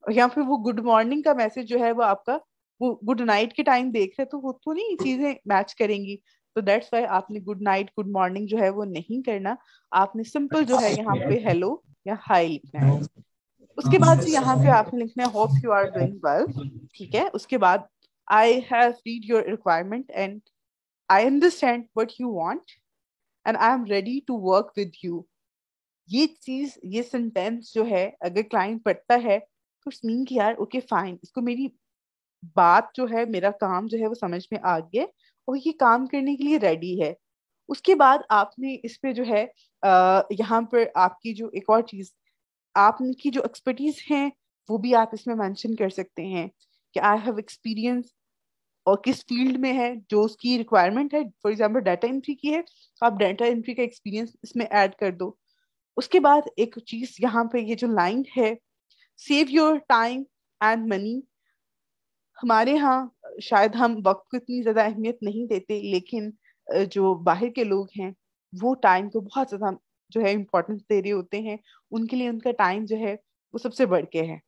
और या फिर वो गुड मॉर्निंग का मैसेज जो है वो आपका वो गुड नाइट के टाइम देख रहे, तो वो तो नहीं चीजें मैच करेंगी। तो दैट्स वाई आपने गुड नाइट गुड मॉर्निंग जो है वो नहीं करना, आपने सिंपल जो है यहाँ पे हेलो या हाय लिखना है। उसके बाद जी यहाँ पे आपने लिखना है hope you are doing well. ठीक है, उसके बाद I have read your requirement and I understand what you want and I am ready to work with you. ये चीज, ये सेंटेंस जो है अगर क्लाइंट पढ़ता है तो मीन कि यार ओके फाइन, इसको मेरी बात जो है, मेरा काम जो है वो समझ में आ गया है और ये काम करने के लिए रेडी है। उसके बाद आपने इस पे जो है यहाँ पर आपकी जो एक और चीज, आपकी जो एक्सपर्टीज है वो भी आप इसमें मेंशन कर सकते हैं कि आई हैव एक्सपीरियंस, और किस फील्ड में है जो उसकी रिक्वायरमेंट है। फॉर एग्जांपल डाटा एंट्री की है तो आप डाटा एंट्री का एक्सपीरियंस इसमें ऐड कर दो। उसके बाद एक चीज यहाँ पे ये जो लाइन है, save your time and money. हमारे यहाँ शायद हम वक्त को इतनी ज्यादा अहमियत नहीं देते, लेकिन जो बाहर के लोग हैं वो टाइम को बहुत ज्यादा जो है इम्पोर्टेंस दे रहे होते हैं, उनके लिए उनका टाइम जो है वो सबसे बढ़ के है।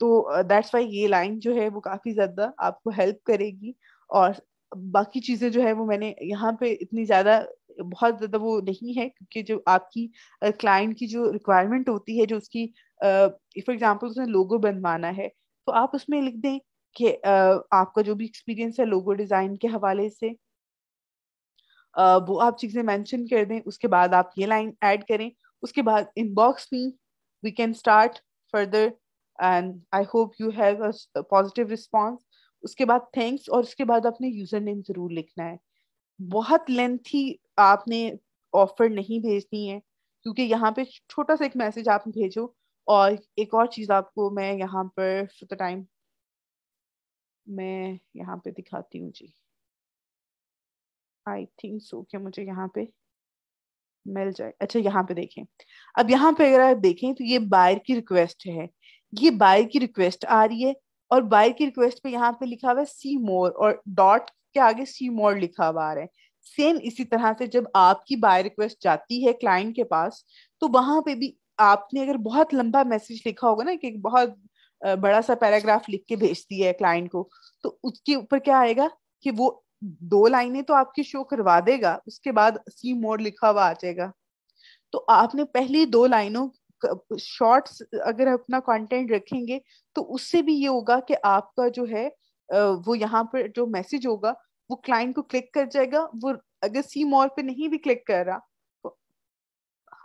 तो दैट्स वाई ये लाइन जो है वो काफी ज्यादा आपको हेल्प करेगी। और बाकी चीजें जो है वो मैंने यहाँ पे इतनी ज्यादा, बहुत ज्यादा वो नहीं है, क्योंकि जो आपकी क्लाइंट की जो रिक्वायरमेंट होती है, जो उसकी फॉर एग्जांपल उसने लोगो बनवाना है, तो आप उसमें लिख दें कि आपका जो भी एक्सपीरियंस है लोगो डिजाइन के हवाले से, वो आप चीजें मेंशन कर दें। उसके बाद आप ये लाइन ऐड करें, उसके बाद इनबॉक्स में we can start further and I hope you have a positive response. उसके बाद थैंक्स, और उसके बाद अपने यूजर नेम जरूर लिखना है। बहुत लेंथी आपने ऑफर नहीं भेजनी है, क्योंकि यहाँ पे छोटा सा एक मैसेज आप भेजो। और एक और चीज आपको मैं यहाँ पर फॉर द टाइम मैं यहाँ पे दिखाती हूँ जी। आई थिंक सो कि मुझे यहाँ पे मिल जाए। अच्छा, यहाँ पे देखें। अब यहाँ पे अगर आप देखें तो ये बायर की रिक्वेस्ट है, ये बायर की रिक्वेस्ट आ रही है। और बायर की रिक्वेस्ट पे यहाँ पे लिखा हुआ है सी मोर, और डॉट के आगे सी मोर लिखा हुआ आ रहा है। सेम इसी तरह से जब आपकी बायर रिक्वेस्ट जाती है क्लाइंट के पास, तो वहां पे भी आपने अगर बहुत लंबा मैसेज लिखा होगा ना, कि बहुत बड़ा सा पैराग्राफ लिख के भेजती है क्लाइंट को, तो उसके ऊपर क्या आएगा कि वो 2 लाइनें तो आपकी शो करवा देगा, उसके बाद सी मोर लिखा हुआ आ जाएगा। तो आपने पहली 2 लाइनों शॉर्ट्स अगर अपना कंटेंट रखेंगे, तो उससे भी ये होगा कि आपका जो है वो यहाँ पर जो मैसेज होगा वो क्लाइंट को क्लिक कर जाएगा। वो अगर सी मोर पे नहीं भी क्लिक कर रहा, तो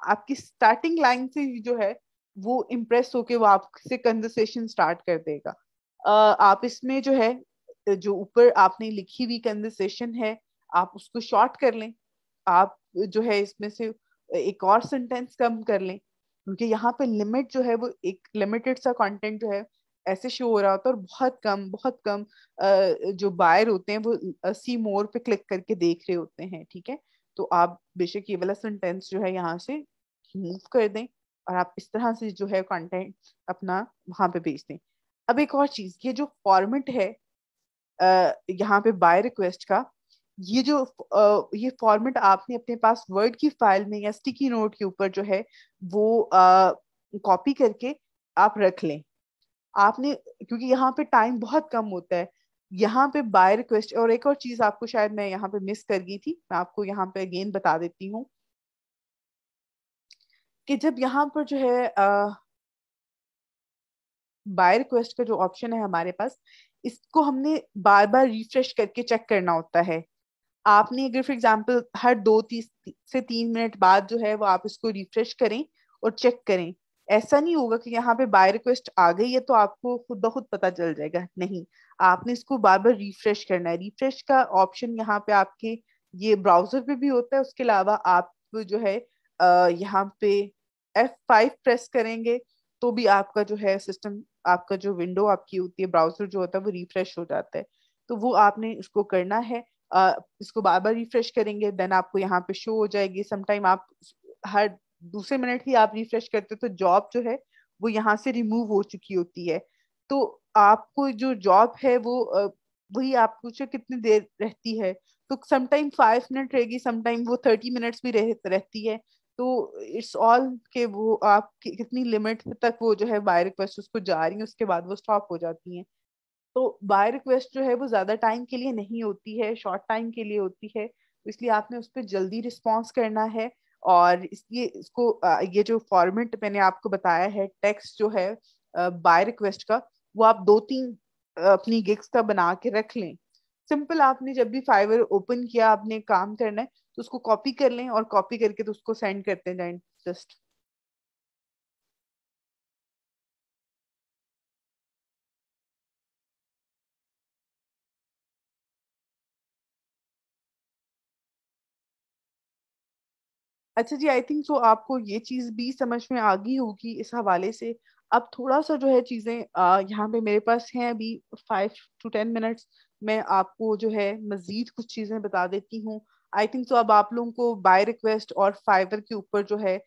आपकी स्टार्टिंग लाइन से ही जो है वो इम्प्रेस होके वो आपसे कन्वर्सेशन स्टार्ट कर देगा। आप इसमें जो है, जो ऊपर आपने लिखी हुई कन्वर्सेशन है, आप उसको शॉर्ट कर लें। आप जो है इसमें से एक और सेंटेंस कम कर लें, क्योंकि यहाँ पे लिमिट जो है वो एक लिमिटेड सा कंटेंट जो है ऐसे शो हो रहा होता है। और बहुत कम जो बायर होते हैं वो सी मोर पे क्लिक करके देख रहे होते हैं, ठीक है। तो आप बेशक ये वाला सेंटेंस जो है यहाँ से मूव कर दें, और आप इस तरह से जो है कंटेंट अपना वहां पे भेज दें। अब एक और चीज, ये जो फॉर्मेट है यहाँ पे बाय रिक्वेस्ट का, ये जो ये फॉर्मेट आपने अपने पास वर्ड की फाइल में या स्टिकी नोट के ऊपर जो है वो कॉपी करके आप रख लें। आपने, क्योंकि यहाँ पे टाइम बहुत कम होता है, यहाँ पे बाय रिक्वेस्ट। और एक और चीज आपको शायद मैं यहाँ पे मिस कर गई थी, मैं आपको यहाँ पे अगेन बता देती हूँ कि जब यहाँ पर जो है बाय रिक्वेस्ट का जो ऑप्शन है हमारे पास, इसको हमने बार बार रिफ्रेश करके चेक करना होता है। आपने अगर फॉर एग्जांपल हर 2 से 3 मिनट बाद जो है वो आप इसको रिफ्रेश करें और चेक करें। ऐसा नहीं होगा कि यहाँ पे बाय रिक्वेस्ट आ गई है तो आपको खुद ब खुद पता चल जाएगा, नहीं। आपने इसको बार बार रिफ्रेश करना है। रिफ्रेश का ऑप्शन यहाँ पे आपके ये ब्राउजर पे भी होता है। उसके अलावा आप जो है यहाँ पे F5 प्रेस करेंगे तो भी आपका जो है सिस्टम, आपका जो विंडो आपकी होती है, ब्राउजर जो होता है वो रिफ्रेश हो जाता है। तो वो आपने इसको करना है। इसको बार बार रिफ्रेश करेंगे, देन आपको यहाँ पे शो हो जाएगी। समटाइम आप हर दूसरे मिनट ही आप रिफ्रेश करते हो तो जॉब जो है वो यहाँ से रिमूव हो चुकी होती है। तो आपको जो जॉब है वो वही आपको जो कितनी देर रहती है, तो समटाइम 5 मिनट रहेगी, समटाइम वो 30 मिनट्स भी रहती है। तो इट्स ऑल के वो आप कितनी लिमिट तक वो जो है बाय रिक्वेस्ट उसको जा रही है, उसके बाद वो स्टॉप हो जाती है। तो बाय रिक्वेस्ट जो है वो ज्यादा टाइम के लिए नहीं होती है, शॉर्ट टाइम के लिए होती है। तो इसलिए आपने उस पर जल्दी रिस्पॉन्स करना है। और इसलिए इसको ये जो फॉर्मेट मैंने आपको बताया है टेक्स्ट जो है बाय रिक्वेस्ट का, वो आप 2-3 अपनी गिग्स का बना के रख लें। सिंपल, आपने जब भी फाइवर ओपन किया, आपने काम करना है तो उसको कॉपी कर लें, और कॉपी करके तो उसको सेंड करते जाएं जस्ट। अच्छा जी, आई थिंक सो आपको ये चीज भी समझ में आ गई होगी इस हवाले से। अब थोड़ा सा जो है चीजें यहाँ पे मेरे पास हैं अभी 5 to 10 मिनट्स, मैं आपको जो है मजीद कुछ चीजें बता देती हूँ। आई थिंक सो अब आप लोगों को बाय रिक्वेस्ट और फाइवर के ऊपर जो है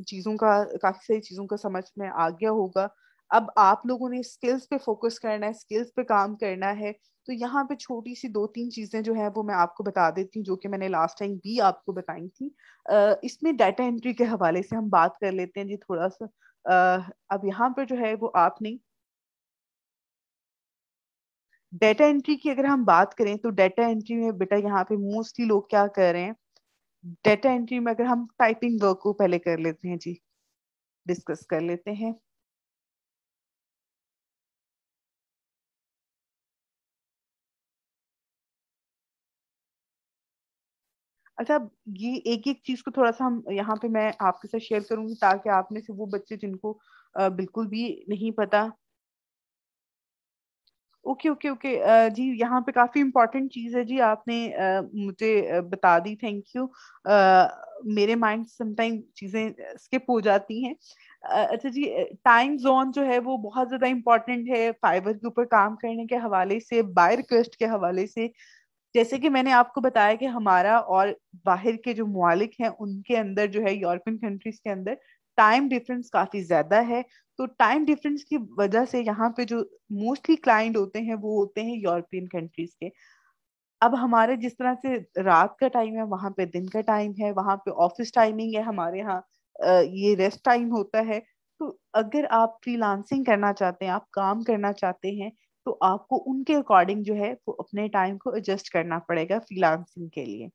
चीजों का, काफी सारी चीजों का समझ में आ गया होगा। अब आप लोगों ने स्किल्स पे फोकस करना है, स्किल्स पे काम करना है। तो यहाँ पे छोटी सी दो तीन चीजें जो है वो मैं आपको बता देती हूँ, जो कि मैंने लास्ट टाइम भी आपको बताई थी। इसमें डाटा एंट्री के हवाले से हम बात कर लेते हैं जी थोड़ा सा। अब यहाँ पर जो है वो आपने डेटा एंट्री की अगर हम बात करें, तो डेटा एंट्री में बेटा यहाँ पे मोस्टली लोग क्या कर रहे हैं। डेटा एंट्री में अगर हम टाइपिंग वर्क को पहले कर लेते हैं जी, डिस्कस कर लेते हैं। अच्छा, ये एक एक चीज को थोड़ा सा हम यहाँ पे मैं आपके साथ शेयर करूंगी, ताकि आप में से वो बच्चे जिनको बिल्कुल भी नहीं पता। ओके ओके ओके, जी यहाँ पे काफी इम्पोर्टेंट चीज है जी, आपने मुझे बता दी, थैंक यू। मेरे माइंड समटाइम चीजें स्किप हो जाती हैं। अच्छा जी, टाइम जोन जो है वो बहुत ज्यादा इम्पोर्टेंट है फाइबर के ऊपर काम करने के हवाले से, बाय रिक्वेस्ट के हवाले से। जैसे कि मैंने आपको बताया कि हमारा और बाहर के जो ममालिक हैं उनके अंदर जो है, यूरोपियन कंट्रीज के अंदर टाइम डिफरेंस काफी ज्यादा है। तो टाइम डिफरेंस की वजह से यहाँ पे जो मोस्टली क्लाइंट होते हैं वो होते हैं यूरोपियन कंट्रीज के। अब हमारे जिस तरह से रात का टाइम है, वहां पे दिन का टाइम है, वहां पे ऑफिस टाइमिंग है, हमारे यहाँ ये रेस्ट टाइम होता है। तो अगर आप फ्रीलांसिंग करना चाहते हैं, आप काम करना चाहते हैं, तो आपको उनके अकॉर्डिंग जो है वो अपने टाइम को एडजस्ट करना पड़ेगा फ्रीलांसिंग के लिए।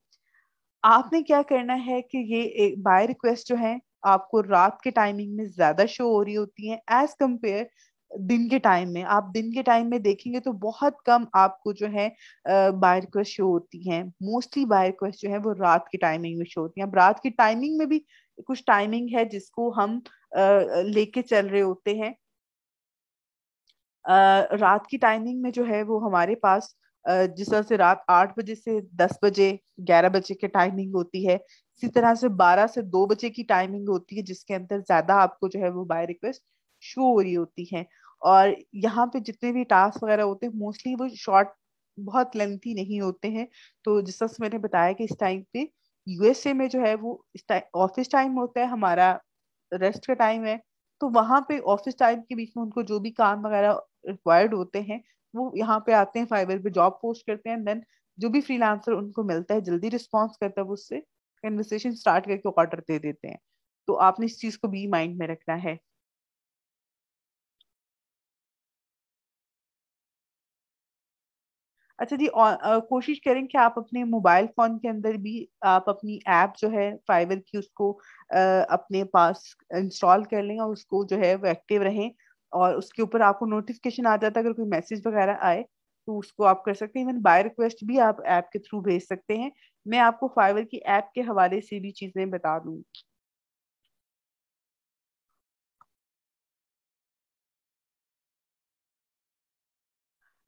आपने क्या करना है कि ये एक बाय रिक्वेस्ट जो है आपको रात के टाइमिंग में ज्यादा शो हो रही होती है एज कंपेयर दिन के टाइम में। आप दिन के टाइम में देखेंगे तो बहुत कम आपको जो है बाय रिक्वेस्ट शो होती हैं। मोस्टली बाय रिक्वेस्ट जो है वो रात की टाइमिंग में शो होती हैं। अब रात की टाइमिंग में भी कुछ टाइमिंग है जिसको हम लेके चल रहे होते हैं। रात की टाइमिंग में जो है वो हमारे पास जिस तरह से रात 8 बजे से 10 बजे, 11 बजे की टाइमिंग होती है, इसी तरह से 12 से 2 बजे की टाइमिंग होती है, जिसके अंदर ज्यादा आपको जो है वो बाय रिक्वेस्ट शो हो रही होती है। और यहाँ पे जितने भी टास्क वगैरह होते हैं मोस्टली वो शॉर्ट, बहुत लेंथी नहीं होते हैं। तो जिस तरह से मैंने बताया कि इस टाइम पे यूएसए में जो है वो इस टाइम ऑफिस टाइम होता है, हमारा रेस्ट का टाइम है। तो वहां पे ऑफिस टाइम के बीच में उनको जो भी काम वगैरह रिक्वायर्ड होते हैं, वो यहाँ पे आते हैं, फाइवर पे जॉब पोस्ट करते हैं, देन जो भी फ्रीलांसर उनको मिलता है, जल्दी रिस्पॉन्स करता है, वो उससे कन्वर्सेशन स्टार्ट करके ऑर्डर दे देते हैं। तो आपने इस चीज को भी माइंड में रखना है। अच्छा जी, और कोशिश करें कि आप अपने मोबाइल फोन के अंदर भी आप अपनी ऐप जो है फाइवर की उसको अपने पास इंस्टॉल कर लें, और उसको जो है वो एक्टिव रहें। और उसके ऊपर आपको नोटिफिकेशन आ जाता है अगर कोई मैसेज वगैरह आए, तो उसको आप कर सकते हैं। इवन बाय रिक्वेस्ट भी आप ऐप के थ्रू भेज सकते हैं। मैं आपको फाइवर की ऐप के हवाले से भी चीजें बता दूं।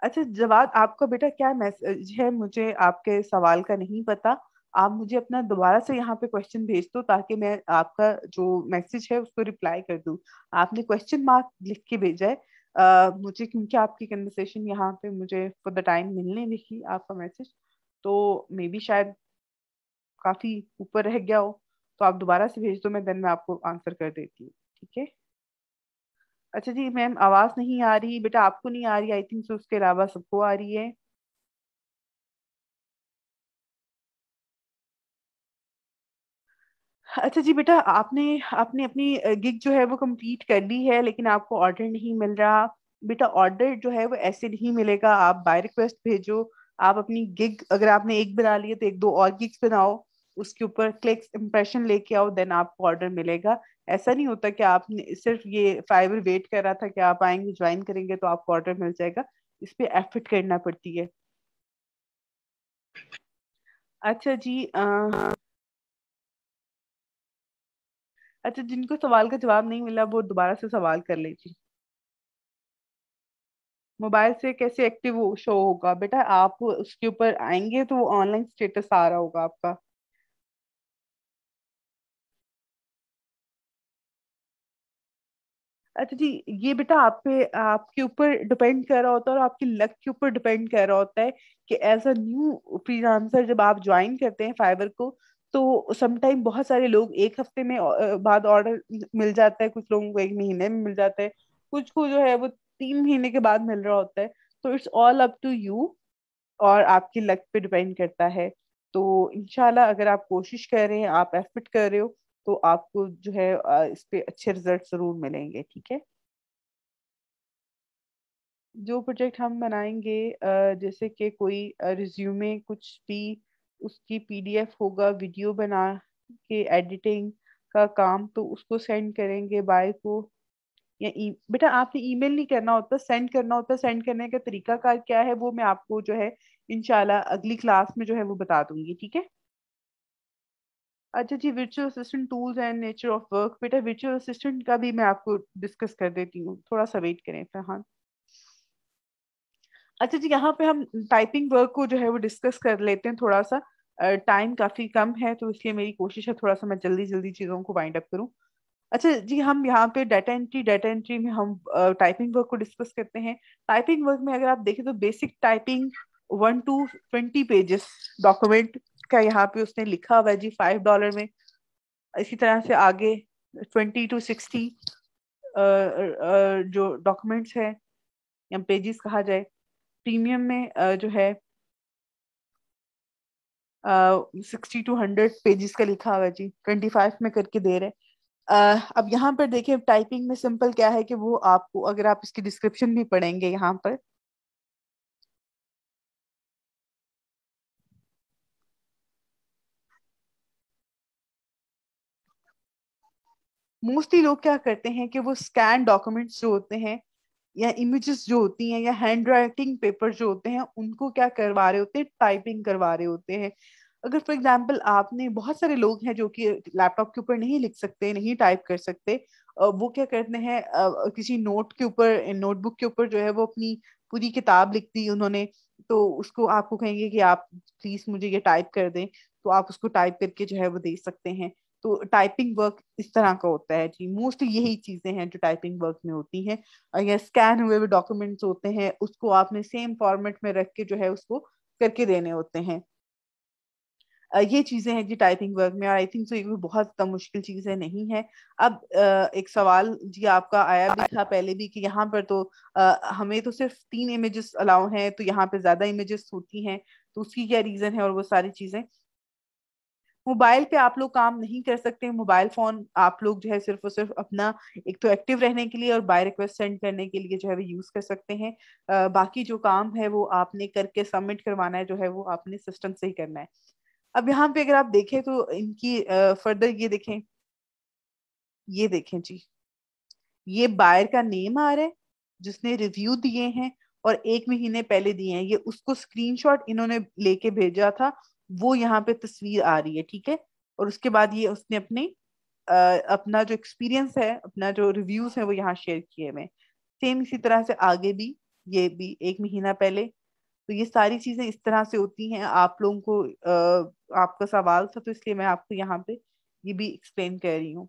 अच्छा जवाब, आपका बेटा क्या मैसेज है, मुझे आपके सवाल का नहीं पता। आप मुझे अपना दोबारा से यहाँ पे क्वेश्चन भेज दो, ताकि मैं आपका जो मैसेज है उसको रिप्लाई कर दूँ। आपने क्वेश्चन मार्क लिख के भेजा है मुझे, क्योंकि आपकी कन्वर्सेशन यहाँ पे मुझे फॉर द टाइम मिलने लिखी आपका मैसेज, तो मे बी शायद काफी ऊपर रह गया हो। तो आप दोबारा से भेज दो, मैं देन मैं आपको आंसर कर देती हूँ। ठीक है। अच्छा जी मैम, आवाज नहीं आ रही बेटा, आपको नहीं आ रही, आई थिंक सो उसके अलावा सबको आ रही है। अच्छा जी बेटा, आपने आपने अपनी गिग जो है वो कंप्लीट कर ली है, लेकिन आपको ऑर्डर नहीं मिल रहा। बेटा ऑर्डर जो है वो ऐसे नहीं मिलेगा, आप बाय रिक्वेस्ट भेजो। आप अपनी गिग, अगर आपने एक बना ली है तो एक दो और गिग्स बनाओ, उसके ऊपर क्लिक्स इंप्रेशन लेके आओ, देन आपको ऑर्डर मिलेगा। ऐसा नहीं होता कि आपने सिर्फ ये फाइवर वेट कर रहा था कि आप आएंगे ज्वाइन करेंगे तो आपको ऑर्डर मिल जाएगा। इस पे एफर्ट करना पड़ती है। अच्छा जी, अच्छा जिनको सवाल का जवाब नहीं मिला वो दोबारा से सवाल कर लीजिए। मोबाइल से कैसे एक्टिव शो होगा बेटा, आप उसके ऊपर आएंगे तो वो ऑनलाइन स्टेटस आ रहा होगा आपका। अच्छा जी, ये बेटा आप पे आपके ऊपर डिपेंड कर रहा होता है, और आपकी लक के ऊपर डिपेंड कर रहा होता है कि एज अ न्यू फ्रीलांसर जब आप ज्वाइन करते हैं फाइवर को, तो समटाइम बहुत सारे लोग एक हफ्ते में बाद ऑर्डर मिल जाता है, कुछ लोगों को एक महीने में मिल जाता है, कुछ को जो है वो 3 महीने के बाद मिल रहा होता है। तो it's all up to you, और आपकी लक पे डिपेंड करता है। तो इंशाल्लाह अगर आप कोशिश कर रहे हैं, आप एफर्ट कर रहे हो, तो आपको जो है इस पे अच्छे रिजल्ट जरूर मिलेंगे, ठीक है। जो प्रोजेक्ट हम बनाएंगे, जैसे कि कोई रिज्यूमे कुछ भी, उसकी पीडीएफ होगा, वीडियो बना के एडिटिंग का काम, तो उसको सेंड करेंगे बाय को, या बेटा आपने ईमेल नहीं करना होता, सेंड करना होता। सेंड करने का तरीका कार क्या है वो मैं आपको जो है इंशाल्लाह अगली क्लास में जो है वो बता दूंगी, ठीक है। अच्छा जी, virtual assistant tools and nature of work, बेटा वर्चुअल असिस्टेंट का भी मैं आपको डिस्कस कर देती हूँ, थोड़ा सा वेट करें फरहान। अच्छा जी, यहाँ पे हम टाइपिंग वर्क को जो है वो डिस्कस कर लेते हैं थोड़ा सा। टाइम काफी कम है, तो इसलिए मेरी कोशिश है थोड़ा सा मैं जल्दी जल्दी चीजों को वाइंड अप करूँ। अच्छा जी, हम यहाँ पे डाटा एंट्री में हम टाइपिंग वर्क को डिस्कस करते हैं। टाइपिंग वर्क में अगर आप देखें तो basic typing 1 to 20 pages document का यहाँ पे उसने लिखा हुआ है जी, $5 में। इसी तरह से आगे 20 to 60 जो डॉक्यूमेंट्स है या पेजेस कहा जाए। प्रीमियम में जो है 60 to 100 पेजेस का लिखा हुआ है जी, 25 में करके दे रहे हैं। अब यहाँ पर देखिए टाइपिंग में सिंपल क्या है कि वो आपको, अगर आप इसकी डिस्क्रिप्शन भी पढ़ेंगे यहाँ पर, मोस्टली लोग क्या करते हैं कि वो स्कैन डॉक्यूमेंट्स जो होते हैं या इमेजेस जो होती हैं या हैंड राइटिंग पेपर जो होते हैं, उनको क्या करवा रहे होते हैं, टाइपिंग करवा रहे होते हैं। अगर फॉर एग्जांपल आपने, बहुत सारे लोग हैं जो कि लैपटॉप के ऊपर नहीं लिख सकते, नहीं टाइप कर सकते, वो क्या करते हैं, किसी नोट के ऊपर, नोटबुक के ऊपर जो है वो अपनी पूरी किताब लिख दी उन्होंने, तो उसको आपको कहेंगे कि आप प्लीज मुझे ये टाइप कर दें, तो आप उसको टाइप करके जो है वो दे सकते हैं। तो टाइपिंग वर्क इस तरह का होता है जी, मोस्टली यही चीजें हैं जो टाइपिंग वर्क में होती हैं। या स्कैन हुए हुए डॉक्यूमेंट्स होते हैं, उसको आपने सेम फॉर्मेट में रख के जो है उसको करके देने होते हैं। ये चीजें हैं जी टाइपिंग वर्क में, और आई थिंक सो ये भी बहुत ज्यादा मुश्किल चीजें नहीं है। अब एक सवाल जी आपका आया भी था पहले भी कि यहाँ पर तो हमें तो सिर्फ 3 इमेजेस अलाउ हैं, तो यहाँ पे ज्यादा इमेजेस होती हैं, तो उसकी क्या रीजन है और वो सारी चीजें। मोबाइल पे आप लोग काम नहीं कर सकते। मोबाइल फोन आप लोग जो है सिर्फ और सिर्फ अपना, एक तो एक्टिव रहने के लिए और बाय रिक्वेस्ट सेंड करने के लिए जो है वो यूज कर सकते हैं। बाकी जो काम है वो आपने करके सबमिट करवाना है, जो है वो आपने सिस्टम से ही करना है। अब यहाँ पे अगर आप देखें तो इनकी फर्दर ये देखें, ये देखें जी, ये बायर का नेम आ रहा है जिसने रिव्यू दिए हैं, और 1 महीने पहले दिए हैं, ये उसको स्क्रीनशॉट इन्होंने लेके भेजा था, वो यहाँ पे तस्वीर आ रही है, ठीक है। और उसके बाद ये उसने अपने अपना जो एक्सपीरियंस है, अपना जो रिव्यूज है वो यहाँ शेयर किए हुए। सेम इसी तरह से आगे भी, ये भी 1 महीना पहले। तो ये सारी चीजें इस तरह से होती हैं। आप लोगों को आपका सवाल था तो इसलिए मैं आपको यहाँ पे ये भी एक्सप्लेन कर रही हूँ।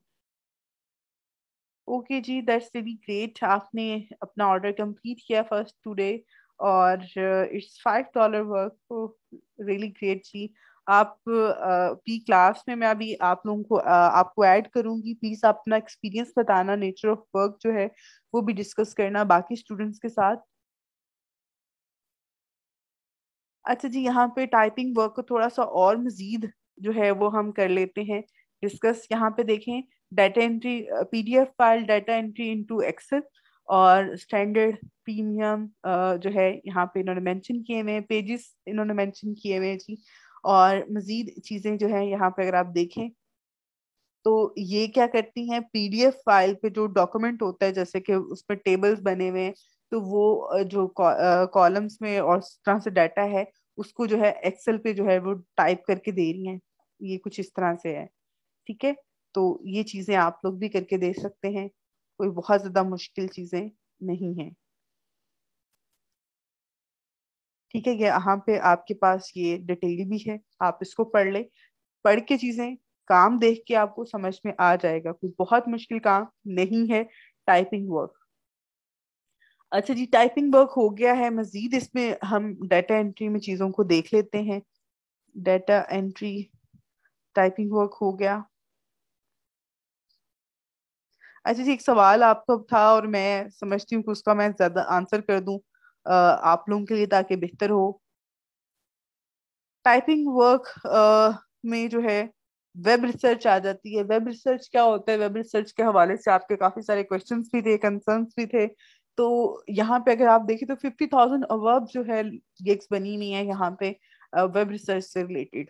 ओके जी, दैट्स रियली ग्रेट, आपने अपना ऑर्डर कंप्लीट किया फर्स्ट टुडे, और इट्स $5 वर्क, तो रियली ग्रेट जी। आप अपनी क्लास में मैं अभी आप लोगों को आपको ऐड करूंगी, प्लीज आप अपना एक्सपीरियंस बताना, नेचर ऑफ वर्क जो है वो भी डिस्कस करना बाकी स्टूडेंट्स के साथ। अच्छा जी, यहाँ पे टाइपिंग वर्क को थोड़ा सा और मजीद जो है वो हम कर लेते हैं डिस्कस। यहाँ पे देखें, data entry, PDF file data entry into Excel, और स्टैंडर्ड, प्रीमियम जो है यहाँ पे इन्होंने मेंशन किए हुए हैं, पेजेस इन्होंने मेंशन किए हुए हैं जी। और मजीद चीजें जो है यहाँ पे अगर आप देखें तो ये क्या करती हैं, पीडीएफ फाइल पे जो डॉक्यूमेंट होता है, जैसे कि उसमें टेबल्स बने हुए हैं, तो वो जो कॉलम्स में और इस तरह से डाटा है, उसको जो है एक्सेल पे जो है वो टाइप करके दे रही हैं। ये कुछ इस तरह से है, ठीक है। तो ये चीजें आप लोग भी करके दे सकते हैं, कोई बहुत ज्यादा मुश्किल चीजें नहीं है, ठीक है। ये यहाँ पे आपके पास ये डिटेल भी है, आप इसको पढ़ ले। पढ़ के चीजें, काम देख के आपको समझ में आ जाएगा, कोई बहुत मुश्किल काम नहीं है टाइपिंग वर्क। अच्छा जी, टाइपिंग वर्क हो गया है, मजीद इसमें हम डाटा एंट्री में चीजों को देख लेते हैं। डाटा एंट्री, टाइपिंग वर्क हो गया। अच्छा जी, एक सवाल आपको था और मैं समझती हूँ कि उसका मैं ज्यादा आंसर कर दूं आप लोगों के लिए, ताकि बेहतर हो। टाइपिंग वर्क में जो है वेब रिसर्च आ जाती है। वेब रिसर्च क्या होता है? वेब रिसर्च के हवाले से आपके काफी सारे क्वेश्चंस भी थे, कंसर्न्स भी थे। तो यहाँ पे अगर आप देखें तो 50,000 अवर्ब जो है गिग्स बनी हुई है यहाँ पे वेब रिसर्च से related.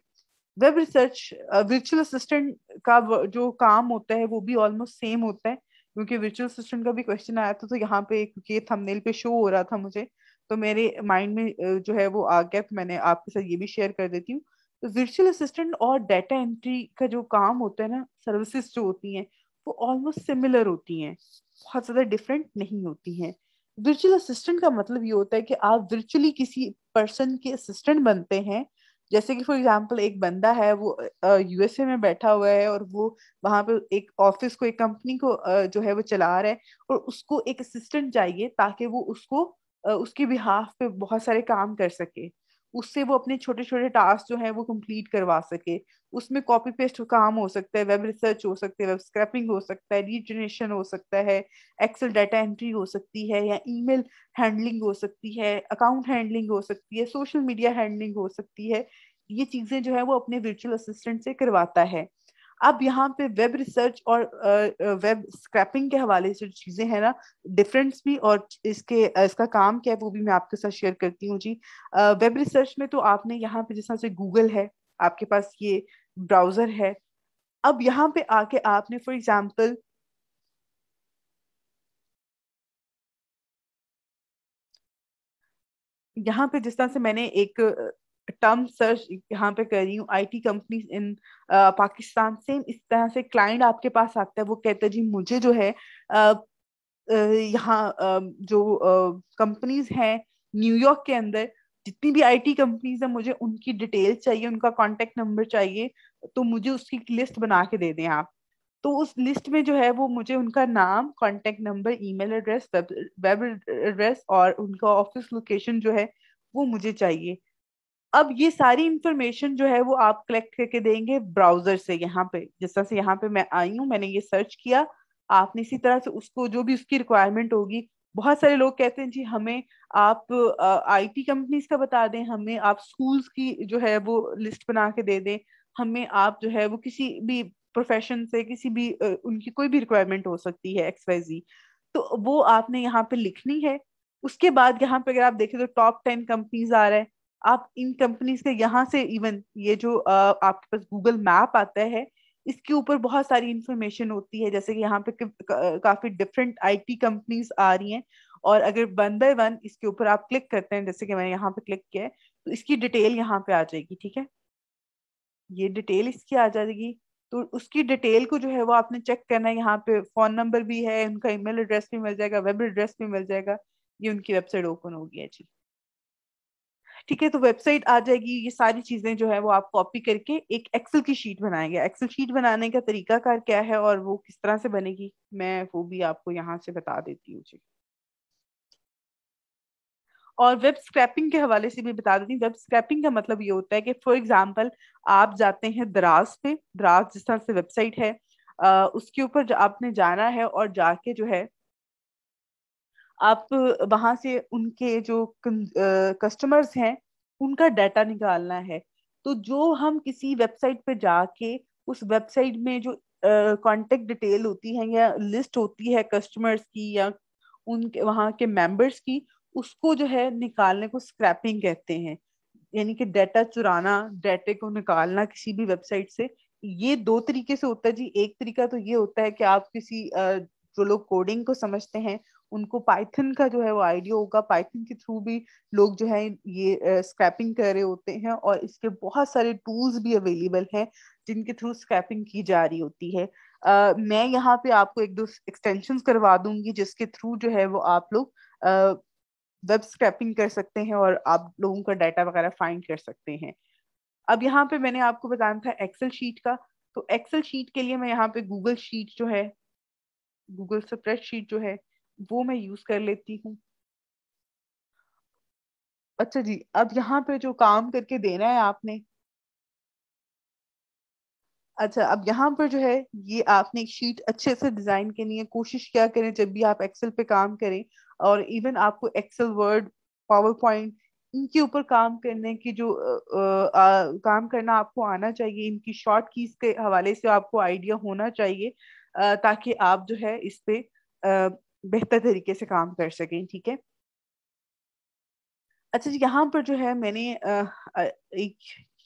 Web research virtual assistant का जो काम होता है वो भी ऑलमोस्ट सेम होता है, क्योंकि वर्चुअल असिस्टेंट का भी क्वेश्चन आया था, तो यहाँ पे क्योंकि ये थंबनेल पे शो हो रहा था मुझे, तो मेरे माइंड में जो है वो आ गया, तो मैंने आपके साथ ये भी शेयर कर देती हूँ। तो वर्चुअल असिस्टेंट और डाटा एंट्री का जो काम होता है ना, सर्विसेज जो होती हैं वो ऑलमोस्ट सिमिलर होती हैं, बहुत ज्यादा डिफरेंट नहीं होती हैं। वर्चुअल असिस्टेंट का मतलब ये होता है कि आप वर्चुअली किसी पर्सन के असिस्टेंट बनते हैं। जैसे कि फॉर एग्जांपल एक बंदा है, वो यूएसए में बैठा हुआ है और वो वहां पे एक ऑफिस को, एक कंपनी को जो है वो चला रहा है, और उसको एक असिस्टेंट चाहिए ताकि वो उसको उसके बिहाफ पे बहुत सारे काम कर सके, उससे वो अपने छोटे छोटे टास्क जो है वो कंप्लीट करवा सके। उसमें कॉपी पेस्ट काम हो सकता है, वेब रिसर्च हो सकता है, वेब स्क्रैपिंग हो सकता है, लीड जनरेशन हो सकता है, एक्सेल डाटा एंट्री हो सकती है, या ईमेल हैंडलिंग हो सकती है, अकाउंट हैंडलिंग हो सकती है, सोशल मीडिया हैंडलिंग हो सकती है। ये चीजें जो है वो अपने वर्चुअल असिस्टेंट से करवाता है। अब यहाँ पे वेब रिसर्च और वेब स्क्रैपिंग के हवाले से जो चीजें हैं ना, डिफरेंस भी, और इसका काम क्या है वो भी मैं आपके साथ शेयर करती हूँ जी। वेब रिसर्च में तो आपने यहाँ पे जिस तरह से गूगल है, आपके पास ये ब्राउजर है। अब यहाँ पे आके आपने फॉर एग्जाम्पल, यहाँ पे जिस तरह से मैंने एक टर्म सर्च यहाँ पे कर रही हूँ, IT companies in Pakistan, same इस तरह से क्लाइंट आपके पास आता है, वो कहता है जी मुझे जो है यहाँ जो कंपनीज हैं न्यूयॉर्क के अंदर, जितनी भी आईटी कंपनीज हैं, मुझे उनकी डिटेल चाहिए, उनका कांटेक्ट नंबर चाहिए, तो मुझे उसकी लिस्ट बना के दे दें आप। तो उस लिस्ट में जो है वो मुझे उनका नाम, contact number, email address, web address और उनका ऑफिस लोकेशन जो है वो मुझे चाहिए। अब ये सारी इंफॉर्मेशन जो है वो आप कलेक्ट करके देंगे ब्राउजर से। यहाँ पे जिस तरह से यहाँ पे मैं आई हूँ, मैंने ये सर्च किया, आपने इसी तरह से उसको जो भी उसकी रिक्वायरमेंट होगी। बहुत सारे लोग कहते हैं जी हमें आप आईटी कंपनीज का बता दें, हमें आप स्कूल्स की जो है वो लिस्ट बना के दे दें, हमें आप जो है वो किसी भी प्रोफेशन से, किसी भी उनकी कोई भी रिक्वायरमेंट हो सकती है XYZ, तो वो आपने यहाँ पे लिखनी है। उसके बाद यहाँ पे अगर आप देखें तो टॉप 10 कंपनीज आ रहा है। आप इन कंपनीज के यहाँ से, इवन ये जो आपके पास गूगल मैप आता है, इसके ऊपर बहुत सारी इंफॉर्मेशन होती है, जैसे कि यहाँ पे काफी डिफरेंट आईटी कंपनीज आ रही हैं। और अगर वन बाय वन इसके ऊपर आप क्लिक करते हैं, जैसे कि मैंने यहाँ पे क्लिक किया है, तो इसकी डिटेल यहाँ पे आ जाएगी, ठीक है। ये डिटेल इसकी आ जाएगी। तो उसकी डिटेल को जो है वो आपने चेक करना है। यहाँ पे फोन नंबर भी है, उनका ईमेल एड्रेस भी मिल जाएगा, वेब एड्रेस भी मिल जाएगा। ये उनकी वेबसाइट ओपन हो गई है जी। ठीक है, तो वेबसाइट आ जाएगी। ये सारी चीजें जो है वो आप कॉपी करके एक एक्सेल की शीट बनाएंगे। एक्सेल शीट बनाने का तरीकाकार क्या है और वो किस तरह से बनेगी, मैं वो भी आपको यहाँ से बता देती हूँ जी। और वेब स्क्रैपिंग के हवाले से भी बता देती हूँ। वेब स्क्रैपिंग का मतलब ये होता है कि फॉर एग्जांपल आप जाते हैं दराज पे, दराज जिस तरह से वेबसाइट है, उसके ऊपर आपने जाना है और जाके जो है आप वहां से उनके जो कस्टमर्स हैं उनका डाटा निकालना है। तो जो हम किसी वेबसाइट पे जाके उस वेबसाइट में जो कांटेक्ट डिटेल होती है या लिस्ट होती है कस्टमर्स की या उनके वहां के मेंबर्स की, उसको जो है निकालने को स्क्रैपिंग कहते हैं। यानी कि डाटा चुराना, डाटे को निकालना किसी भी वेबसाइट से। ये दो तरीके से होता है जी। एक तरीका तो ये होता है कि आप किसी जो लोग कोडिंग को समझते हैं उनको पाइथन का जो है वो आइडिया होगा, पाइथन के थ्रू भी लोग जो है ये स्क्रैपिंग कर रहे होते हैं, और इसके बहुत सारे टूल्स भी अवेलेबल हैं जिनके थ्रू स्क्रैपिंग की जा रही होती है। मैं यहाँ पे आपको एक दो एक्सटेंशंस करवा दूंगी जिसके थ्रू जो है वो आप लोग वेब स्क्रैपिंग कर सकते हैं और आप लोगों का डाटा वगैरह फाइंड कर सकते हैं। अब यहाँ पे मैंने आपको बताया था एक्सेल शीट का। तो एक्सेल शीट के लिए मैं यहाँ पे गूगल शीट जो है, गूगल स्प्रेडशीट जो है वो मैं यूज कर लेती हूँ। अच्छा जी, अब यहाँ पे जो काम करके देना है आपने, अच्छा, अब यहाँ पर जो है, ये आपने एक शीट अच्छे से डिजाइन करनी है। कोशिश क्या करें जब भी आप एक्सेल पे काम करें, और इवन आपको एक्सेल, वर्ड, पावर पॉइंट, इनके ऊपर काम करने की जो काम करना आपको आना चाहिए। इनकी शॉर्ट कीज के हवाले से आपको आइडिया होना चाहिए, ताकि आप जो है इस पे बेहतर तरीके से काम कर सकें। ठीक है। अच्छा जी, यहाँ पर जो है मैंने एक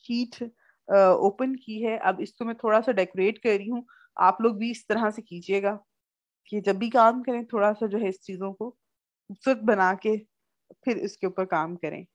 शीट ओपन की है। अब इसको मैं थोड़ा सा डेकोरेट कर रही हूँ। आप लोग भी इस तरह से कीजिएगा कि जब भी काम करें थोड़ा सा जो है इस चीजों को खूबसूरत बना के फिर इसके ऊपर काम करें।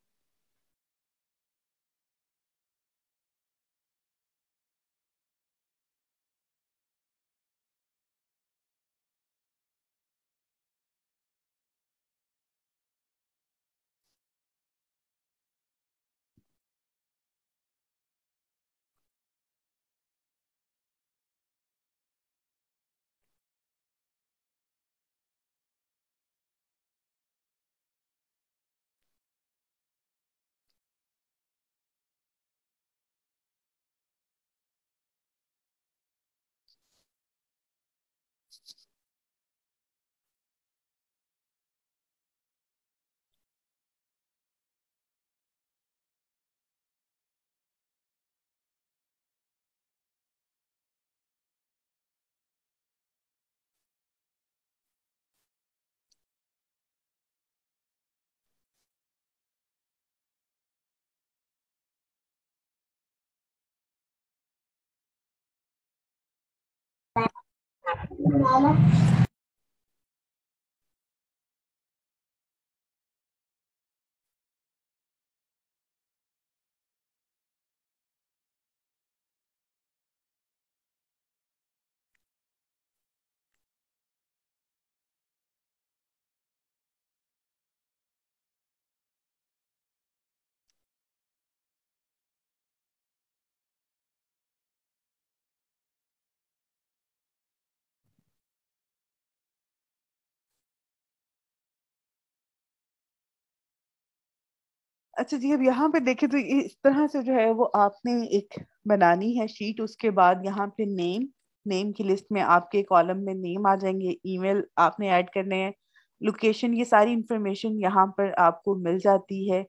अच्छा जी, अब यहाँ पे देखें तो इस तरह से जो है वो आपने एक बनानी है शीट। उसके बाद यहाँ पे नेम, नेम की लिस्ट में आपके कॉलम में नेम आ जाएंगे। ईमेल आपने ऐड करने हैं, लोकेशन, ये सारी इंफॉर्मेशन यहाँ पर आपको मिल जाती है।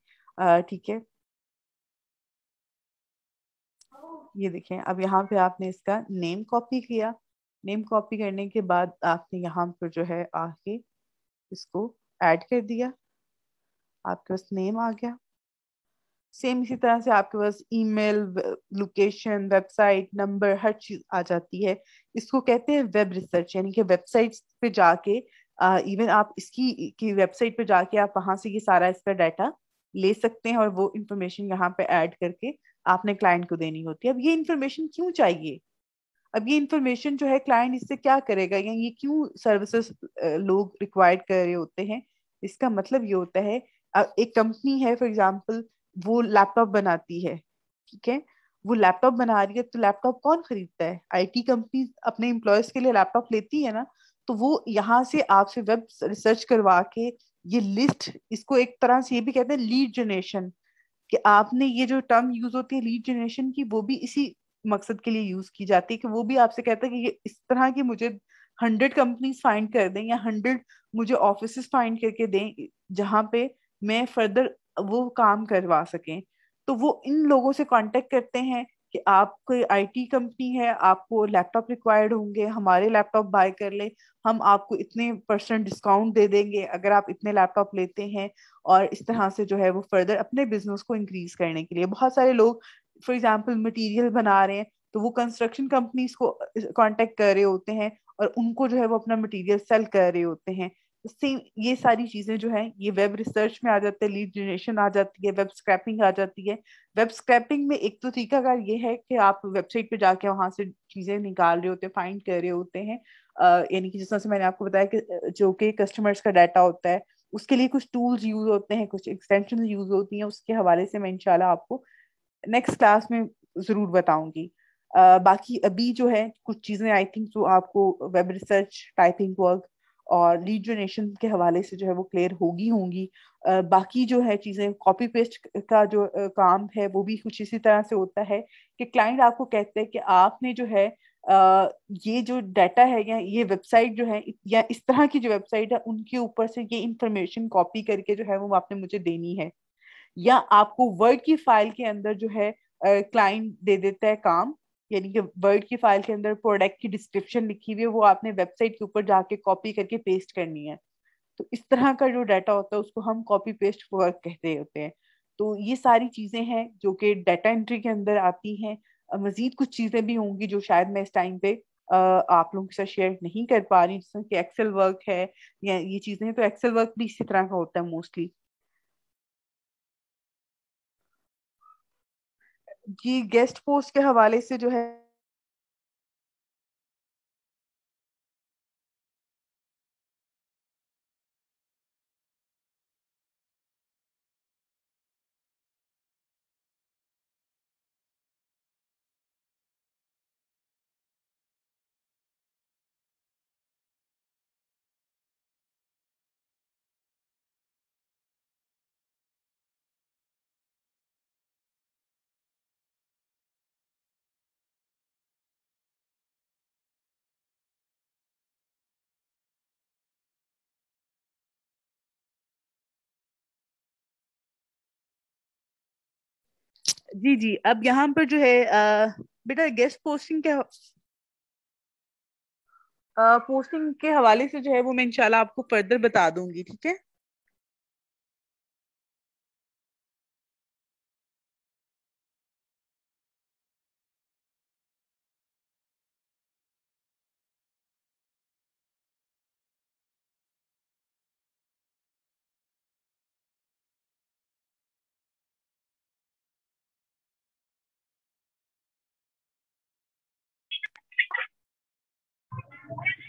ठीक है। ये देखें, अब यहाँ पे आपने इसका नेम कॉपी किया। नेम कॉपी करने के बाद आपने यहाँ पर जो है आके इसको ऐड कर दिया। आपके पास नेम आ गया। सेम इसी तरह से आपके पास ईमेल, लोकेशन, वेबसाइट नंबर, हर चीज आ जाती है। इसको कहते हैं वेब रिसर्च, यानी कि वेबसाइट पे जाके, इवन आप इसकी की वेबसाइट पे जाके आप वहां से ये सारा इसका डाटा ले सकते हैं, और वो इंफॉर्मेशन यहाँ पे ऐड करके आपने क्लाइंट को देनी होती है। अब ये इंफॉर्मेशन क्यों चाहिए? अब ये इंफॉर्मेशन जो है क्लाइंट इससे क्या करेगा, या ये क्यों सर्विसेज लोग रिक्वायर्ड कर रहे होते हैं? इसका मतलब ये होता है, एक कंपनी है फॉर एग्जांपल, वो लैपटॉप बनाती है। ठीक है। वो लैपटॉप बना रही है, तो लैपटॉप कौन खरीदता है? आईटी कंपनी अपने एम्प्लॉयज के लिए लैपटॉप लेती है ना। तो वो यहाँ से आपसे वेब रिसर्च करवा के ये लिस्ट, इसको एक तरह से ये भी कहते हैं लीड जनरेशन, कि आपने ये जो टर्म यूज होती है लीड जनरेशन की, वो भी इसी मकसद के लिए यूज की जाती है, कि वो भी आपसे कहता है कि ये इस तरह की मुझे 100 कंपनीज फाइंड कर दें, या 100 मुझे ऑफिसेस फाइंड करके दें जहां पे मैं फर्दर वो काम करवा सकें। तो वो इन लोगों से कांटेक्ट करते हैं कि आप कोई आईटी कंपनी है, आपको लैपटॉप रिक्वायर्ड होंगे, हमारे लैपटॉप बाय कर ले, हम आपको इतने परसेंट डिस्काउंट दे देंगे अगर आप इतने लैपटॉप लेते हैं। और इस तरह से जो है वो फर्दर अपने बिजनेस को इंक्रीज करने के लिए, बहुत सारे लोग फॉर एग्जांपल मटेरियल बना रहे हैं, तो वो कंस्ट्रक्शन कंपनीज को कांटेक्ट कर रहे होते हैं, और उनको जो है वो अपना मटेरियल सेल कर रहे होते हैं। सेम ये सारी चीजें जो है ये वेब रिसर्च में आ जाते हैं, लीड जनरेशन आ जाती है, वेब स्क्रैपिंग आ जाती है। वेब स्क्रैपिंग में एक तो तरीकाकार ये है कि आप वेबसाइट पे जाके वहां से चीजें निकाल रहे होते हैं, फाइंड कर रहे होते हैं। यानी कि जिस तरह से मैंने आपको बताया कि जो कि कस्टमर्स का डाटा होता है, उसके लिए कुछ टूल्स यूज होते हैं, कुछ एक्सटेंशन यूज होती हैं। उसके हवाले से मैं इंशाल्लाह आपको नेक्स्ट क्लास में जरूर बताऊंगी। बाकी अभी जो है कुछ चीजें आई थिंक जो आपको वेब रिसर्च, टाइपिंग वर्क और लीड जनरेशन के हवाले से जो है वो क्लियर होगी होंगी। बाकी जो है चीजें, कॉपी पेस्ट का जो काम है वो भी कुछ इसी तरह से होता है कि क्लाइंट आपको कहते हैं कि आपने जो है ये जो डाटा है या ये वेबसाइट जो है या इस तरह की जो वेबसाइट है उनके ऊपर से ये इंफॉर्मेशन कॉपी करके जो है वो आपने मुझे देनी है। या आपको वर्ड की फाइल के अंदर जो है क्लाइंट दे देता है काम, यानी कि वर्ड की फाइल के अंदर प्रोडक्ट की डिस्क्रिप्शन लिखी हुई है, वो आपने वेबसाइट के ऊपर जाके कॉपी करके पेस्ट करनी है। तो इस तरह का जो डाटा होता है उसको हम कॉपी पेस्ट वर्क कहते होते हैं। तो ये सारी चीजें हैं जो कि डाटा एंट्री के अंदर आती हैं। मजीद कुछ चीजें भी होंगी जो शायद मैं इस टाइम पे आप लोगों के साथ शेयर नहीं कर पा रही, जैसे कि एक्सेल वर्क है या ये चीजें। तो एक्सेल वर्क भी इसी तरह का होता है मोस्टली। जी, गेस्ट पोस्ट के हवाले से जो है, जी जी, अब यहाँ पर जो है बेटा गेस्ट पोस्टिंग के पोस्टिंग के हवाले से जो है वो मैं इंशाल्लाह आपको फर्दर बता दूंगी, ठीक है।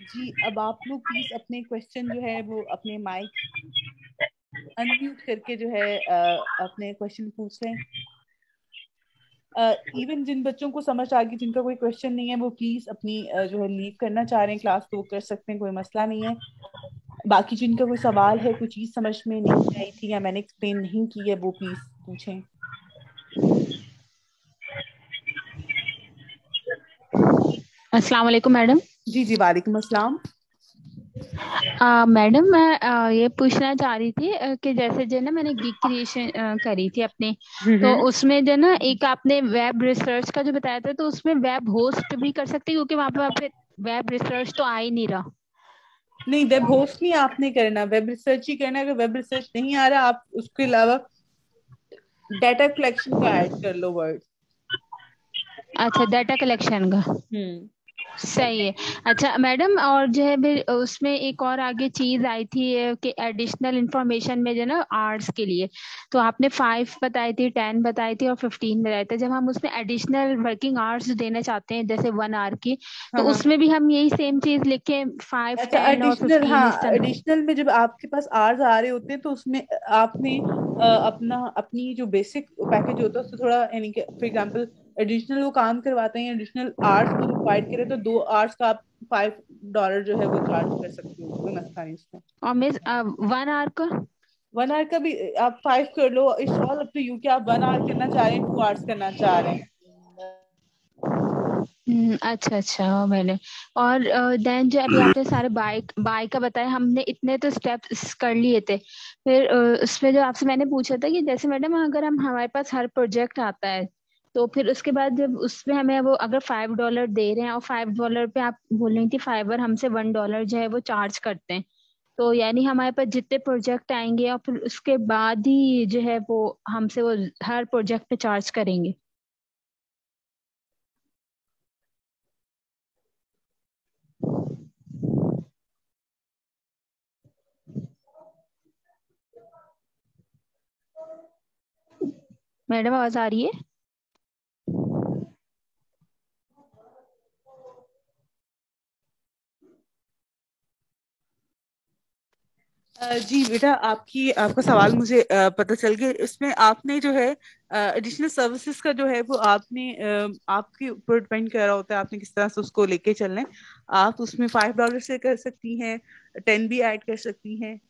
जी, अब आप लोग प्लीज अपने क्वेश्चन जो है वो अपने माइक अनम्यूट करके जो है अपने क्वेश्चन पूछ लें। इवन जिन बच्चों को समझ आ गई, जिनका कोई क्वेश्चन नहीं है, वो प्लीज अपनी जो है लीव करना चाह रहे हैं क्लास तो वो कर सकते हैं, कोई मसला नहीं है। बाकी जिनका कोई सवाल है, कोई चीज समझ में नहीं आई थी या मैंने एक्सप्लेन नहीं की है, वो प्लीज पूछें। अस्सलाम वालेकुम मैडम। जी जी, वालेकुम अस्सलाम। मैडम मैं ये पूछना चाह रही थी कि जैसे जो है ना मैंने गिग क्रिएशन करी थी अपने, तो हम्म। उसमें जो है ना एक आपने वेब रिसर्च का जो बताया था, तो उसमें वेब होस्ट भी कर सकते हैं क्योंकि वहाँ पे वेब रिसर्च तो आ ही नहीं रहा। नहीं, वेब होस्ट नहीं आपने करना, वेब रिसर्च ही करना है। अगर वेब रिसर्च नहीं आ रहा, आप उसके अलावा डाटा कलेक्शन का ऐड कर लो वर्ड। अच्छा, डाटा कलेक्शन का। हम्म। सही है। अच्छा मैडम, और जो है फिर उसमें एक और आगे चीज आई थी कि एडिशनल इंफॉर्मेशन में जो है ना आर्ट्स के लिए, तो आपने 5 बताई थी, 10 बताई थी और 15 बताया था। जब हम उसमें एडिशनल वर्किंग आवर्स देना चाहते हैं जैसे 1 आवर की, हाँ तो हाँ। उसमें भी हम यही सेम चीज लिखे 5, अच्छा, 10 और एडिशनल, 15 इस हाँ तरह। एडिशनल में जब आपके पास आवर्स आ रहे होते हैं तो उसमें आपने अपना अपनी जो बेसिक पैकेज होता है उससे थोड़ा, यानी कि फॉर एग्जांपल एडिशनल वो काम करवाते हैं, एडिशनल आवर्स वो प्रोवाइड करे तो 2 आवर्स का आप $5 जो है वो चार्ज कर सकते हो, कोई मसला नहीं उसमें। और मिस 1 आवर का। 1 आवर का भी आप 5 कर लो, it's all up to you कि आप 1 आवर करना चाह रहे हैं, 2 आवर्स करना चाह रहे हैं। अच्छा अच्छा मैंने। और देन जो अभी आपने सारे बाइक बाइक का बताया, हमने इतने तो स्टेप्स कर लिए थे। फिर उसमें जो आपसे मैंने पूछा था कि जैसे मैडम अगर हम हमारे पास हर प्रोजेक्ट आता है, तो फिर उसके बाद जब उसमें हमें वो अगर $5 दे रहे हैं और $5 पे आप बोल रही थी फाइवर हमसे $1 जो है वो चार्ज करते हैं, तो यानी हमारे पास जितने प्रोजेक्ट आएंगे और फिर उसके बाद ही जो है वो हमसे वो हर प्रोजेक्ट पे चार्ज करेंगे। मैडम आवाज आ रही है? जी बेटा, आपकी आपका सवाल मुझे पता चल गया। इसमें आपने जो है एडिशनल सर्विसेज का जो है वो आपने आपके ऊपर डिपेंड कर रहा होता है, आपने किस तरह से उसको लेके चलना है। आप उसमें $5 से कर सकती हैं, 10 भी ऐड कर सकती हैं।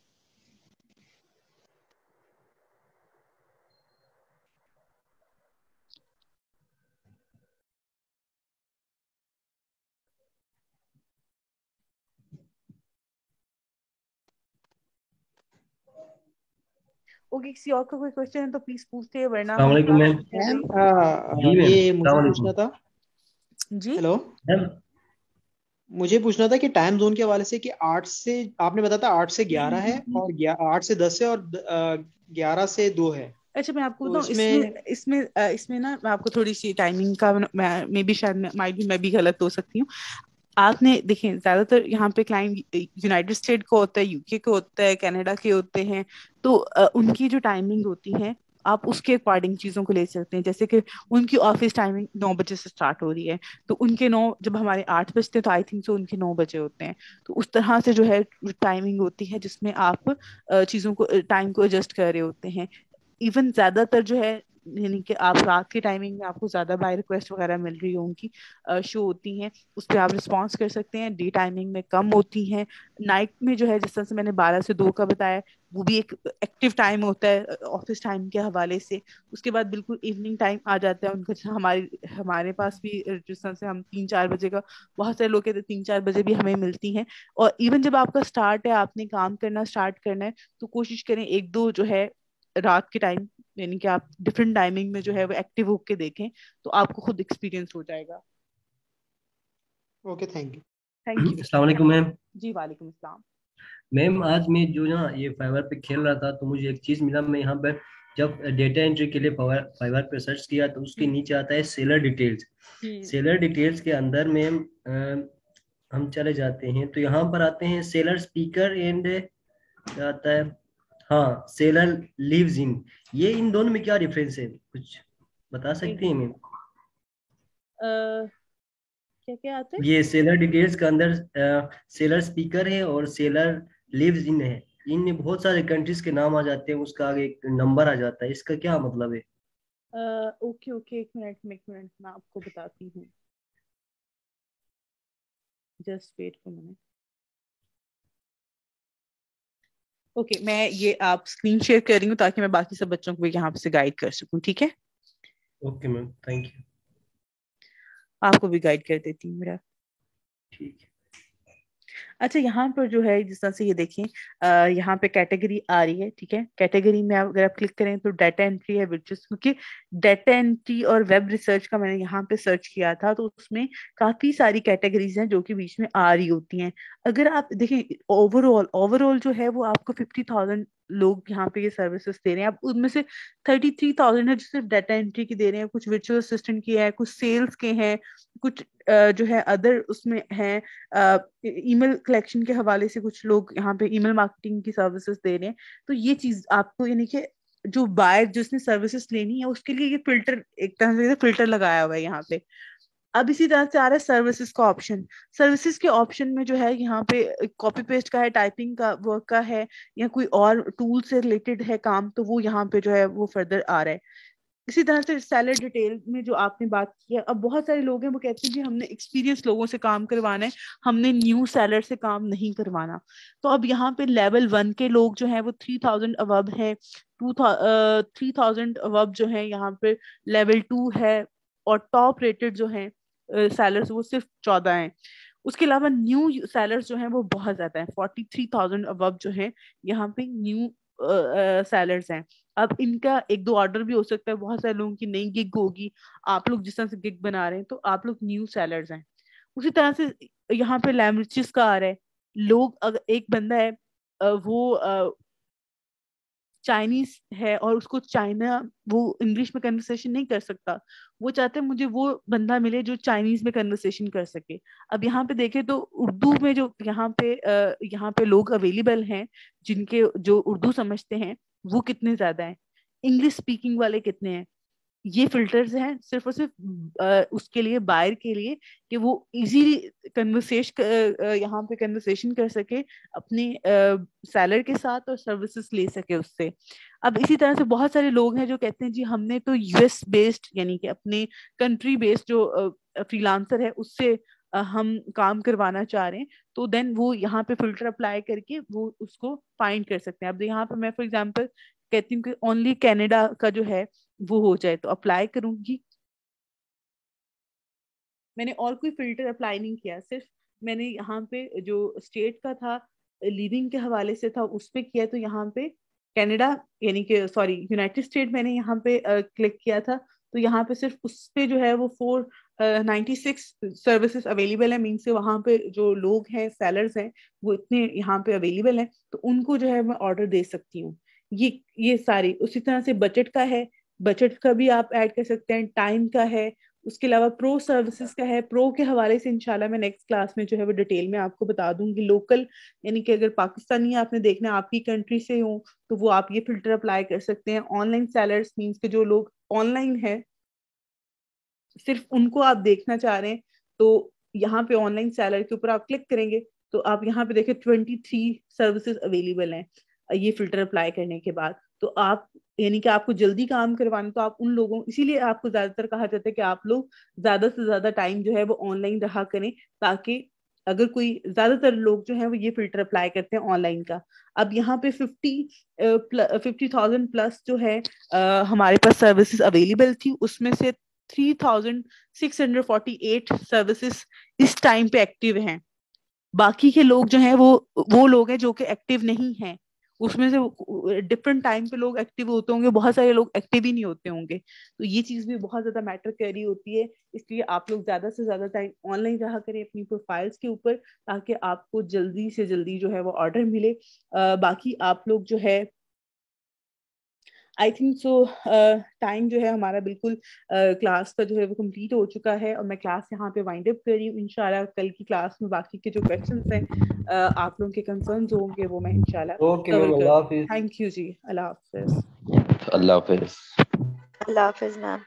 ओके, किसी और का कोई क्वेश्चन है तो प्लीज पूछते हैं, वरना अस्सलाम हम वालेकुम क्लास मैम। शुरू कर मैम दें। जी मैम, ये अस्सलाम मुझे वालेकुम। पूछना था। जी। हेलो। मैम, मुझे पूछना था कि टाइम जोन के हवाले से कि 8 से आपने बताया था 8 से 11 है और 8 से 10 है और 11 से 2 है। अच्छा, मैं आपको तो बताऊं, इसमें इसमें इसमें इसमें ना मैं आपको थोड़ी सी टाइमिंग का, मैं भी शायद मैं भी गलत हो सकती हूँ। आपने देखिए, ज्यादातर यहाँ पे क्लाइंट यूनाइटेड स्टेट का होता है, यूके का होता है, कनाडा के होते हैं। तो उनकी जो टाइमिंग होती है, आप उसके अकॉर्डिंग चीजों को ले सकते हैं। जैसे कि उनकी ऑफिस टाइमिंग 9 बजे से स्टार्ट हो रही है, तो उनके 9, जब हमारे 8 बजते हैं तो आई थिंक सो उनके 9 बजे होते हैं। तो उस तरह से जो है टाइमिंग होती है, जिसमें आप चीजों को, टाइम को एडजस्ट कर रहे होते हैं। इवन ज्यादातर जो है, यानी कि आप रात के टाइमिंग में आपको ज्यादा बाय रिक्वेस्ट वगैरह मिल रही होंगी, शो होती हैं, उस पर आप रिस्पॉन्स कर सकते हैं। डे टाइमिंग में कम होती हैं। नाइट में जो है, जिस तरह से मैंने 12 से 2 का बताया, वो भी एक एक्टिव टाइम होता है ऑफिस टाइम के हवाले से। उसके बाद बिल्कुल इवनिंग टाइम आ जाता है उनका। हमारे हमारे पास भी जिस तरह से हम 3-4 बजे का, बहुत सारे लोग कहते हैं 3-4 बजे भी हमें मिलती हैं। और इवन जब आपका स्टार्ट है, आपने काम करना स्टार्ट करना है, तो कोशिश करें एक दो जो है रात के टाइम, यानी कि आप डिफरेंट टाइमिंग में जो है वो एक्टिव होके देखें, तो आपको खुद एक्सपीरियंस हो जाएगा। Okay, thank you. Thank you अस्सलाम बेटा। वालेकुम मैम। जी, वालेकुम अस्सलाम। मैम, आज मैं जो ना ये फाइवर पे खेल रहा था तो मुझे एक चीज़ मिला। मैं यहाँ पर जब डेटा एंट्री के लिए फाइवर फाइवर पे सर्च किया तो उसके हम्म। नीचे आता है सेलर डिटेल्स। हम्म। सेलर डिटेल्स के अंदर मैम हम चले जाते हैं तो यहाँ पर आते हैं सेलर स्पीकर एंड क्या आता है, हाँ, सेलर लिव्स इन। ये इन दोनों में क्या डिफरेंस है, कुछ बता एक सकती हैं मैम? क्या क्या आता है? ये सेलर डिटेल्स के अंदर सेलर स्पीकर है और सेलर लिव्स इन है। इनमें बहुत सारे कंट्रीज के नाम आ जाते हैं, उसका आगे एक नंबर आ जाता है, इसका क्या मतलब है? ओके ओके, एक मिनट मैं आपको बताती हूँ। Just wait for minute. Okay, मैं ये आप स्क्रीन शेयर कर रही हूँ ताकि मैं बाकी सब बच्चों को भी यहाँ से गाइड कर सकूँ, ठीक है? Okay ma'am, thank you. आपको भी गाइड कर देती हूँ मेरा। ठीक है। अच्छा, यहाँ पर जो है जिस तरह से ये देखें, यहाँ पे कैटेगरी आ रही है, ठीक है? कैटेगरी में अगर आप क्लिक करें तो डाटा एंट्री है, विच इज, क्योंकि डाटा एंट्री और वेब रिसर्च का मैंने यहाँ पे सर्च किया था, तो उसमें काफी सारी कैटेगरीज हैं जो कि बीच में आ रही होती हैं। अगर आप देखें, ओवरऑल ओवरऑल जो है वो आपको 50,000 लोग यहाँ पे ये सर्विसेज दे रहे हैं। अब उनमें से 33,000 है जो सिर्फ डाटा एंट्री की दे रहे हैं, कुछ वर्चुअल असिस्टेंट की है, कुछ सेल्स के हैं, कुछ जो है अदर उसमें हैं, ईमेल कलेक्शन के हवाले से कुछ लोग यहाँ पे ईमेल मार्केटिंग की सर्विसेज दे रहे हैं। तो ये चीज आपको, यानी कि जो बायर जिसने सर्विसेज लेनी है उसके लिए ये फिल्टर, एक तरह से फिल्टर लगाया हुआ है यहाँ पे। अब इसी तरह से आ रहा है सर्विसेज का ऑप्शन। सर्विसेज के ऑप्शन में जो है यहाँ पे कॉपी पेस्ट का है, टाइपिंग का वर्क का है, या कोई और टूल से रिलेटेड है काम, तो वो यहाँ पे जो है वो फर्दर आ रहा है। इसी तरह से सैलरी डिटेल में जो आपने बात की है, अब बहुत सारे लोग हैं वो कहते हैं कि हमने एक्सपीरियंस लोगों से काम करवाना है, हमने न्यू सैलर से काम नहीं करवाना। तो अब यहाँ पे लेवल 1 के लोग जो हैं वो 3,000 अबव है, 3,000 अबव जो है यहाँ पे लेवल 2 है। और टॉप रेटेड जो है सैलर्स वो सिर्फ 14 हैं। उसके अलावा न्यू सैलर्स जो हैं वो बहुत ज्यादा है, 43,000 अबव जो है यहाँ पे न्यू सैलर्स हैं। अब इनका एक दो ऑर्डर भी हो सकता है, बहुत सारे लोगों की नई गिग होगी, आप लोग जिस तरह से गिग बना रहे हैं तो आप लोग न्यू सेलर्स हैं। उसी तरह से यहाँ पे लैंग्वेजेस का आ रहा है। लोग, अगर एक बंदा है वो चाइनीज है और उसको चाइना, वो इंग्लिश में कन्वर्सेशन नहीं कर सकता, वो चाहते हैं मुझे वो बंदा मिले जो चाइनीज में कन्वर्सेशन कर सके। अब यहाँ पे देखें तो उर्दू में जो यहाँ पे लोग अवेलेबल हैं जिनके जो उर्दू समझते हैं, वो कितने ज्यादा हैं, इंग्लिश स्पीकिंग वाले कितने हैं। ये फिल्टर्स हैं सिर्फ और सिर्फ उसके लिए, बायर के लिए, कि वो इजीली यहाँ पे कन्वर्सेशन कर सके अपने सेलर के साथ और सर्विसेज ले सके उससे। अब इसी तरह से बहुत सारे लोग हैं जो कहते हैं जी हमने तो यूएस बेस्ड यानी कि अपने कंट्री बेस्ड जो फ्रीलांसर है उससे हम काम करवाना चाह रहे हैं, तो देन वो यहाँ पे फिल्टर अप्लाई करके वो उसको फाइंड कर सकते हैं। अब यहाँ पे मैं फॉर एग्जांपल कहती हूँ कि ओनली कनाडा का जो है वो हो जाए, तो अप्लाई करूंगी। मैंने और कोई फिल्टर अप्लाई नहीं किया, सिर्फ मैंने यहाँ पे जो स्टेट का था लिविंग के हवाले से था उस पे किया, तो यहाँ पे कनाडा यानी कि सॉरी यूनाइटेड स्टेट मैंने यहाँ पे क्लिक किया था, तो यहाँ पे सिर्फ उस पे जो है वो 496 सर्विसेज अवेलेबल है, मीन से वहाँ पे जो लोग हैं सेलर्स हैं वो इतने यहाँ पे अवेलेबल हैं, तो उनको जो है मैं ऑर्डर दे सकती हूँ। ये सारी उसी तरह से बजट का है, बजट का भी आप ऐड कर सकते हैं, टाइम का है, उसके अलावा प्रो सर्विसेज का है। प्रो के हवाले से इंशाल्लाह मैं नेक्स्ट क्लास में जो है वो डिटेल में आपको बता दूंगी। लोकल यानी कि अगर पाकिस्तानी आपने देखना है आपकी कंट्री से हो तो वो आप ये फिल्टर अप्लाई कर सकते हैं। ऑनलाइन सेलर्स मीन्स के जो लोग ऑनलाइन है सिर्फ उनको आप देखना चाह रहे हैं, तो यहाँ पे ऑनलाइन सेलर के ऊपर आप क्लिक करेंगे तो आप यहाँ पे देखें 23 सर्विसेज अवेलेबल हैं ये फिल्टर अप्लाई करने के बाद। तो आप यानी कि आपको जल्दी काम करवाना, तो आप उन लोगों, इसीलिए आपको ज्यादातर कहा जाता है कि आप लोग ज्यादा से ज्यादा टाइम जो है वो ऑनलाइन रहा करें, ताकि अगर कोई, ज्यादातर लोग जो है वो ये फिल्टर अप्लाई करते हैं ऑनलाइन का। अब यहाँ पे 50,000 प्लस जो है हमारे पास सर्विसेज अवेलेबल थी, उसमें से 3,648 सर्विसेज इस टाइम पे एक्टिव हैं। बाकी के लोग जो हैं वो लोग हैं जो कि एक्टिव नहीं हैं, उसमें से डिफरेंट टाइम पे लोग एक्टिव होते होंगे, बहुत सारे लोग एक्टिव ही नहीं होते होंगे। तो ये चीज भी बहुत ज्यादा मैटर कर रही होती है, इसलिए आप लोग ज्यादा से ज्यादा टाइम ऑनलाइन रहा करें अपनी प्रोफाइल्स के ऊपर, ताकि आपको जल्दी से जल्दी जो है वो ऑर्डर मिले। बाकी आप लोग जो है आई थिंक सो टाइम जो है हमारा बिल्कुल क्लास का जो है वो कंप्लीट हो चुका है, और मैं क्लास यहाँ पे वाइंड अप कर रही हूँ। इंशाल्लाह कल की क्लास में बाकी के जो क्वेश्चंस हैं आप लोगों के कंसर्न्स होंगे वो मैं इंशाल्लाह ओके कवर मैम, कर अल्लाह दूँ। हाफिज। थैंक यू जी, अल्लाह हाफिज। अल्लाह हाफिज। अल्लाह हाफिज मैम।